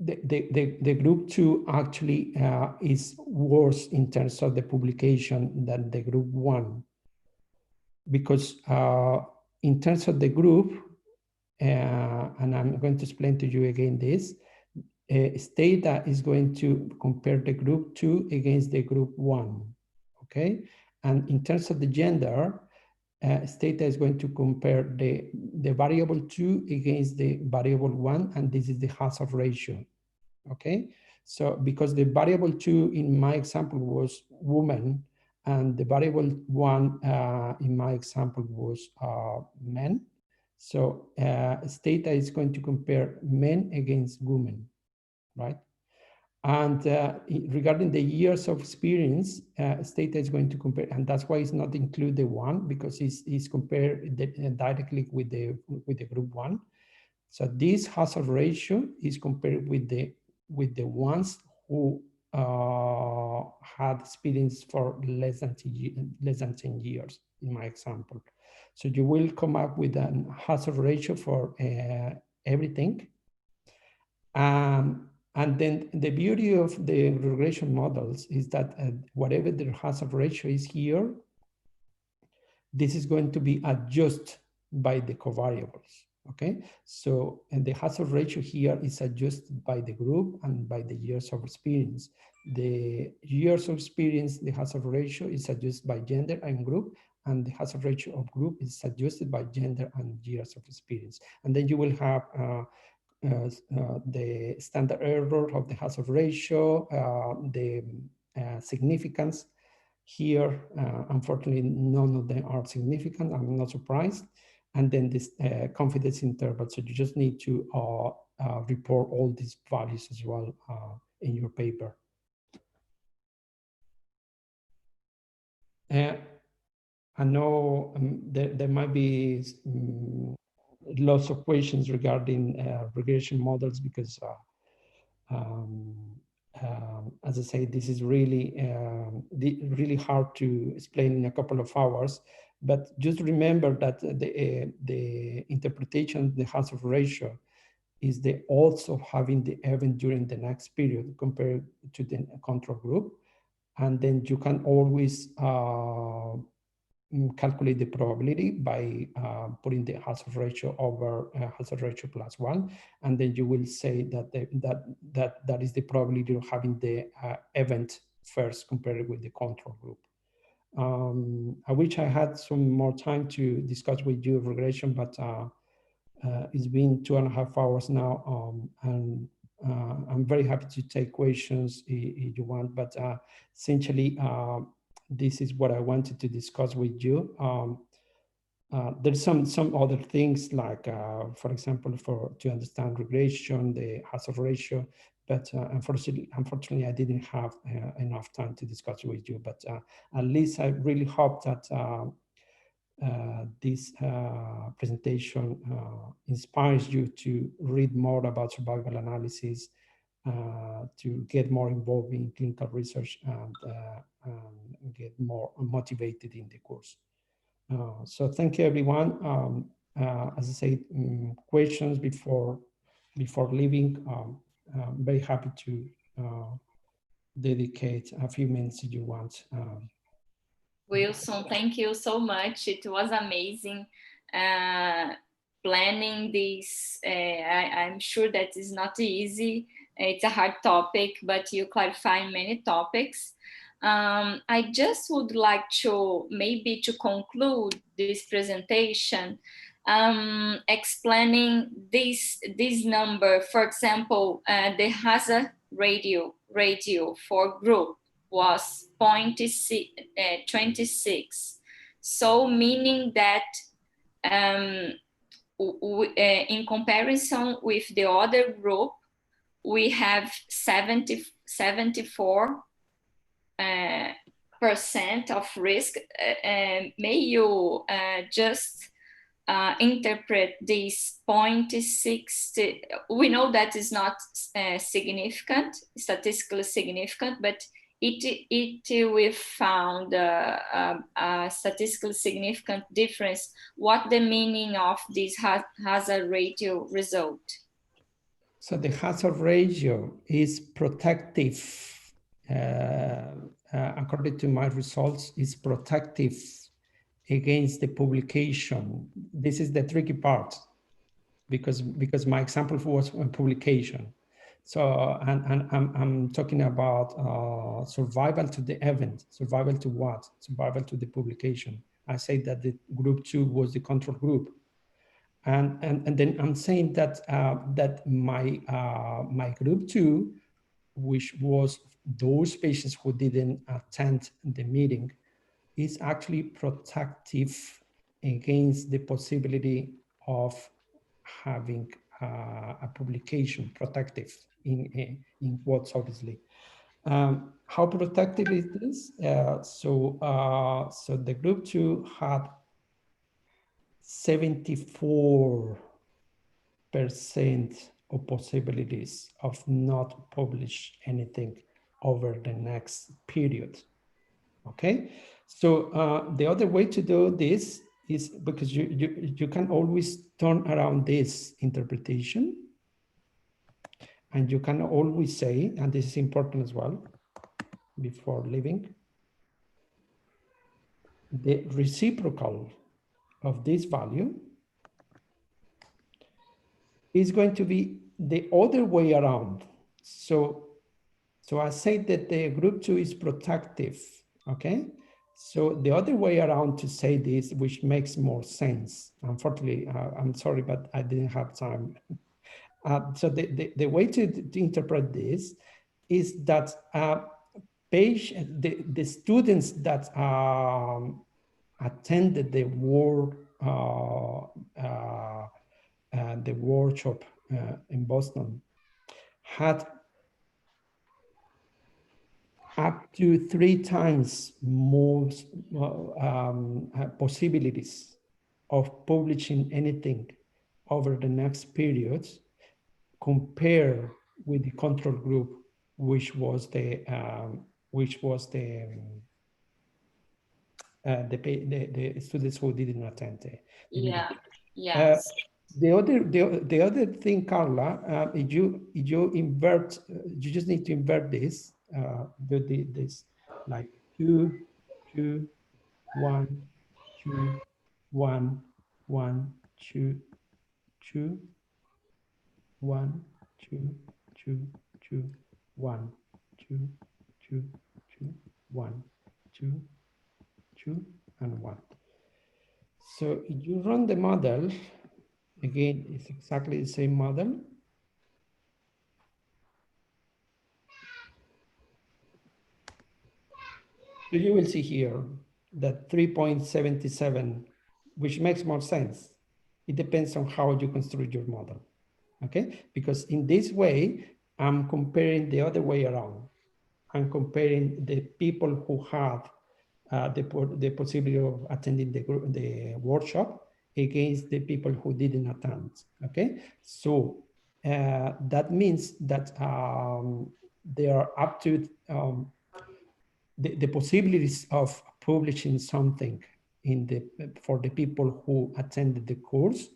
the group 2 actually is worse in terms of the publication than the group 1, because in terms of the group, and I'm going to explain to you again this. Stata is going to compare the group 2 against the group 1, okay? And in terms of the gender, Stata is going to compare the variable 2 against the variable 1, and this is the hazard ratio, okay? So because the variable 2 in my example was woman, And the variable one in my example was men. So Stata is going to compare men against women, right? And regarding the years of experience, Stata is going to compare, and that's why it's not include the one, because it's compared directly with the group one. So this hazard ratio is compared with the ones who had experience for less than 10 years in my example. So you will come up with a hazard ratio for everything. And then the beauty of the regression models is that whatever the hazard ratio is here, this is going to be adjusted by the covariables. Okay, so and the hazard ratio here is adjusted by the group and by the years of experience. The years of experience, the hazard ratio is adjusted by gender and group, and the hazard ratio of group is adjusted by gender and years of experience. And then you will have the standard error of the hazard ratio, the significance. Here, unfortunately, none of them are significant. I'm not surprised. And then this confidence interval. So you just need to report all these values as well in your paper. I know there might be lots of questions regarding regression models because as I say, this is really, really hard to explain in a couple of hours. But just remember that the interpretation, the hazard ratio, is the odds of having the event during the next period compared to the control group. And then you can always calculate the probability by putting the hazard ratio over hazard ratio plus 1, and then you will say that that is the probability of having the event first compared with the control group. I wish I had some more time to discuss with you regression, but it's been 2.5 hours now, and I'm very happy to take questions if you want, but essentially this is what I wanted to discuss with you. There's some other things like, for example, to understand regression, the hazard ratio, but unfortunately, I didn't have enough time to discuss with you. But at least I really hope that this presentation inspires you to read more about survival analysis, to get more involved in clinical research and get more motivated in the course. So thank you, everyone. As I said, questions before leaving. I'm very happy to dedicate a few minutes if you want. Wilson, thank you so much. It was amazing planning this. I'm sure that is not easy. It's a hard topic, but you clarify many topics. I just would like to maybe to conclude this presentation explaining this number. For example, the hazard radio for group was 0.26. So meaning that in comparison with the other group, we have 74% of risk. May you just interpret this 0.6? We know that is not significant, statistically significant, but we found a statistically significant difference. What the meaning of this hazard ratio result? So the hazard ratio is protective. According to my results, is protective against the publication. This is the tricky part, because my example was a publication. So, and I'm talking about survival to the event. Survival to what? Survival to the publication. I say that the group 2 was the control group. And then I'm saying that that my group 2, which was those patients who didn't attend the meeting, is actually protective against the possibility of having a publication, protective in quotes, obviously. How protective is this? So the group 2 had 74% of possibilities of not publish anything over the next period. Okay, so the other way to do this is because you can always turn around this interpretation, and you can always say, and this is important as well, before leaving, the reciprocal of this value is going to be the other way around. So I say that the group 2 is protective, okay? So the other way around to say this, which makes more sense, unfortunately, I'm sorry, but I didn't have time. So the way to interpret this is that the students that attended the workshop in Boston had up to 3 times more possibilities of publishing anything over the next periods compared with the control group, which was the students who didn't attend the meeting. Yes. The other thing, Karla, you invert, you just need to invert this, this like 2, 2, 1, 2, 1, 1, 2, 2, 1, 2, 2, 2, 1, 2, 2, 2, 1, 2, 2, and 1. So if you run the model, again, it's exactly the same model. So you will see here that 3.77, which makes more sense. It depends on how you construct your model, okay? Because in this way, I'm comparing the other way around. I'm comparing the people who had the possibility of attending the workshop against the people who didn't attend, okay? So that means that they are up to the possibilities of publishing something for the people who attended the course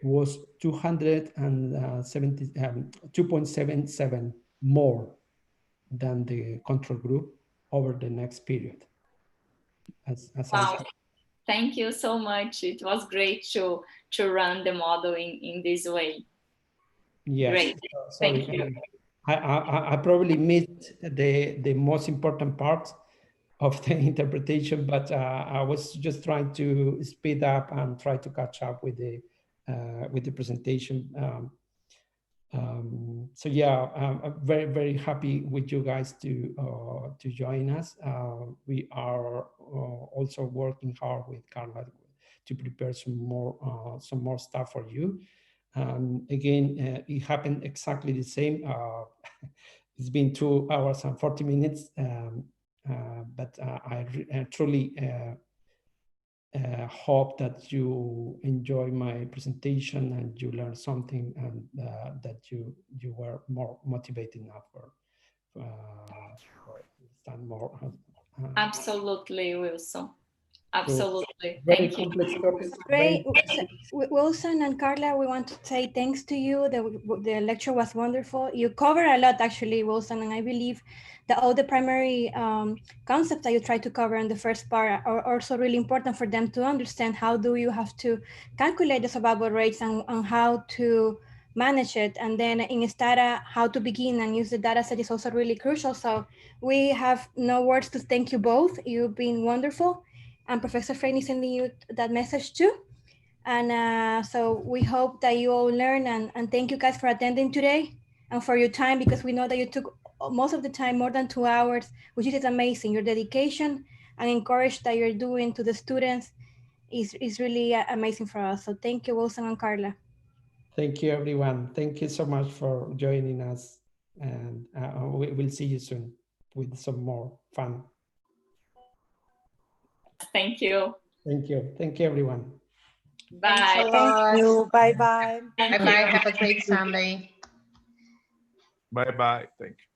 was 2.77 more than the control group over the next period. Wow. Thank you so much. It was great to run the model in this way. Yes. Great. Sorry. Thank you. I probably missed the most important part of the interpretation, but I was just trying to speed up and try to catch up with the presentation. So yeah, I'm very, very happy with you guys to join us. We are also working hard with Karla to prepare some more stuff for you. Again, it happened exactly the same. It's been 2 hours and 40 minutes, but I truly hope that you enjoy my presentation and you learn something, and that you were more motivated now for understand more. Absolutely, Wilson. Absolutely. Very Thank complex you. topic. Great. Wilson and Karla, we want to say thanks to you. The lecture was wonderful. You covered a lot, actually, Wilson, and I believe that all the primary concepts that you tried to cover in the first part are also really important for them to understand. How do you have to calculate the survival rates and how to manage it? And then in Stata, how to begin and use the data set is also really crucial. So we have no words to thank you both. You've been wonderful. And Professor Freyne is sending you that message too. And so we hope that you all learn, and thank you guys for attending today and for your time, because we know that you took most of the time, more than 2 hours, which is amazing. Your dedication and encourage that you're doing to the students is really amazing for us. So thank you, Wilson and Karla. Thank you, everyone. Thank you so much for joining us. And we'll see you soon with some more fun. Thank you. Thank you. Thank you, everyone. Bye. Thank you. Bye-bye. Bye-bye. Have a great Sunday. Bye-bye. Thank you.